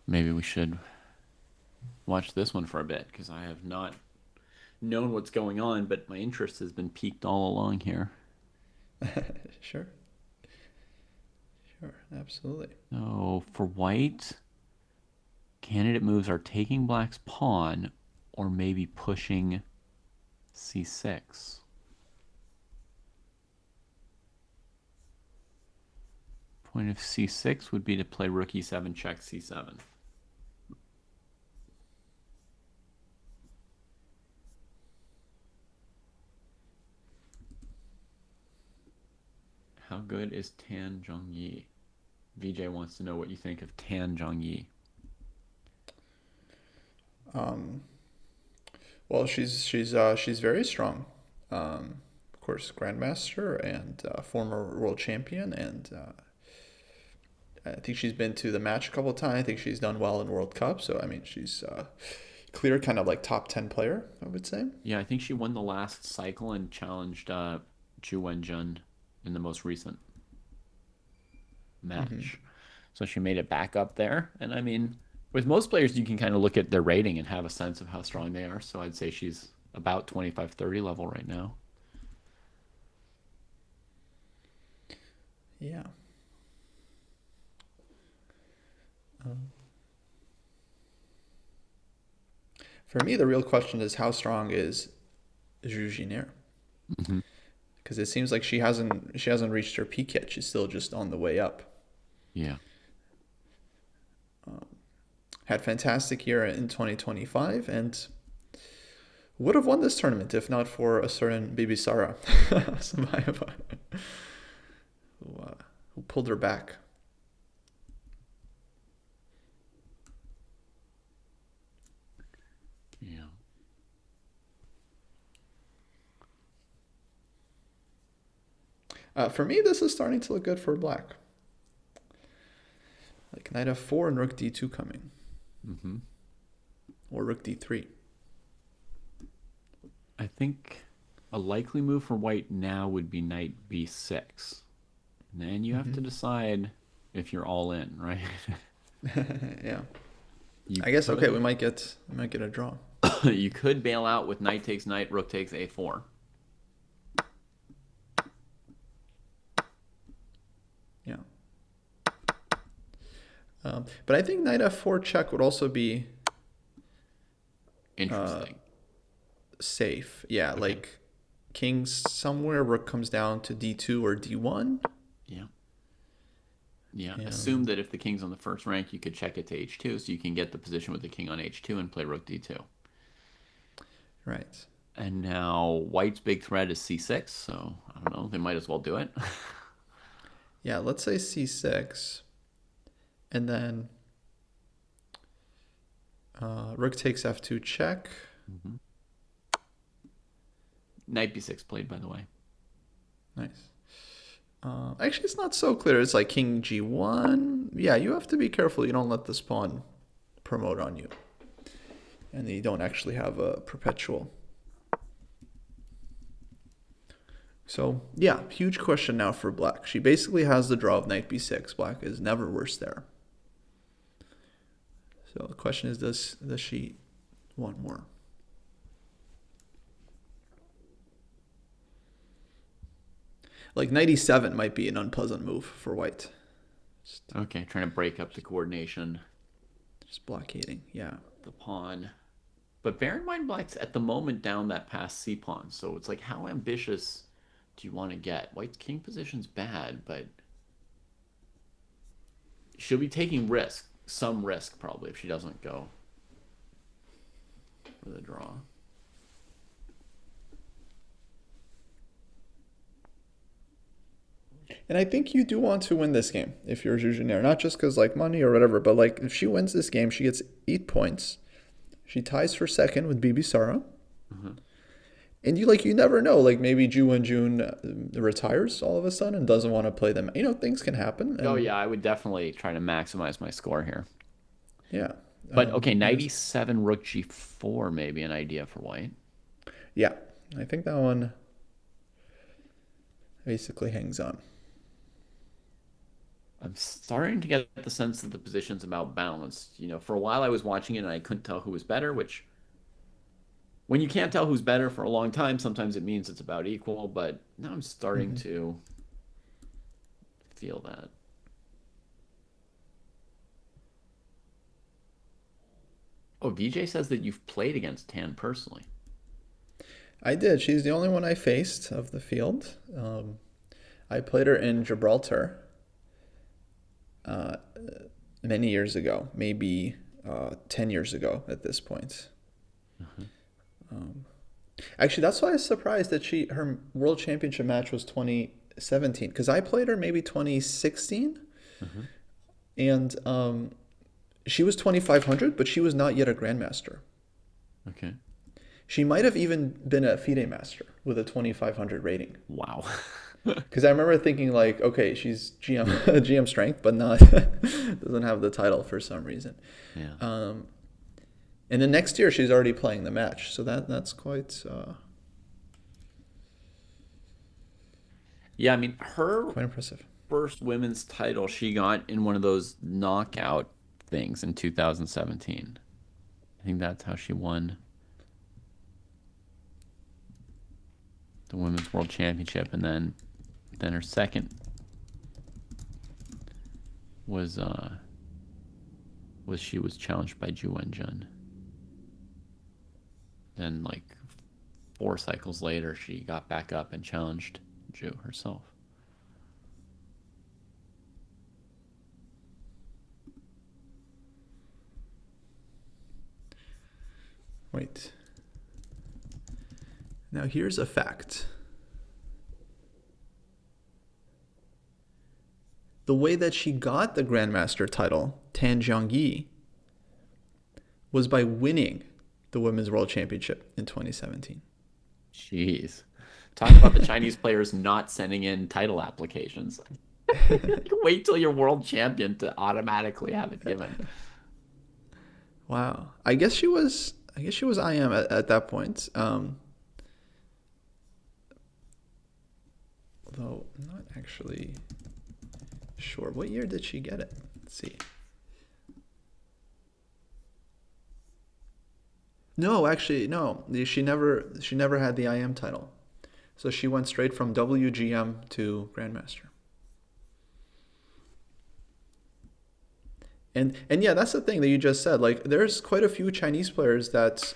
Maybe we should watch this one for a bit because I have not known what's going on, but my interest has been piqued all along here. Sure. Sure. Absolutely. So for white, candidate moves are taking black's pawn or maybe pushing c6. Point of c6 would be to play rook e7 check c7. How good is Tan Zhongyi? VJ wants to know what you think of Tan Zhongyi. Well, she's very strong. Of course, grandmaster and former world champion, and I think she's been to the match a couple of times. I think she's done well in World Cup. So I mean, she's clear kind of like top 10 player, I would say. Yeah, I think she won the last cycle and challenged Zhu Wenjun in the most recent match. So she made it back up there. And I mean, with most players, you can kind of look at their rating and have a sense of how strong they are. So I'd say she's about 25-30 level right now. Yeah. For me, the real question is how strong is Zhu Jinier? Mm-hmm. Because it seems like she hasn't reached her peak yet. She's still just on the way up. Yeah. Had fantastic year in 2025 and would have won this tournament if not for a certain Bibisara Samayeva, who pulled her back. Yeah. For me, this is starting to look good for black. Like knight f4 and rook d2 coming. Mm-hmm. Or rook d3. I think a likely move for white now would be knight b6. And then you have to decide if you're all in, right? Yeah. You I guess could, okay, we might get a draw. you could bail out with knight takes knight, rook takes a4. Yeah. But I think knight f4 check would also be Interesting. safe. Yeah, Okay. like king somewhere, rook comes down to d2 or d1. Yeah. Yeah. Yeah. Assume that if the king's on the first rank, you could check it to h2, so you can get the position with the king on h2 and play rook d2. Right. And now white's big threat is c6, so I don't know. They might as well do it. Yeah, let's say c6. And then rook takes f2 check. Mm-hmm. Knight b6 played, by the way. Nice. Actually, it's not so clear. It's like king g1. Yeah, you have to be careful. You don't let this pawn promote on you. And you don't actually have a perpetual. So, yeah, huge question now for black. She basically has the draw of knight b6. Black is never worse there. So the question is, does she want more? Like knight e7 might be an unpleasant move for white. Okay, trying to break up the coordination. Just blockading, yeah. The pawn. But bear in mind, black's at the moment down that past c pawn. So it's like, how ambitious do you want to get? White's king position's bad, but she'll be taking risk. Some risk, probably, if she doesn't go for the draw. And I think you do want to win this game if you're Zhu Jinier. Not just because like money or whatever, but like if she wins this game, she gets 8 points. She ties for second with Bibisara. Mm-hmm. And you never know. Like maybe Ju Wenjun retires all of a sudden and doesn't want to play them. Things can happen. And, Oh, yeah, I would definitely try to maximize my score here. Yeah. But, okay, knight e7, rook g4 may be an idea for white. Yeah. I think that one basically hangs on. I'm starting to get the sense that the position's about balanced. For a while I was watching it and I couldn't tell who was better, which when you can't tell who's better for a long time, sometimes it means it's about equal, but now I'm starting Hmm. to feel that. Oh, VJ says that you've played against Tan personally. I did. She's the only one I faced of the field. I played her in Gibraltar uh, many years ago, maybe 10 years ago at this point. Uh-huh. Um, Actually, that's why I was surprised that her world championship match was 2017 because I played her maybe 2016 Uh-huh. and she was 2500, but she was not yet a grandmaster. Okay. She might have even been a FIDE master with a 2500 rating. Wow. Because I remember thinking like, okay, she's GM GM strength, but not doesn't have the title for some reason. Yeah. Um, and then next year she's already playing the match, so that's Yeah, I mean, her quite impressive. first women's title she got in one of those knockout things in 2017. I think that's how she won the women's world championship, and then her second was she was challenged by Ju Wenjun. Then like 4 cycles later, she got back up and challenged Ju herself. Wait. Now here's a fact. The way that she got the grandmaster title, Tan Jiangyi, was by winning the women's world championship in 2017. Jeez. Talk about the Chinese players not sending in title applications. You wait till you're world champion to automatically have it given. Wow. I guess she was IM at that point. Although I'm not actually sure. What year did she get it? Let's see. No, actually, no. She never had the IM title. So she went straight from WGM to Grandmaster. And yeah, that's the thing that you just said. Like, there's quite a few Chinese players that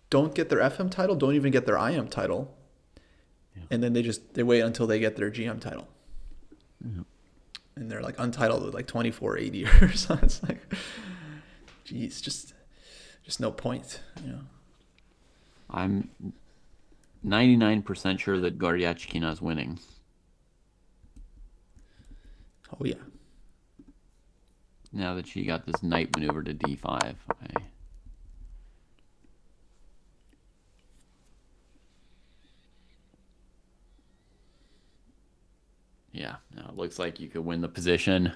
don't get their FM title, don't even get their IM title, Yeah. and then they wait until they get their GM title, Yeah. and they're like untitled with like 2480 or something. It's like, geez, just no point. I'm 99% sure that Gordiachkina is winning. Oh yeah. Now that she got this knight maneuver to d5. Yeah, now it looks like you could win the position Looks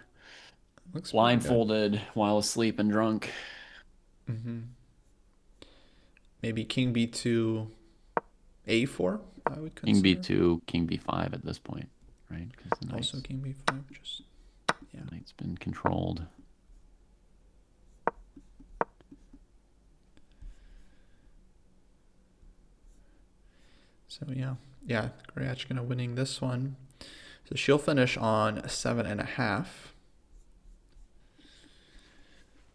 pretty good. blindfolded while asleep and drunk. Hmm. Maybe King B2 A4, I would King consider. b2, king b5 at this point, right? Because the Also King B5, just yeah. knight's been controlled. So yeah, Goryachkina winning this one. So she'll finish on 7.5,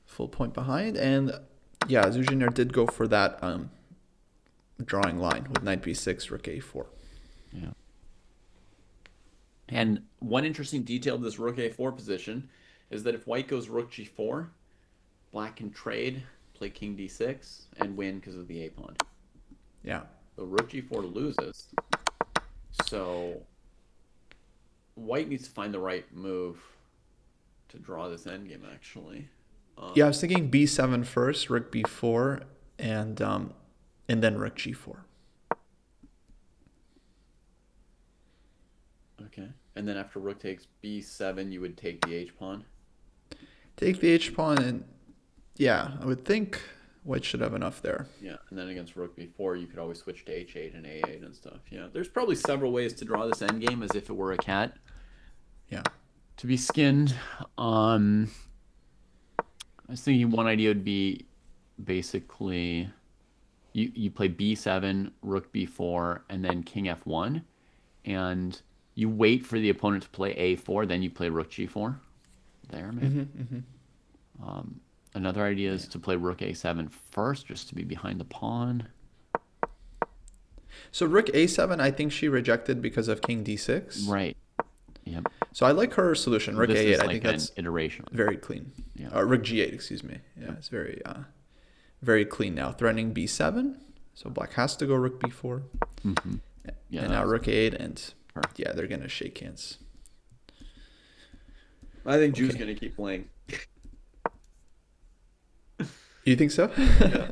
full point behind, and yeah, Zuziner did go for that drawing line with knight b6, rook a4. Yeah. And one interesting detail of this rook a4 position is that if white goes rook g4, black can trade, play king d6, and win because of the a pawn. Yeah. So rook g4 loses. So white needs to find the right move to draw this endgame, actually. Yeah, I was thinking b7 first, rook b4, and then rook g4. Okay. And then after rook takes b7, you would take the h pawn. Take the h pawn, and yeah, I would think white should have enough there. Yeah, and then against rook b4, you could always switch to h8 and a8 and stuff. Yeah, there's probably several ways to draw this endgame as if it were a cat. Yeah. to be skinned. Um, I was thinking one idea would be basically you play b7, rook b4, and then king f1, and you wait for the opponent to play a4, then you play rook g4. There, maybe. Another idea is to play rook a7 first, just to be behind the pawn. So rook a7, I think she rejected because of king d6. Right. Yep. So I like her solution. Rook This a8, is I like think an that's iteration. very clean. Yeah. Rook g8, excuse me. Yeah, it's very very clean now. Threatening b7. So black has to go rook b4. Mm-hmm. Yeah, and now rook a8, and perfect. yeah, they're going to shake hands. I think Drew's going to keep playing. You think so? Yeah.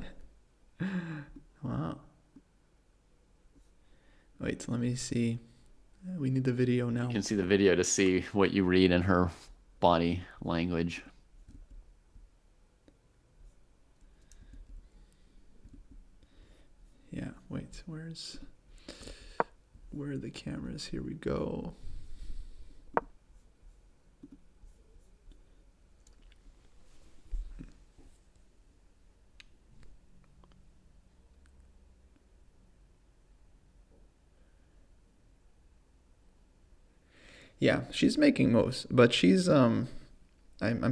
Wow. Wait, let me see. We need the video now. You can see the video to see what you read in her body language. Yeah, wait, where are the cameras? Here we go. Yeah, she's making moves, but she's I'm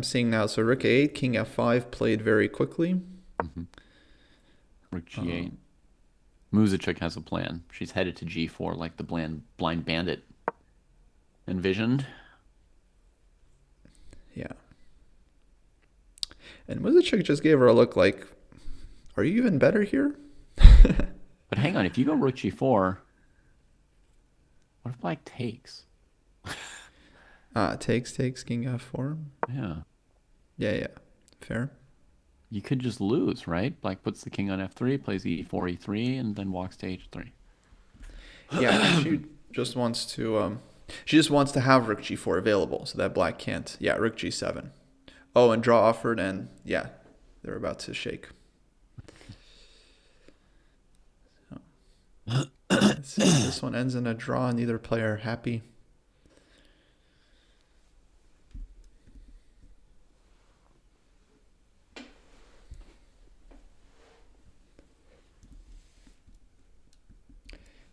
seeing now. So rook a8, king f5 played very quickly. Mm-hmm. Rook g8. Muzichuk has a plan. She's headed to g4 like the blind bandit envisioned. Yeah. And Muzichuk just gave her a look like, are you even better here? But hang on, if you go rook g4, what if black takes? Takes king f4. Yeah. Yeah, fair. You could just lose, right? Black puts the king on f3, plays e4, e3, and then walks to h3. Yeah, she just wants to have rook g4 available so that black can't. Yeah, rook g7. Oh, and draw offered, and yeah, they're about to shake. So, let's see if this one ends in a draw. Neither player happy.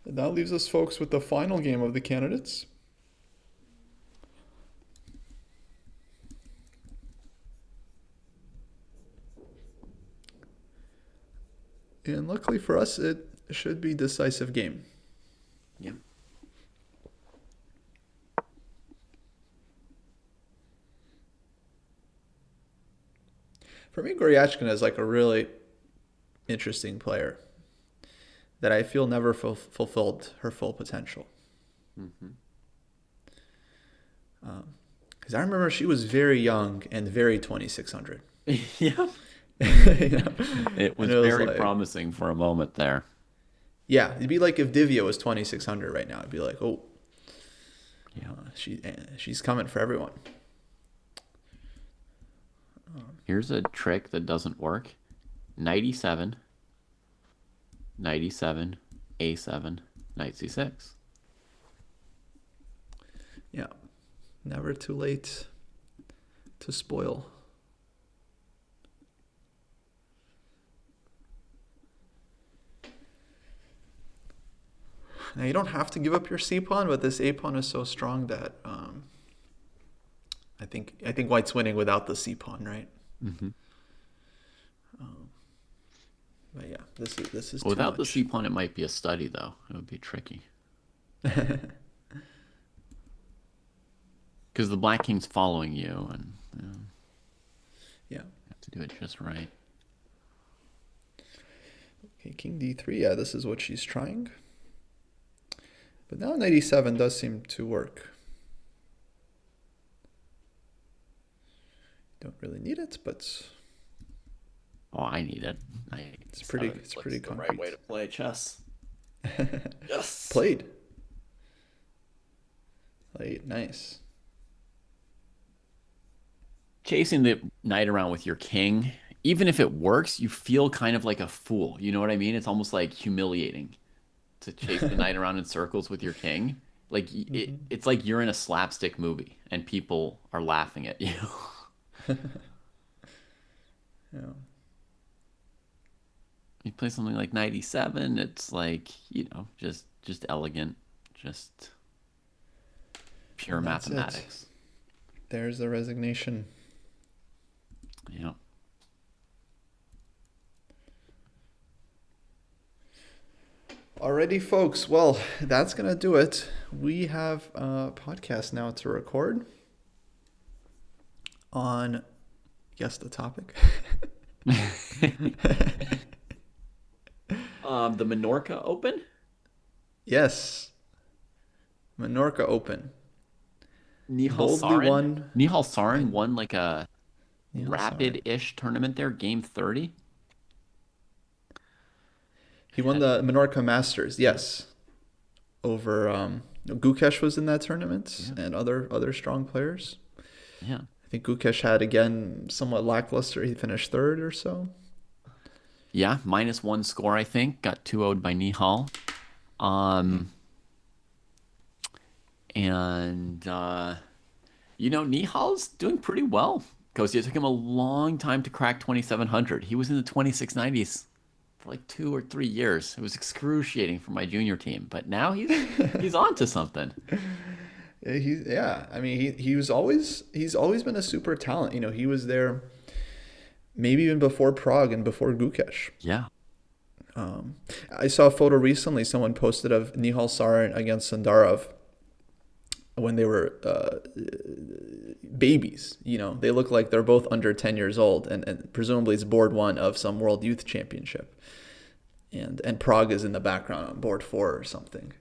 And that leaves us, folks, with the final game of the candidates. And luckily for us, it should be a decisive game. Yeah. For me, Goryachkina is like a really interesting player that I feel never fulfilled her full potential. Mm-hmm. Because I remember she was very young and very 2600. Yeah. You know? It was very like, promising for a moment there. Yeah, it'd be like if Divya was 2600 right now. It'd be like, oh, Yeah. she's coming for everyone. Here's a trick that doesn't work. Knight e7, knight e7, a7, knight c6. Yeah, never too late to spoil. Now you don't have to give up your c pawn, but this a pawn is so strong that I think White's winning without the c pawn, right? Mm-hmm. But yeah, this is Without too the much. c pawn, it might be a study though. It would be tricky because the black king's following you, and Yeah. you have to do it just right. Okay, king d3. Yeah, this is what she's trying. But now knight e7 does seem to work. Don't really need it, but Oh, I need it. it's pretty The concrete. right way to play chess. Yes. Played. Nice. Chasing the knight around with your king, even if it works, you feel kind of like a fool. You know what I mean? It's almost like humiliating to chase the knight around in circles with your king. Like it's like you're in a slapstick movie and people are laughing at you. Yeah. You play something like 97, it's like, just elegant, just pure And that's it. mathematics. There's the resignation. Yeah. Alrighty, folks. Well, that's gonna do it. We have a podcast now to record on, guess the topic. The Menorca Open? Yes, Menorca Open. Nihal Boldly Sarin? won Nihal by Sarin won like a Nihal Sarin. rapid-ish tournament there, game 30. He won the Menorca Masters, yes, over Gukesh was in that tournament Yeah. and other strong players. Yeah. I think Gukesh had again somewhat lackluster. He finished third or so. Yeah, -1 score, I think. Got 2-0'd by Nihal. And Nihal's doing pretty well. Kostya, it took him a long time to crack 2700. He was in the 2690s for like 2 or 3 years. It was excruciating for my junior team, but now he's on to something. I mean, he's always been a super talent. He was there maybe even before Prague and before Gukesh. Yeah. I saw a photo recently. Someone posted of Nihal Sarin against Sandarov when they were babies. They look like they're both under 10 years old, and presumably it's board 1 of some World Youth Championship. And Prague is in the background on board 4 or something.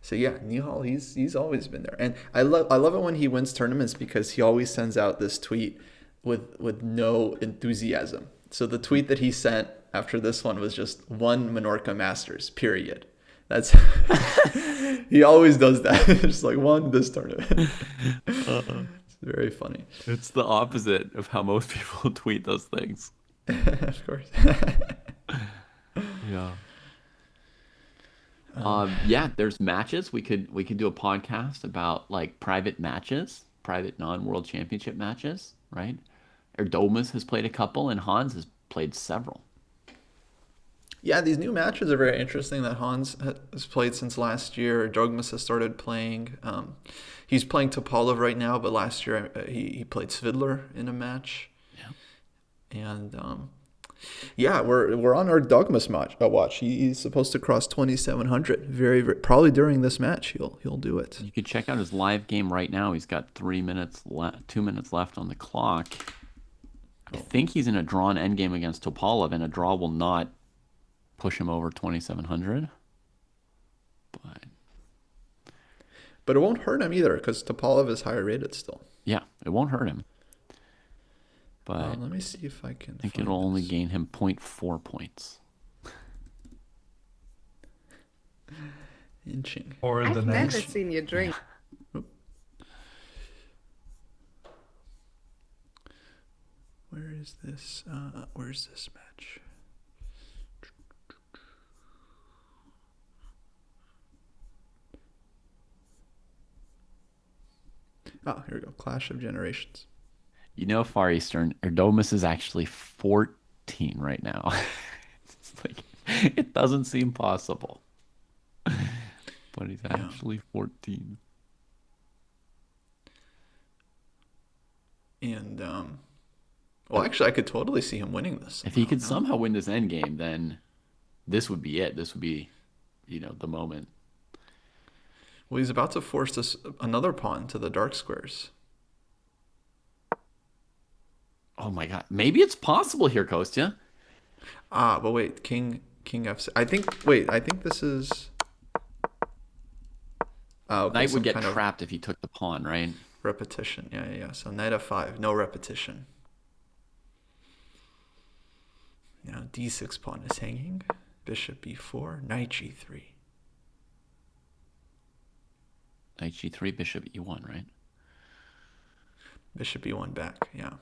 So yeah, Nihal, he's always been there, and I love it when he wins tournaments because he always sends out this tweet with no enthusiasm. So the tweet that he sent after this one was just "won Menorca Masters," period. That's he always does that. Just like won this tournament. It's very funny. It's the opposite of how most people tweet those things. Of course. Yeah. Yeah, there's matches. We could do a podcast about like private matches, private non-world championship matches, right? Erdomas has played a couple and Hans has played several. Yeah, these new matches are very interesting that Hans has played since last year. Dogmas has started playing. He's playing Topalov right now, but last year he played Svidler in a match. Yeah. And yeah, we're on our Dogmas watch. He's supposed to cross 2,700. Very, very probably during this match he'll do it. You could check out his live game right now. He's got 2 minutes left on the clock. I think he's in a drawn endgame against Topalov, and a draw will not push him over 2,700. But it won't hurt him either because Topalov is higher rated still. Yeah, it won't hurt him. But let me see if I can. I think find it'll only this. gain him 0.4 points. Inching. Or the I've never next. seen you drink. Where is this? Where's this match? Oh, here we go. Clash of Generations. Far Eastern, Erdomas is actually 14 right now. It's like, it doesn't seem possible. But he's actually 14. And well, actually, I could totally see him winning this. If he could somehow. somehow win this endgame, then this would be it. This would be, the moment. Well, he's about to force another pawn to the dark squares. Oh my God. Maybe it's possible here, Kostya. But wait, King F6. I think this is. Okay, Knight some would get kind of trapped if he took the pawn, right? repetition. Yeah. So Knight F5, no repetition. Now D6 pawn is hanging. Bishop B4, Knight G3. Knight G3, Bishop E1, right? Bishop E1 back, yeah.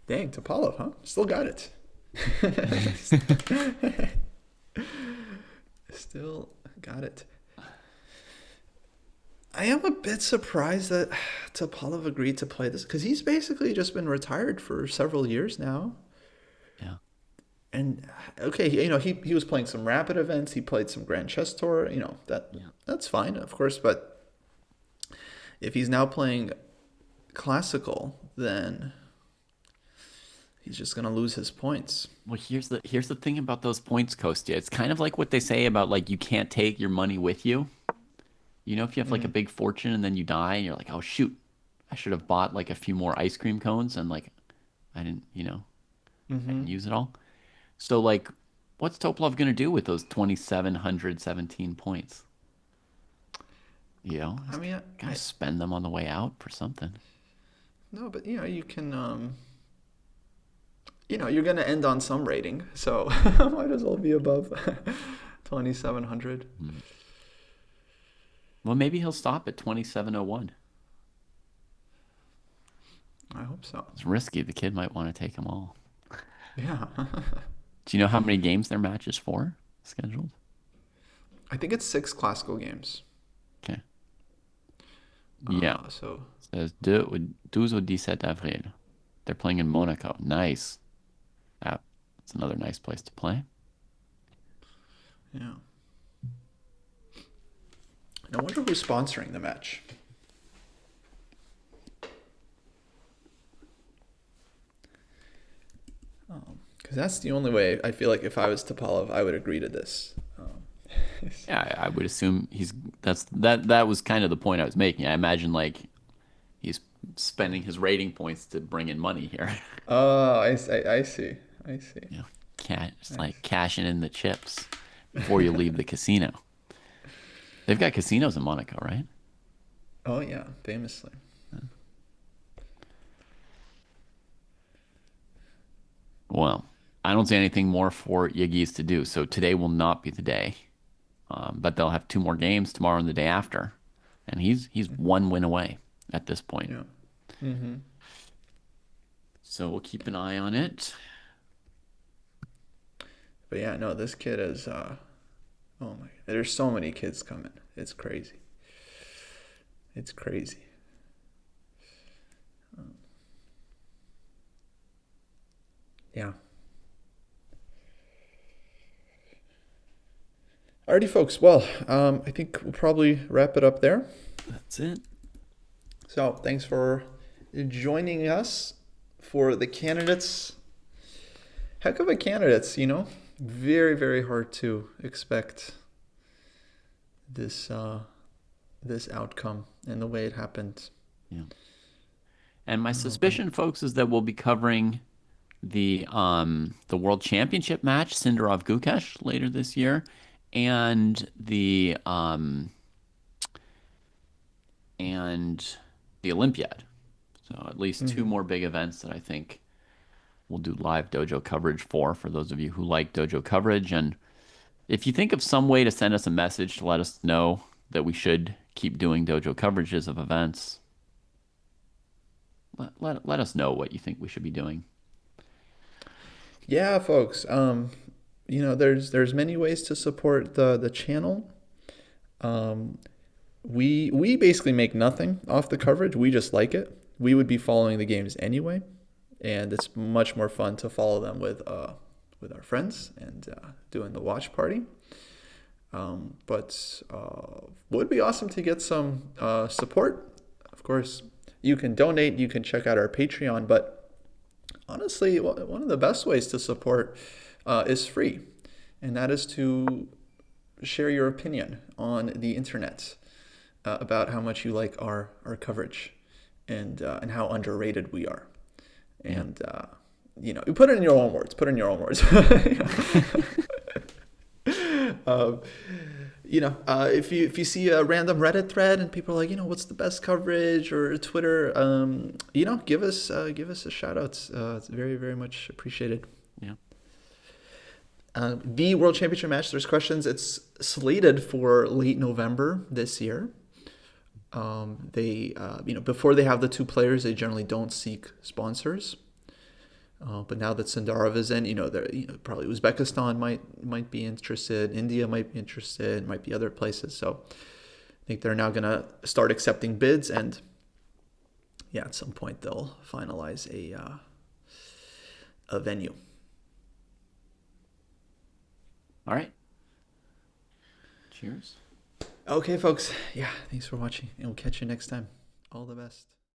Dang, Topalov, huh? Still got it. Still got it. I am a bit surprised that Topalov agreed to play this because he's basically just been retired for several years now. Yeah. And okay, he was playing some rapid events. He played some Grand Chess Tour. That's fine, of course. But if he's now playing classical, then he's just gonna lose his points. Well, here's the thing about those points, Kostya. It's kind of like what they say about like you can't take your money with you. If you have like a big fortune and then you die and you're like, oh shoot, I should have bought like a few more ice cream cones and like I didn't, I didn't use it all. So like, what's Topalov gonna do with those 2,717 points? I mean, Gotta spend them on the way out for something. no, but you can you're gonna end on some rating, so might as well be above 2,700. Well, maybe he'll stop at 2,701. I hope so. It's risky. The kid might want to take them all. Yeah. Do you know how many games their match is for scheduled? I think it's 6 classical games. Okay. Yeah. So It says 12 au 17 avril. They're playing in Monaco. Nice. That's another nice place to play. yeah. I wonder who's sponsoring the match. Because that's the only way I feel like if I was Topalov, I would agree to this. Yeah, I would assume that was kind of the point I was making. I imagine like he's spending his rating points to bring in money here. Oh, I see. It's like cashing in the chips before you leave the casino. They've got casinos in Monaco, right? Oh yeah, famously. Well, I don't see anything more for Yigis to do, so today will not be the day. But they'll have 2 more games tomorrow and the day after, and he's 1 win away at this point. Yeah. Mm-hmm. So we'll keep an eye on it. But yeah, no, this kid is. Oh my! There's so many kids coming. It's crazy. It's crazy. Yeah. Alrighty, folks. Well, I think we'll probably wrap it up there. That's it. So thanks for joining us for the candidates. Heck of a candidates, Very, very hard to expect this outcome and the way it happened. Yeah. And my suspicion, folks, is that we'll be covering the World Championship match, Sindarov Gukesh, later this year, and the Olympiad. So at least 2 more big events that I think we'll do live dojo coverage for those of you who like dojo coverage. And if you think of some way to send us a message to let us know that we should keep doing dojo coverages of events, let us know what you think we should be doing. Yeah, folks. There's many ways to support the channel. We basically make nothing off the coverage. We just like it. We would be following the games anyway, and it's much more fun to follow them with our friends and doing the watch party. But would be awesome to get some support. Of course, you can donate. You can check out our Patreon. But honestly, one of the best ways to support is free, and that is to share your opinion on the internet about how much you like our coverage and how underrated we are. And put it in your own words. If you see a random Reddit thread and people are like, what's the best coverage, or Twitter, give us a shout out. It's very, very much appreciated. Yeah. The World Championship match, there's questions. It's slated for late November this year. They, before they have the 2 players, they generally don't seek sponsors. But now that Sandarov is in, probably Uzbekistan might be interested, India might be interested, might be other places. So I think they're now gonna start accepting bids, and yeah, at some point they'll finalize a venue. All right. Cheers. Okay, folks. Yeah, thanks for watching, and we'll catch you next time. All the best.